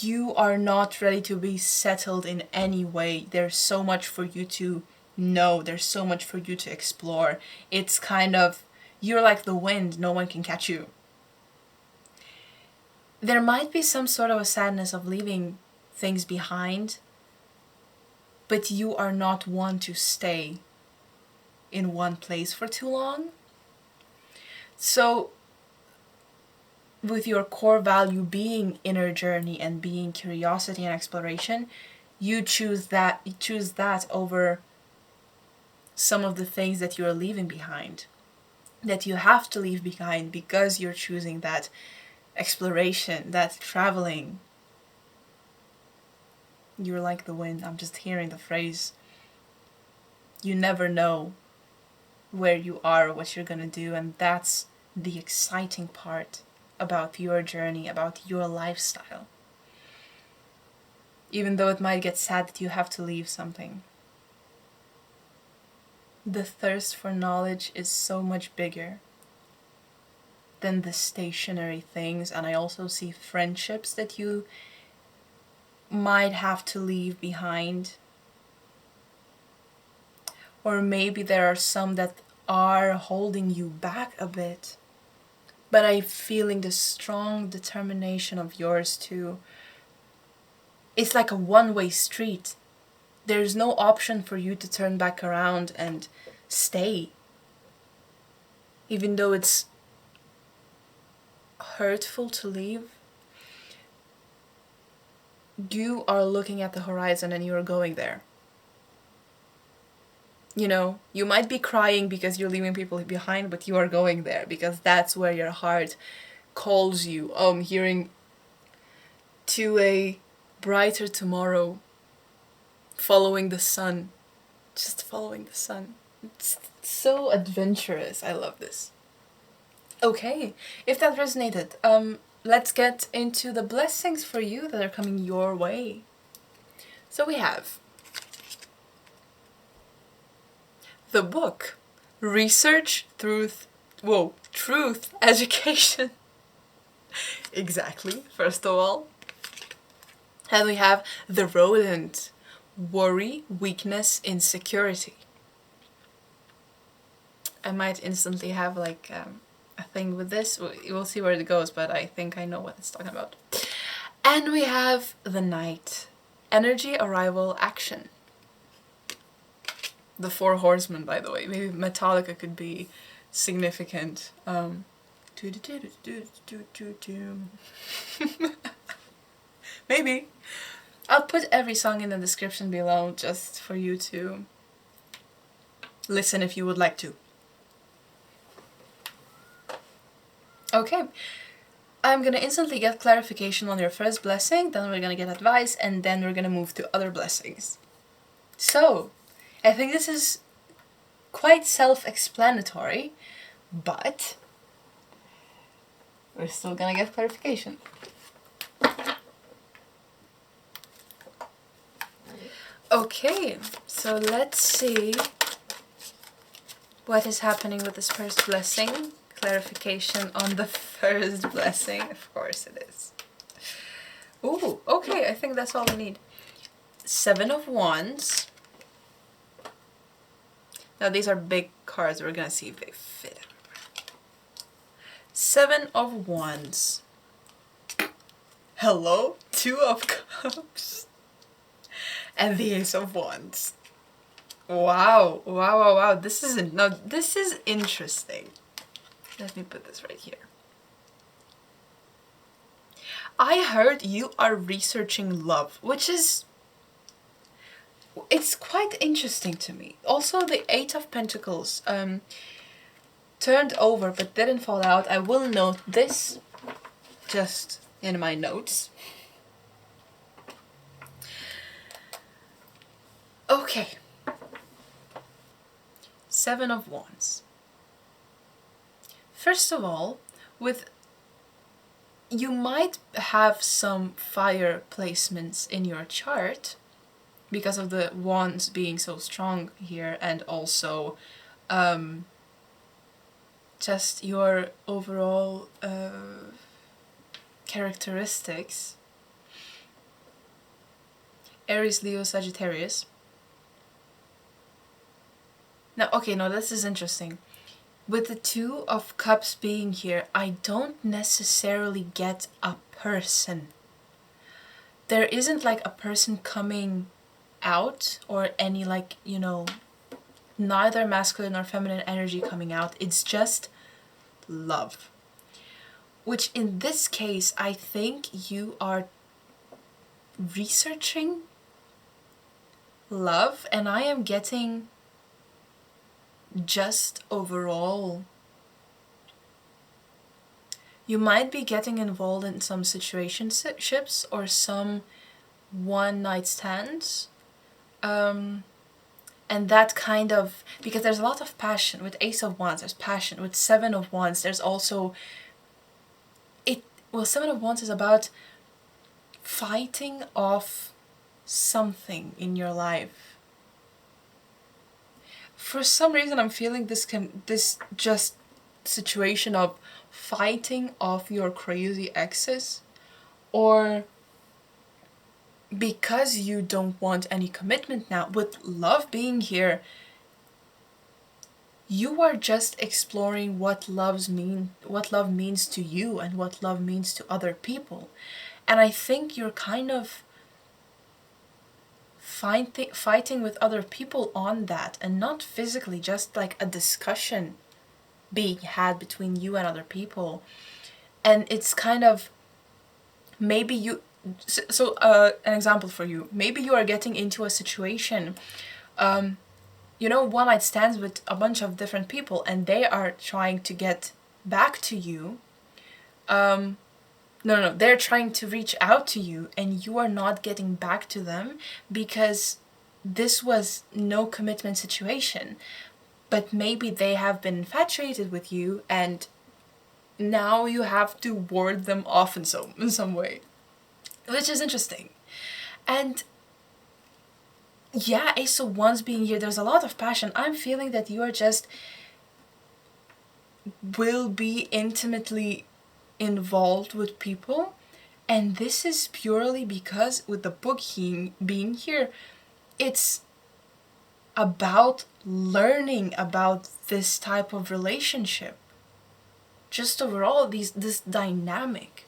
you are not ready to be settled in any way. There's so much for you to know. There's so much for you to explore. It's kind of, you're like the wind, no one can catch you. There might be some sort of a sadness of leaving things behind, but you are not one to stay in one place for too long. So with your core value being inner journey and being curiosity and exploration, you choose that over some of the things that you're leaving behind, that you have to leave behind, because you're choosing that exploration, that traveling. You're like the wind. I'm just hearing the phrase. You never know where you are or what you're gonna do, and that's the exciting part about your journey, about your lifestyle. Even though it might get sad that you have to leave something. The thirst for knowledge is so much bigger than the stationary things, and I also see friendships that you might have to leave behind. Or maybe there are some that are holding you back a bit. But I'm feeling the strong determination of yours too. It's like a one-way street. There's no option for you to turn back around and stay. Even though it's hurtful to leave, you are looking at the horizon and you're going there. You know, you might be crying because you're leaving people behind, but you are going there because that's where your heart calls you. I'm hearing to a brighter tomorrow, following the sun, just following the sun. It's so adventurous. I love this. Okay, if that resonated, let's get into the blessings for you that are coming your way. So we have the book, Research, Truth, Truth, Education. Exactly, first of all. And we have the rodent, Worry, Weakness, Insecurity. I might instantly have like a thing with this. We'll see where it goes, but I think I know what it's talking about. And we have the Knight, Energy, Arrival, Action. The 4 Horsemen, by the way. Maybe Metallica could be significant. Maybe. I'll put every song in the description below just for you to listen if you would like to. Okay, I'm gonna instantly get clarification on your first blessing, then we're gonna get advice, and then we're gonna move to other blessings. So, I think this is quite self-explanatory, but we're still gonna get clarification. Okay, so let's see what is happening with this first blessing. Clarification on the first blessing, of course it is. Ooh, okay, I think that's all we need. 7 of Wands. Now these are big cards, we're gonna see if they fit. 7 of Wands. Hello? 2 of Cups. And the Ace of Wands. Wow, wow, wow, wow. This is interesting. Let me put this right here. I heard you are researching love, which is... it's quite interesting to me. Also, the 8 of Pentacles turned over but didn't fall out. I will note this just in my notes. Okay. 7 of Wands. First of all, you might have some fire placements in your chart because of the wands being so strong here, and also just your overall characteristics. Aries, Leo, Sagittarius. Now, okay, no, this is interesting. With the 2 of Cups being here, I don't necessarily get a person. There isn't like a person coming out or any like, you know, neither masculine or feminine energy coming out. It's just love. Which in this case, I think you are researching love, and I am getting just overall. You might be getting involved in some situationships or some one-night stands. And that kind of, because there's a lot of passion. With Ace of Wands, there's passion. With 7 of Wands, there's also, 7 of Wands is about fighting off something in your life. For some reason, I'm feeling this just situation of fighting off your crazy exes, or because you don't want any commitment now. With love being here, you are just exploring what love means to you and what love means to other people. And I think you're kind of fighting with other people on that, and not physically, just like a discussion being had between you and other people. And it's kind of, maybe you, so an example for you, maybe you are getting into a situation, you know, one night stands with a bunch of different people, and they are trying to get back to you. No, they're trying to reach out to you, and you are not getting back to them because this was no commitment situation, but maybe they have been infatuated with you and now you have to ward them off in some way, which is interesting. And yeah, Ace of Wands being here, there's a lot of passion. I'm feeling that you are just will be intimately involved with people, and this is purely because with the book being here, it's about learning about this type of relationship, just overall this dynamic.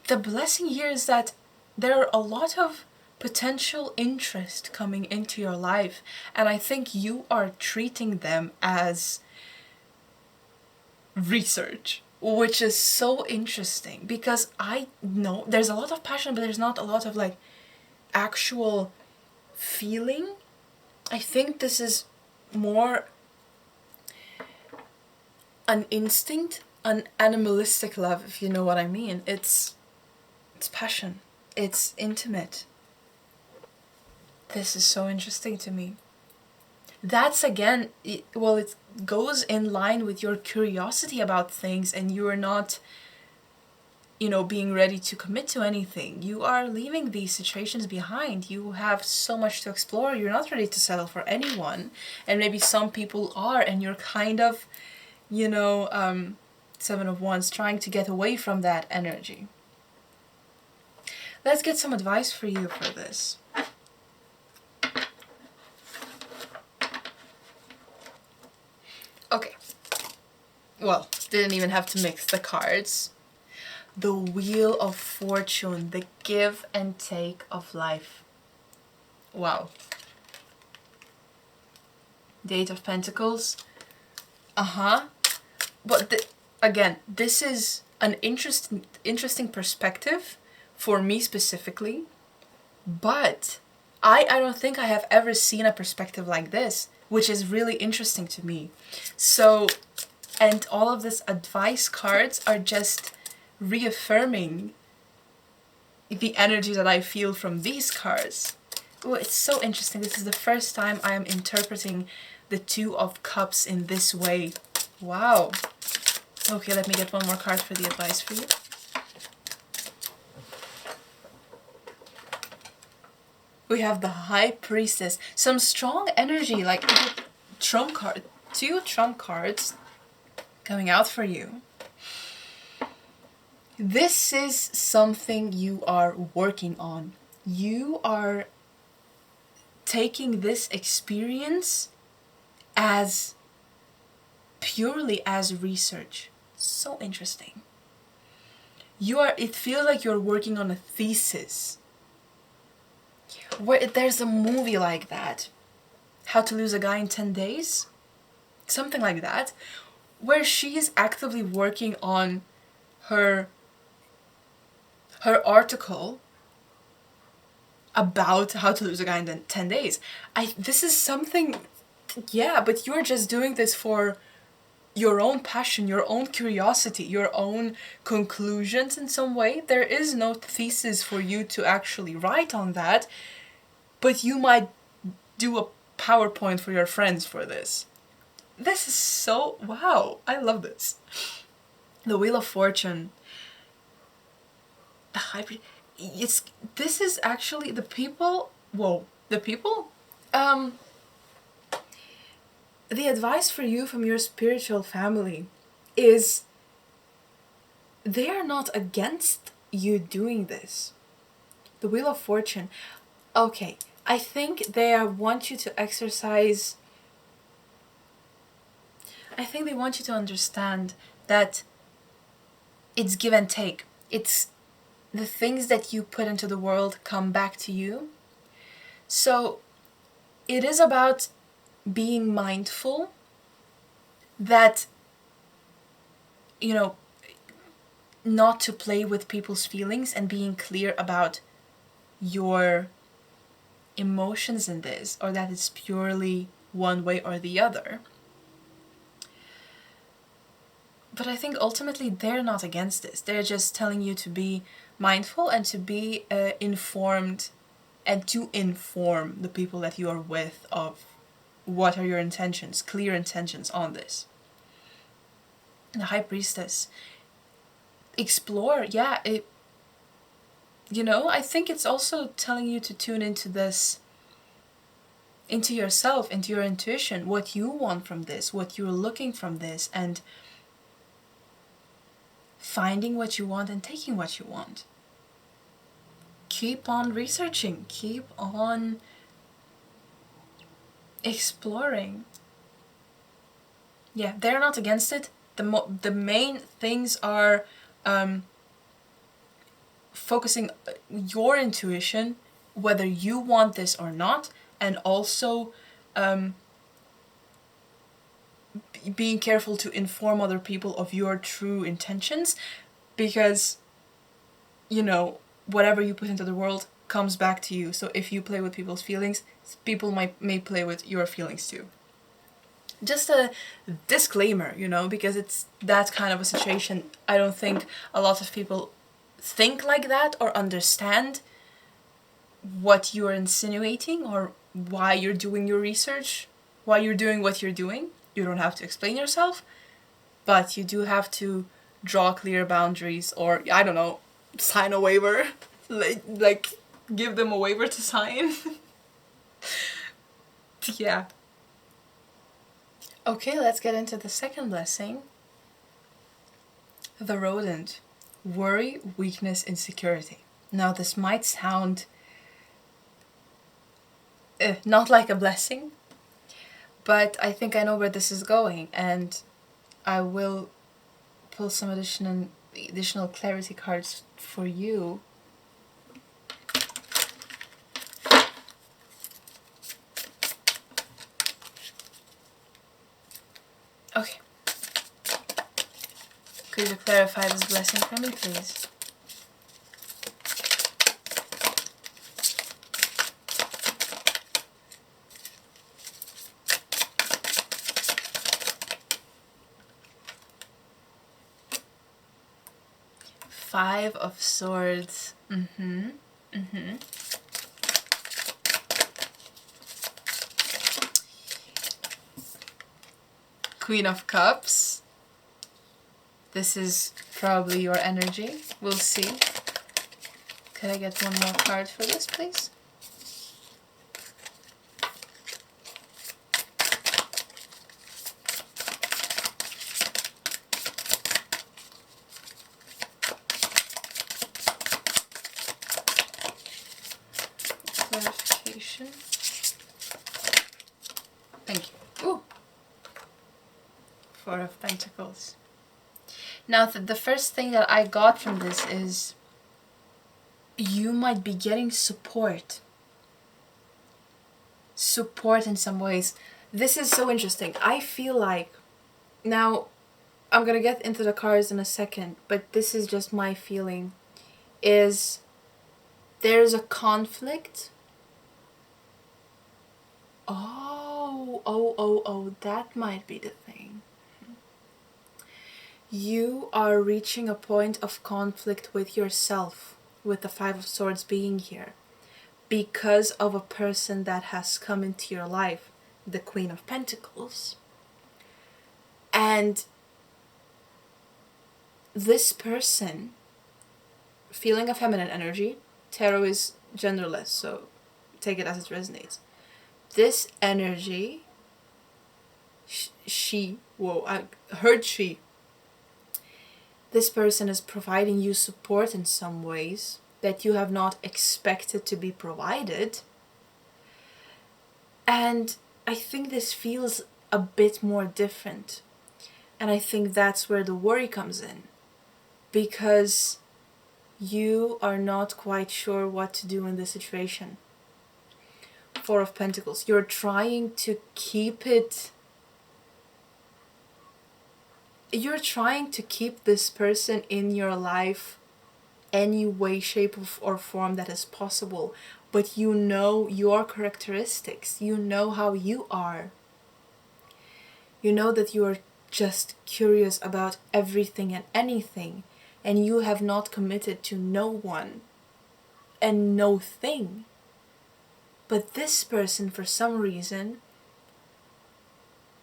The blessing here is that there are a lot of potential interest coming into your life, and I think you are treating them as research, which is so interesting because I know there's a lot of passion, but there's not a lot of like actual feeling. I think this is more an instinct, an animalistic love, if you know what I mean. It's passion. It's intimate. This is so interesting to me. That's again, it goes in line with your curiosity about things, and you are not, being ready to commit to anything. You are leaving these situations behind. You have so much to explore. You're not ready to settle for anyone. And maybe some people are, and you're kind of, Seven of Wands, trying to get away from that energy. Let's get some advice for you for this. Okay. Well, didn't even have to mix the cards. The Wheel of Fortune, the give and take of life. Wow. The Eight of Pentacles. But again, this is an interesting perspective for me specifically. But I don't think I have ever seen a perspective like this, which is really interesting to me. So, and all of this advice cards are just reaffirming the energy that I feel from these cards. Oh, it's so interesting. This is the first time I am interpreting the Two of Cups in this way. Wow. Okay, let me get one more card for the advice for you. We have the High Priestess. Some strong energy, like trump card, 2 trump cards coming out for you. This is something you are working on. You are taking this experience as purely as research. So interesting. It feels like you're working on a thesis. There's a movie like that, How to Lose a Guy in 10 Days, something like that, where she is actively working on her article about how to lose a guy in 10 days. This is something, yeah, but you're just doing this for your own passion, your own curiosity, your own conclusions in some way. There is no thesis for you to actually write on that, but you might do a PowerPoint for your friends for this. This is so, wow, I love this. The Wheel of Fortune. The hybrid. This is actually the people. Whoa, the people. The advice for you from your spiritual family is they are not against you doing this. The Wheel of Fortune. Okay, I think they want you to exercise. I think they want you to understand that it's give and take. It's the things that you put into the world come back to you. So it is about being mindful that, not to play with people's feelings and being clear about your emotions in this, or that it's purely one way or the other. But I think ultimately they're not against this. They're just telling you to be mindful and to be informed and to inform the people that you are with of what are your intentions, clear intentions on this. The High Priestess. Explore, yeah, I think it's also telling you to tune into this, into yourself, into your intuition, what you want from this, what you're looking from this, and finding what you want and taking what you want. Keep on researching, keep on exploring. Yeah, they're not against it. The main things are focusing your intuition, whether you want this or not, and also being careful to inform other people of your true intentions, because whatever you put into the world comes back to you. So if you play with people's feelings, people may play with your feelings too. Just a disclaimer, because it's that kind of a situation. I don't think a lot of people think like that or understand what you're insinuating or why you're doing your research, why you're doing what you're doing. You don't have to explain yourself, but you do have to draw clear boundaries, or, I don't know, sign a waiver. like give them a waiver to sign. Yeah. Okay, let's get into the second blessing. The rodent. Worry, weakness, insecurity. Now this might sound not like a blessing, but I think I know where this is going, and I will pull some additional clarity cards for you. Okay. Could you clarify this blessing for me, please? Five of Swords. Queen of Cups. This is probably your energy. We'll see. Could I get one more card for this, please? Clarification. Thank you. Ooh. Four of Pentacles. Now, the first thing that I got from this is you might be getting support. Support in some ways. This is so interesting. I feel like, now, I'm gonna get into the cards in a second, but this is just my feeling, is there's a conflict. Oh, that might be the thing. You are reaching a point of conflict with yourself, with the Five of Swords being here, because of a person that has come into your life, the Queen of Pentacles. And this person, feeling a feminine energy, tarot is genderless, so take it as it resonates. This energy, this person is providing you support in some ways that you have not expected to be provided. And I think this feels a bit more different. And I think that's where the worry comes in. Because you are not quite sure what to do in this situation. Four of Pentacles. You're trying to keep it... You're trying to keep this person in your life any way, shape, or form that is possible. But you know your characteristics. You know how you are. You know that you are just curious about everything and anything. And you have not committed to no one and no thing. But this person, for some reason,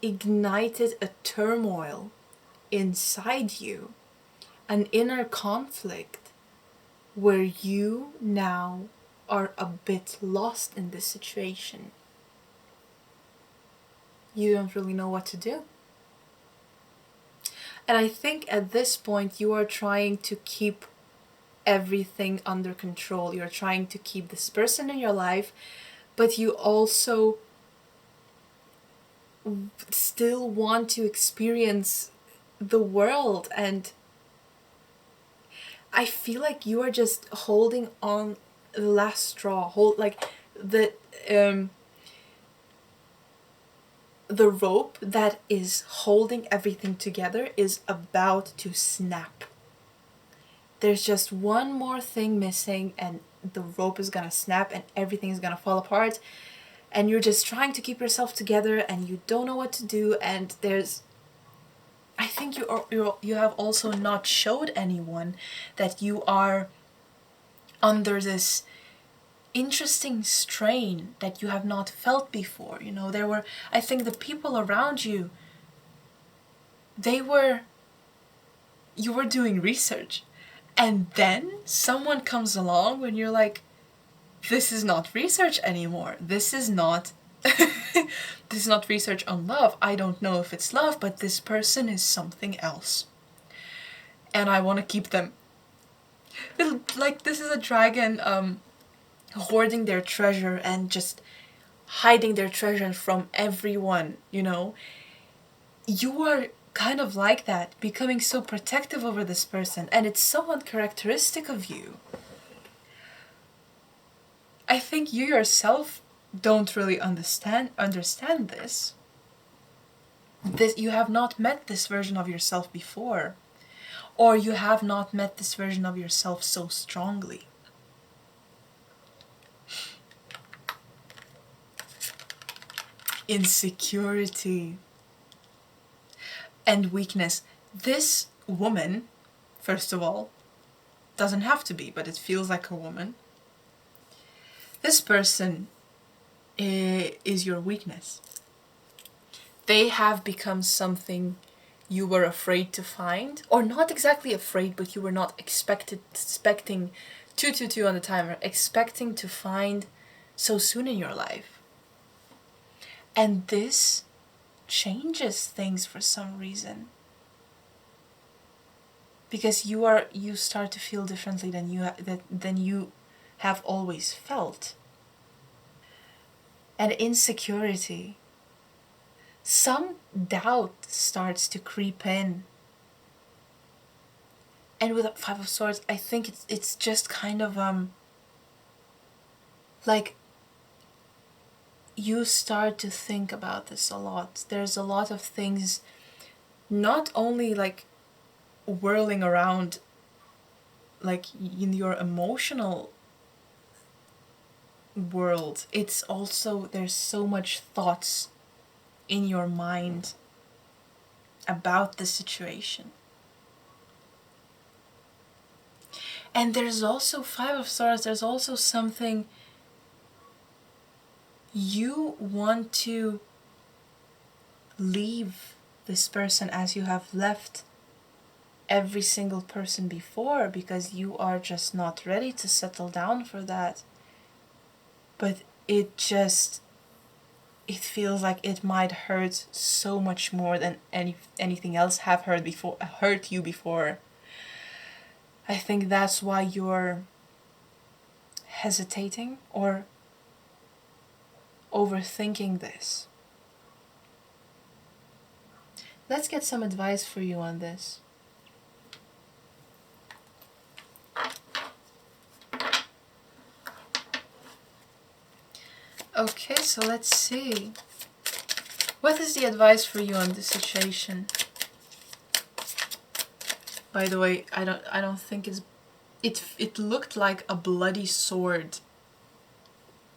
ignited a turmoil inside you, an inner conflict, where you now are a bit lost in this situation. You don't really know what to do. And I think at this point you are trying to keep everything under control. You're trying to keep this person in your life, but you also still want to experience the world. And I feel like you are just holding on the last straw. The rope that is holding everything together is about to snap. There's just one more thing missing and the rope is gonna snap and everything is gonna fall apart, and you're just trying to keep yourself together and you don't know what to do. And I think you have also not showed anyone that you are under this interesting strain that you have not felt before. You know, I think the people around you, you were doing research, and then someone comes along when you're like, this is not research anymore. This is not this is not research on love. I don't know if it's love, but this person is something else. And I want to keep them. Like, this is a dragon hoarding their treasure and just hiding their treasure from everyone, you know. You are kind of like that, becoming so protective over this person, and it's so uncharacteristic of you. I think you yourself don't really understand this. You have not met this version of yourself before, or you have not met this version of yourself so strongly. Insecurity and weakness. This woman, first of all, doesn't have to be, but it feels like a woman. This person is your weakness. They have become something you were afraid to find, or not exactly afraid, but you were not expecting 222 on the timer, expecting to find so soon in your life. And this changes things for some reason. Because you start to feel differently than you have always felt. And insecurity. Some doubt starts to creep in. And with the Five of Swords, I think it's just kind of like, you start to think about this a lot. There's a lot of things not only like whirling around like in your emotional world, it's also, there's so much thoughts in your mind about the situation. And there's also Five of Swords, there's also something you want to leave this person as you have left every single person before, because you are just not ready to settle down for that. But it feels like it might hurt so much more than anything else have hurt you before. I think that's why you're hesitating or overthinking this. Let's get some advice for you on this. Okay, so let's see. What is the advice for you on this situation? By the way, I don't think it looked like a bloody sword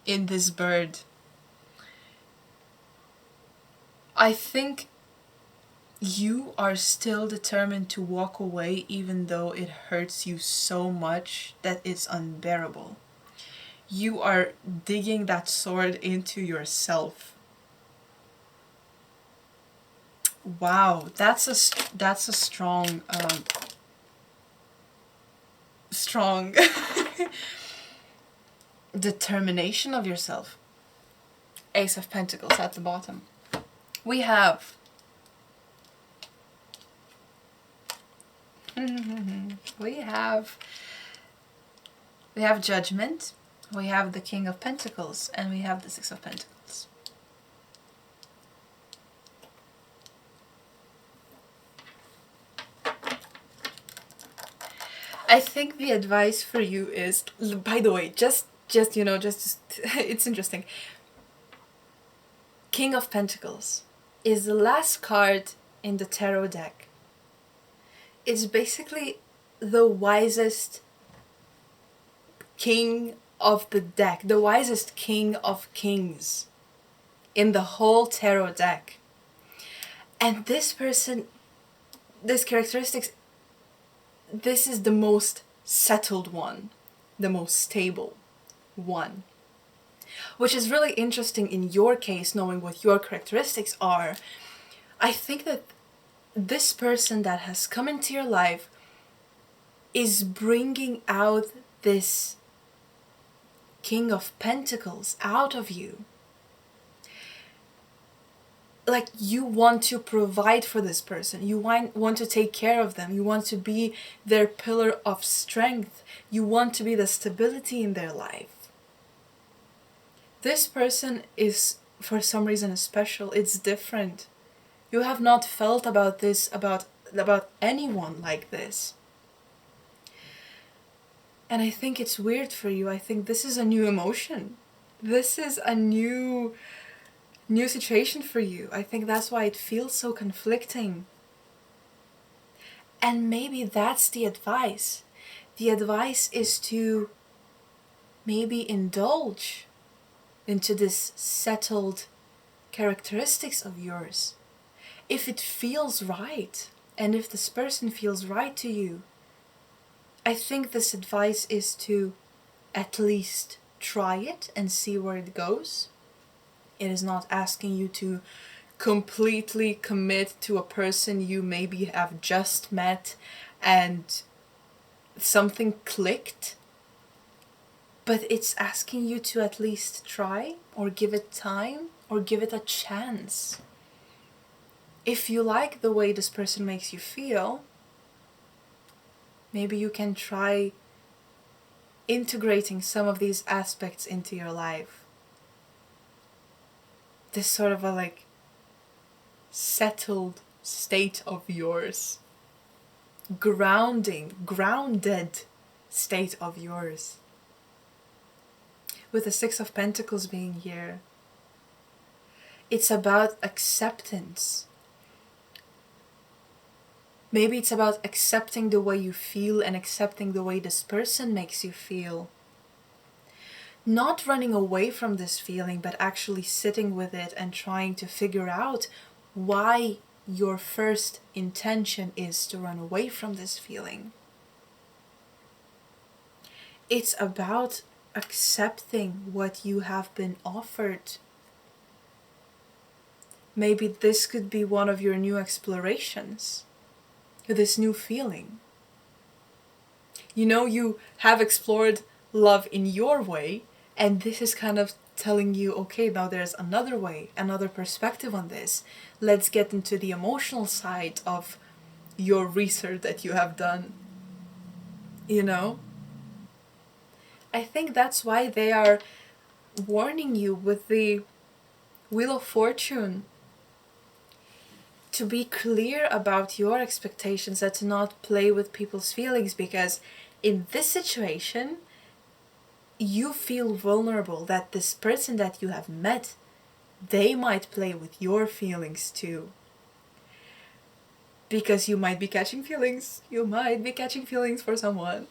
in this bird. I think you are still determined to walk away even though it hurts you so much that it's unbearable. you are digging that sword into yourself. Wow, that's a strong strong determination of yourself. Ace of Pentacles at the bottom. We have we have Judgment, we have the King of Pentacles, and we have the Six of Pentacles. I think the advice for you is, by the way, just you know, just it's interesting. King of Pentacles is the last card in the tarot deck. It's basically the wisest king of the deck, the wisest king of kings in the whole tarot deck. And this person, this characteristics, this is the most settled one, the most stable one. Which is really interesting in your case, knowing what your characteristics are. I think that this person that has come into your life is bringing out this King of Pentacles out of you. Like, you want to provide for this person. You want to take care of them. You want to be their pillar of strength. You want to be the stability in their life. This person is, for some reason, special. It's different. You have not felt about this, about anyone like this. And I think it's weird for you. I think this is a new emotion. This is a new situation for you. I think that's why it feels so conflicting. And maybe that's the advice. The advice is to maybe indulge into this settled characteristics of yours. If it feels right, and if this person feels right to you, I think this advice is to at least try it and see where it goes. It is not asking you to completely commit to a person you maybe have just met and something clicked. But it's asking you to at least try, or give it time, or give it a chance. If you like the way this person makes you feel, maybe you can try integrating some of these aspects into your life. This sort of a like settled state of yours. Grounded state of yours. With the Six of Pentacles being here, it's about acceptance. Maybe it's about accepting the way you feel and accepting the way this person makes you feel. Not running away from this feeling, but actually sitting with it and trying to figure out why your first intention is to run away from this feeling. It's about accepting what you have been offered. Maybe this could be one of your new explorations. This new feeling. You know, you have explored love in your way, and this is kind of telling you, okay, now there's another way, another perspective on this. Let's get into the emotional side of your research that you have done. You know? I think that's why they are warning you with the Wheel of Fortune to be clear about your expectations and to not play with people's feelings, because in this situation you feel vulnerable that this person that you have met, they might play with your feelings too. Because you might be catching feelings. You might be catching feelings for someone.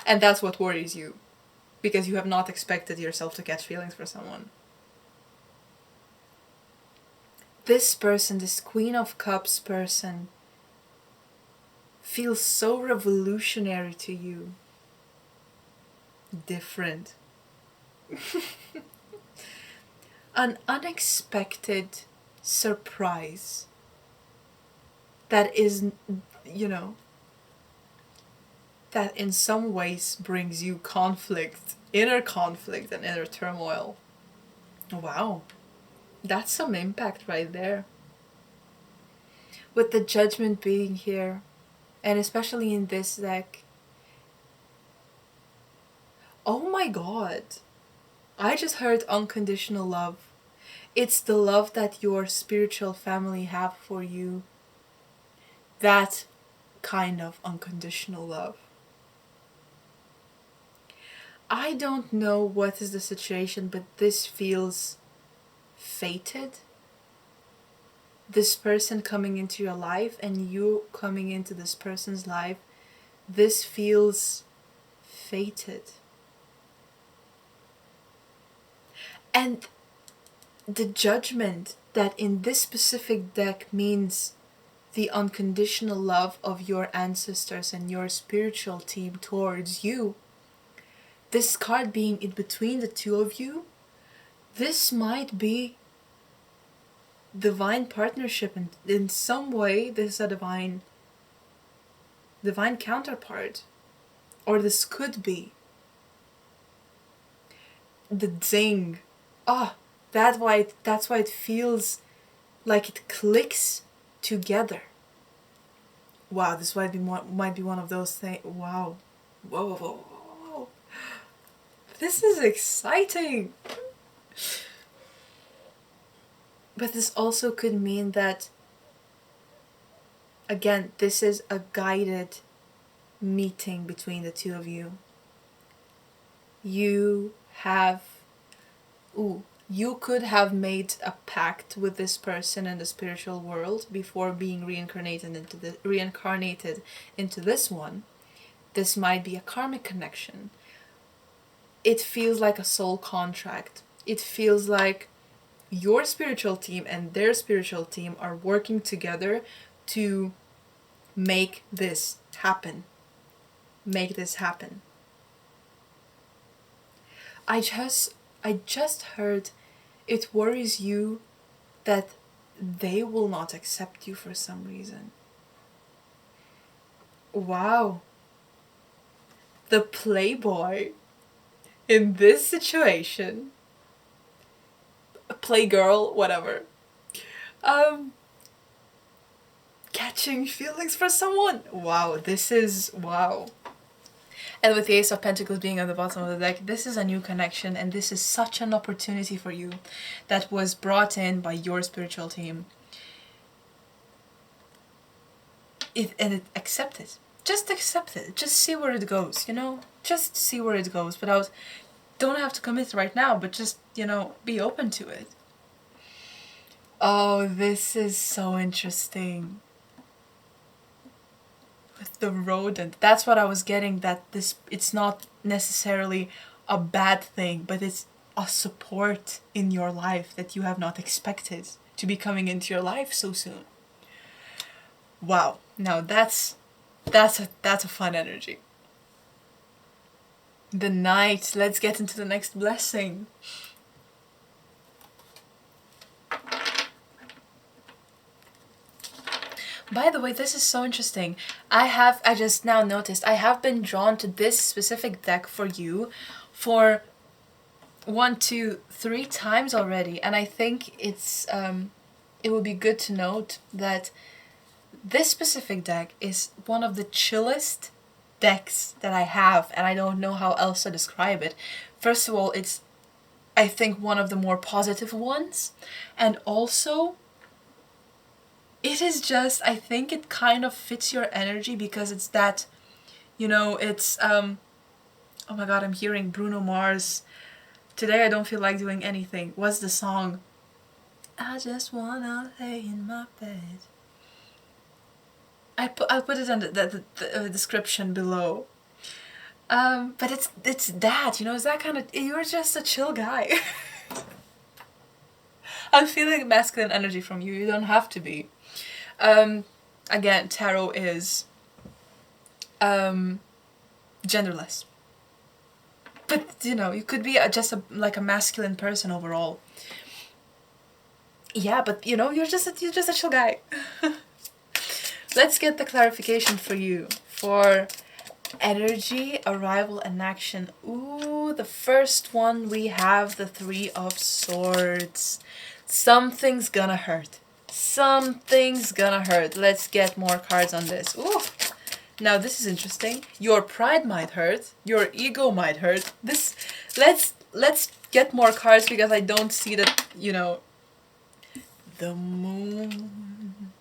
And that's what worries you. Because you have not expected yourself to catch feelings for someone. This person, this Queen of Cups person, feels so revolutionary to you. different. An unexpected surprise that is, you know, that in some ways brings you conflict, inner conflict and inner turmoil. Wow, that's some impact right there. With the Judgment being here, and especially in this deck, oh my god, I just heard unconditional love. It's the love that your spiritual family have for you. That kind of unconditional love. I don't know what is the situation, but this feels fated. This person coming into your life and you coming into this person's life, this feels fated. And the Judgment that in this specific deck means the unconditional love of your ancestors and your spiritual team towards you. This card being in between the two of you, this might be divine partnership, and in some way this is a divine counterpart, or this could be the zing. That's why it feels like it clicks together. Wow, this might be one of those things. Wow, whoa. This is exciting. But this also could mean that, again, this is a guided meeting between the two of you. You could have made a pact with this person in the spiritual world before being reincarnated into this one. This might be a karmic connection. It feels like a soul contract. It feels like your spiritual team and their spiritual team are working together to make this happen. I just heard it worries you that they will not accept you for some reason. Wow. The playboy in this situation, playgirl, whatever, catching feelings for someone. Wow, this is wow. And with the Ace of Pentacles being on the bottom of the deck, this is a new connection, and this is such an opportunity for you that was brought in by your spiritual team. Accept it. Just accept it. Just see where it goes, Just see where it goes without... Don't have to commit right now, but just, be open to it. Oh, this is so interesting. With the rodent. That's what I was getting, that it's not necessarily a bad thing, but it's a support in your life that you have not expected to be coming into your life so soon. Wow. Now that's a fun energy. The Knight. Let's get into the next blessing. By the way, this is so interesting. I just now noticed, I have been drawn to this specific deck for you for 1, 2, 3 times already. And I think it would be good to note that this specific deck is one of the chillest decks that I have, and I don't know how else to describe it. First of all, it's, I think, one of the more positive ones, and also it is just, I think it kind of fits your energy because it's that, it's oh my god, I'm hearing Bruno Mars. Today I don't feel like doing anything. What's the song? I just wanna lay in my bed. I'll put it in the description below. But it's that, it's that kind of, you're just a chill guy. I'm feeling masculine energy from you. You don't have to be. Again, tarot is genderless. but you could be just like a masculine person overall. Yeah, but you're just a chill guy. Let's get the clarification for you for energy, arrival, and action. Ooh, the first one we have the Three of Swords. Something's gonna hurt. Something's gonna hurt. Let's get more cards on this. Ooh. Now this is interesting. Your pride might hurt. Your ego might hurt. Let's get more cards because I don't see that, the moon.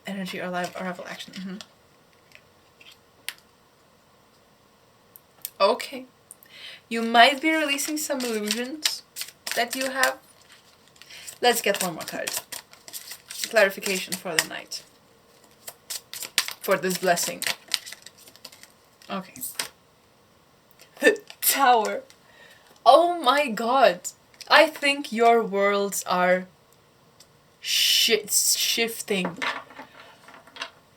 Energy, arrival, action. Mm-hmm. Okay. You might be releasing some illusions that you have. Let's get one more card. Clarification for the night. For this blessing. Okay. The Tower. Oh my god. I think your worlds are shifting.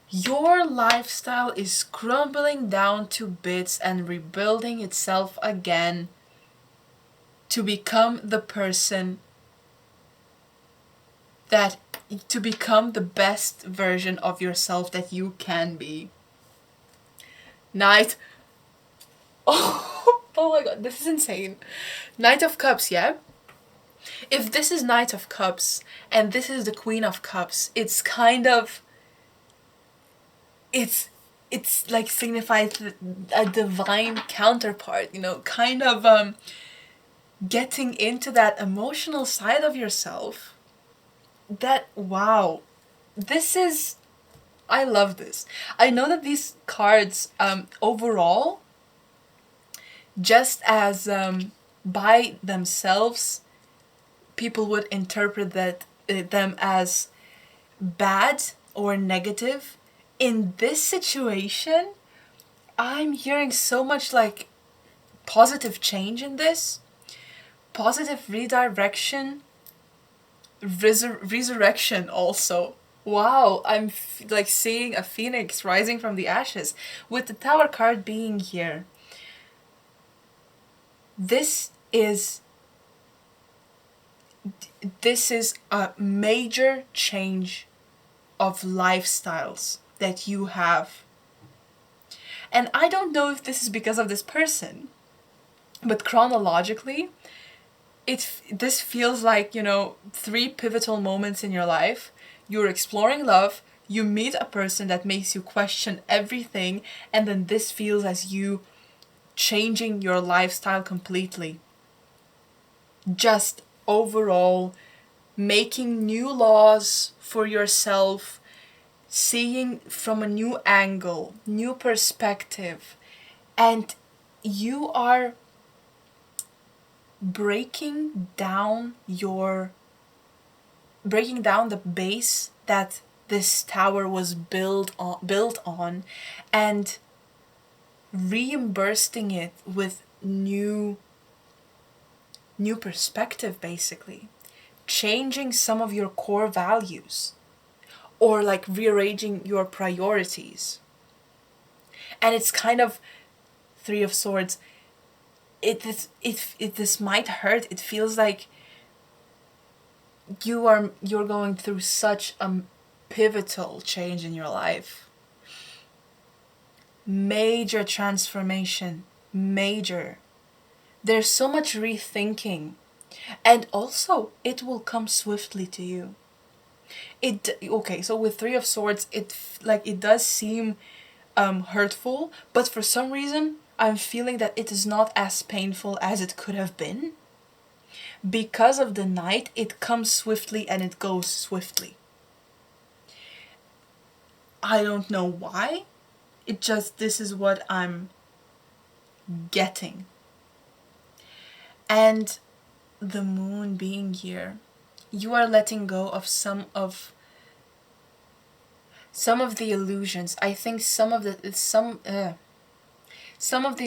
Your lifestyle is crumbling down to bits and rebuilding itself again to become the person to become the best version of yourself that you can be. Knight. Oh my god, this is insane. Knight of Cups, yeah? If this is Knight of Cups and this is the Queen of Cups, it's kind of... It's like signifies a divine counterpart, kind of getting into that emotional side of yourself. That, wow, this is, I love this. I know that these cards overall, just as by themselves, people would interpret them as bad or negative. In this situation, I'm hearing so much like positive change in this, positive redirection, resurrection also. Wow, I'm like seeing a phoenix rising from the ashes with the Tower card being here. This is a major change of lifestyles that you have. And I don't know if this is because of this person, but chronologically, this feels like, 3 pivotal moments in your life. You're exploring love, you meet a person that makes you question everything, and then this feels as you changing your lifestyle completely. Just overall making new laws for yourself, seeing from a new angle, new perspective, and you are breaking down the base that this tower was built on and reimbursing it with new perspective, basically changing some of your core values or like rearranging your priorities. And it's kind of Three of Swords. This might hurt. It feels like you're going through such a pivotal change in your life. Major transformation. Major. There's so much rethinking. And also, it will come swiftly to you. So with Three of Swords, it does seem hurtful, but for some reason, I'm feeling that it is not as painful as it could have been. Because of the Knight, it comes swiftly and it goes swiftly. I don't know why. This is what I'm getting. And the moon being here, you are letting go of some of the illusions. I think some of the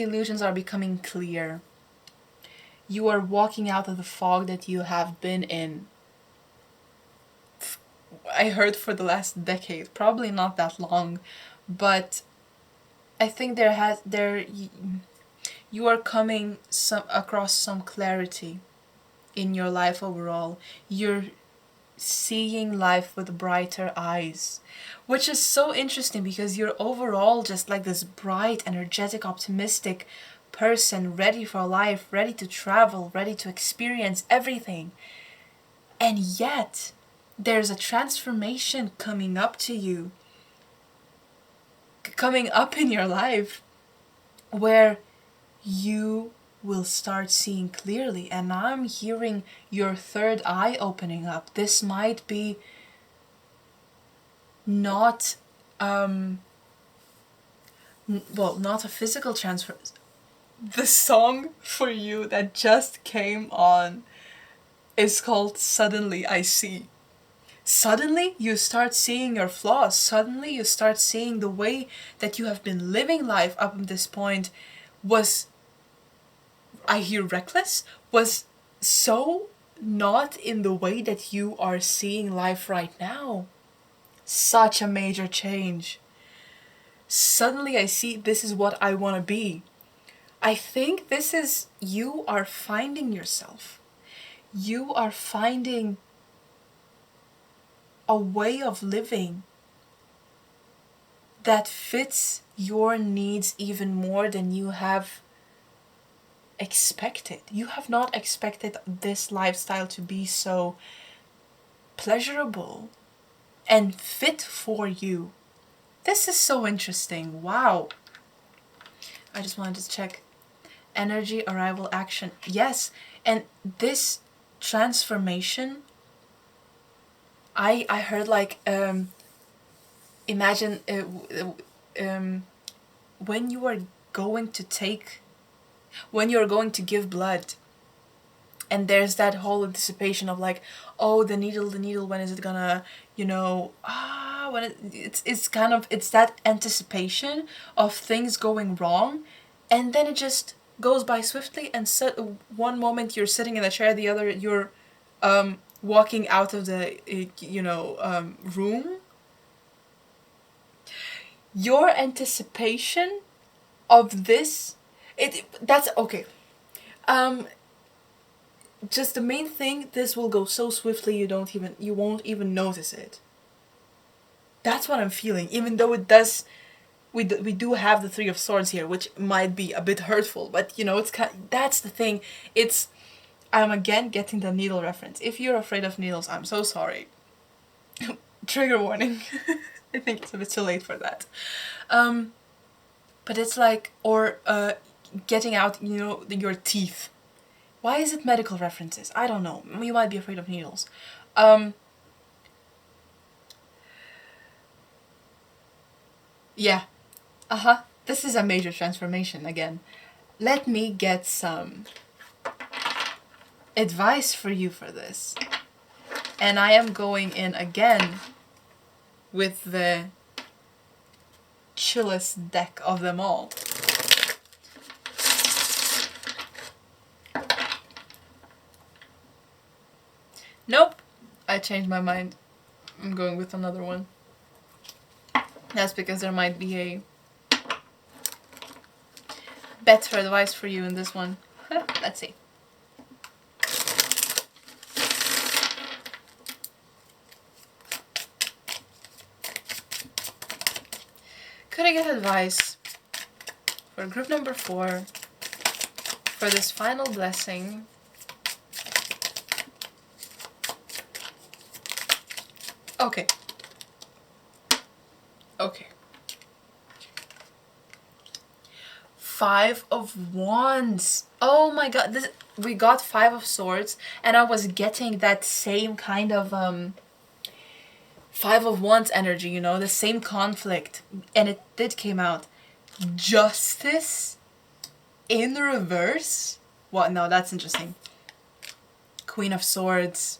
illusions are becoming clear. You are walking out of the fog that you have been in. I heard for the last decade, probably not that long, but I think You are coming across some clarity in your life overall. You're seeing life with brighter eyes, which is so interesting because you're overall just like this bright, energetic, optimistic person, ready for life, ready to travel, ready to experience everything. And yet, there's a transformation coming up to you, coming up in your life, where you will start seeing clearly. And I'm hearing your third eye opening up. This might be not not a physical transfer. The song for you that just came on is called Suddenly I See. Suddenly you start seeing your flaws. Suddenly you start seeing the way that you have been living life up to this point was, I hear reckless, was so not in the way that you are seeing life right now. Such a major change. Suddenly I see this is what I want to be. I think this is, you are finding yourself. You are finding a way of living that fits your needs even more than you have expected. You have not expected this lifestyle to be so pleasurable and fit for you. This is so interesting. Wow. I just wanted to check. Energy, arrival, action. Yes, and this transformation, I heard like, imagine when you are going to take, when you're going to give blood, and there's that whole anticipation of like, oh, the needle, when is it gonna, when it's kind of, it's that anticipation of things going wrong, and then it just goes by swiftly, and one moment you're sitting in a chair, the other you're walking out of the room. Your anticipation of this, that's okay. Just the main thing, this will go so swiftly you won't even notice it. That's what I'm feeling, even though it does. We do have the Three of Swords here, which might be a bit hurtful, but it's that's the thing. I'm again getting the needle reference. If you're afraid of needles, I'm so sorry. Trigger warning. I think it's a bit too late for that. But it's like, or getting out, your teeth. Why is it medical references? I don't know. You might be afraid of needles. Yeah. This is a major transformation again. Let me get some advice for you for this. And I am going in again with the chillest deck of them all. Nope, I changed my mind. I'm going with another one. That's because there might be a better advice for you in this one. Let's see. Could I get advice for group number 4 for this final blessing? Okay. Five of Wands. Oh my god, we got Five of Swords, and I was getting that same kind of Five of Wands energy, the same conflict, and it did came out. Justice in reverse. What? No, that's interesting. Queen of Swords.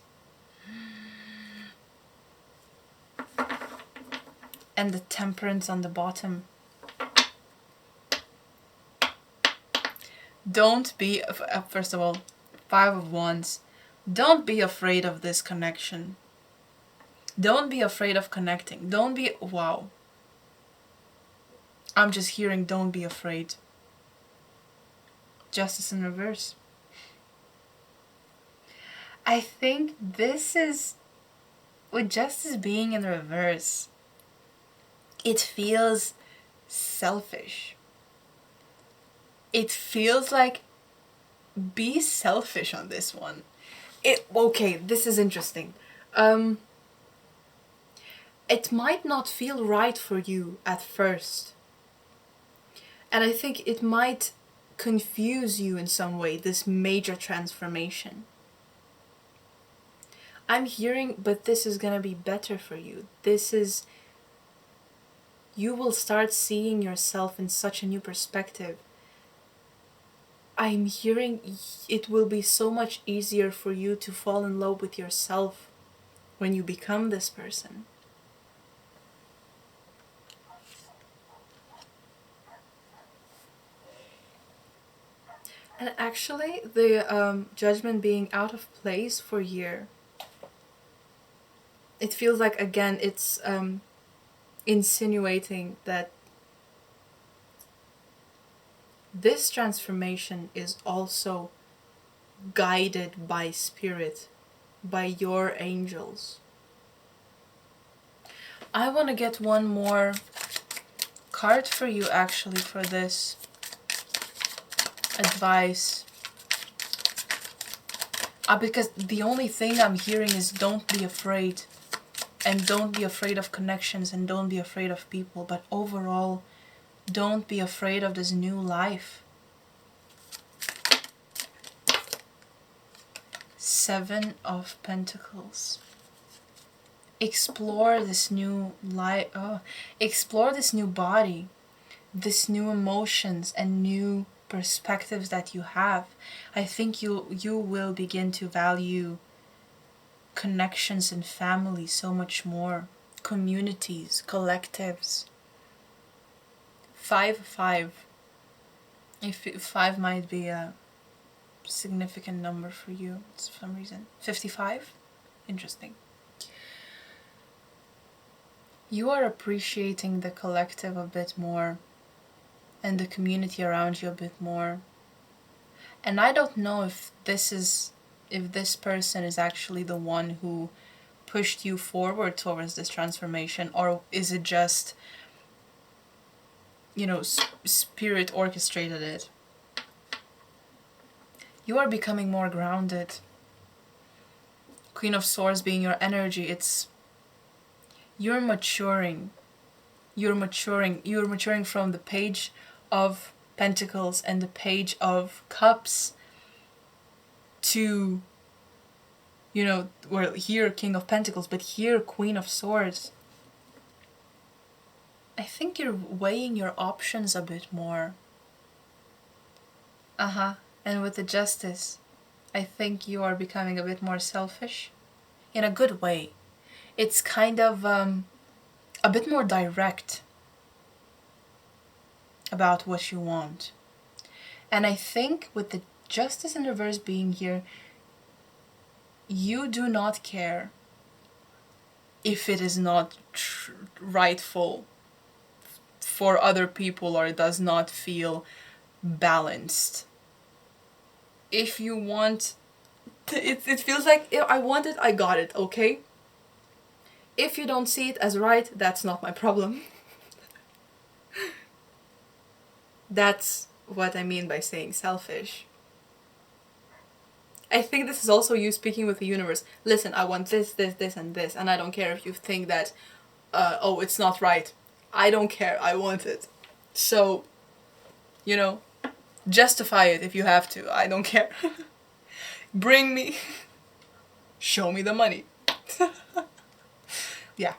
And the Temperance on the bottom. Don't be, first of all, Five of Wands. Don't be afraid of this connection. Don't be afraid of connecting. Don't be, wow. I'm just hearing don't be afraid. Justice in reverse. I think this is, with justice being in reverse, it feels selfish. It feels like, be selfish on this one. Okay, this is interesting. It might not feel right for you at first. And I think it might confuse you in some way, this major transformation. I'm hearing, but this is gonna be better for you. You will start seeing yourself in such a new perspective. I'm hearing it will be so much easier for you to fall in love with yourself when you become this person. And actually, the judgment being out of place for year, it feels like, again, it's insinuating that this transformation is also guided by spirit, by your angels. I want to get one more card for you, actually, for this advice. Because the only thing I'm hearing is don't be afraid. And don't be afraid of connections, and don't be afraid of people. But overall, don't be afraid of this new life. 7 of Pentacles. Explore this new life. Explore this new body, this new emotions and new perspectives that you have. I think you will begin to value connections and family so much more. Communities, collectives. 5. If 5 might be a significant number for you for some reason. 55? Interesting. You are appreciating the collective a bit more and the community around you a bit more. And I don't know if this person is actually the one who pushed you forward towards this transformation, or is it just, spirit orchestrated it. You are becoming more grounded. Queen of Swords being your energy, you're maturing. You're maturing from the Page of Pentacles and the Page of Cups to, here King of Pentacles, but here Queen of Swords. I think you're weighing your options a bit more. And with the Justice, I think you are becoming a bit more selfish. In a good way. It's kind of a bit more direct about what you want. And I think with the Justice in reverse being here, you do not care if it is not rightful for other people, or it does not feel balanced. If you want, it feels like, I want it, I got it, okay? If you don't see it as right, that's not my problem. That's what I mean by saying selfish. I think this is also you speaking with the universe. Listen, I want this, this, this, and this, and I don't care if you think that, it's not right. I don't care, I want it. So, justify it if you have to, I don't care. Bring me, show me the money. Yeah.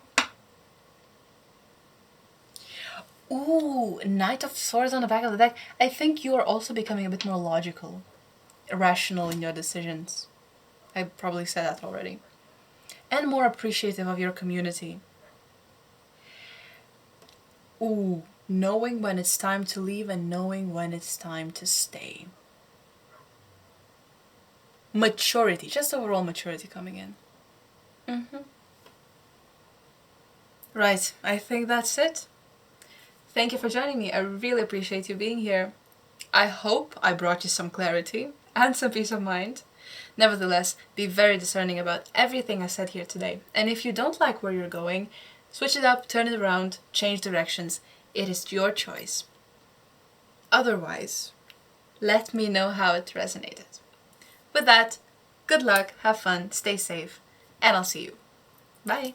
Ooh, Knight of Swords on the back of the deck. I think you are also becoming a bit more logical, rational in your decisions. I probably said that already. And more appreciative of your community. Ooh, knowing when it's time to leave and knowing when it's time to stay. Maturity, just overall maturity coming in. Right, I think that's it. Thank you for joining me. I really appreciate you being here. I hope I brought you some clarity and some peace of mind. Nevertheless, be very discerning about everything I said here today. And if you don't like where you're going, switch it up, turn it around, change directions. It is your choice. Otherwise, let me know how it resonated. With that, good luck, have fun, stay safe, and I'll see you. Bye!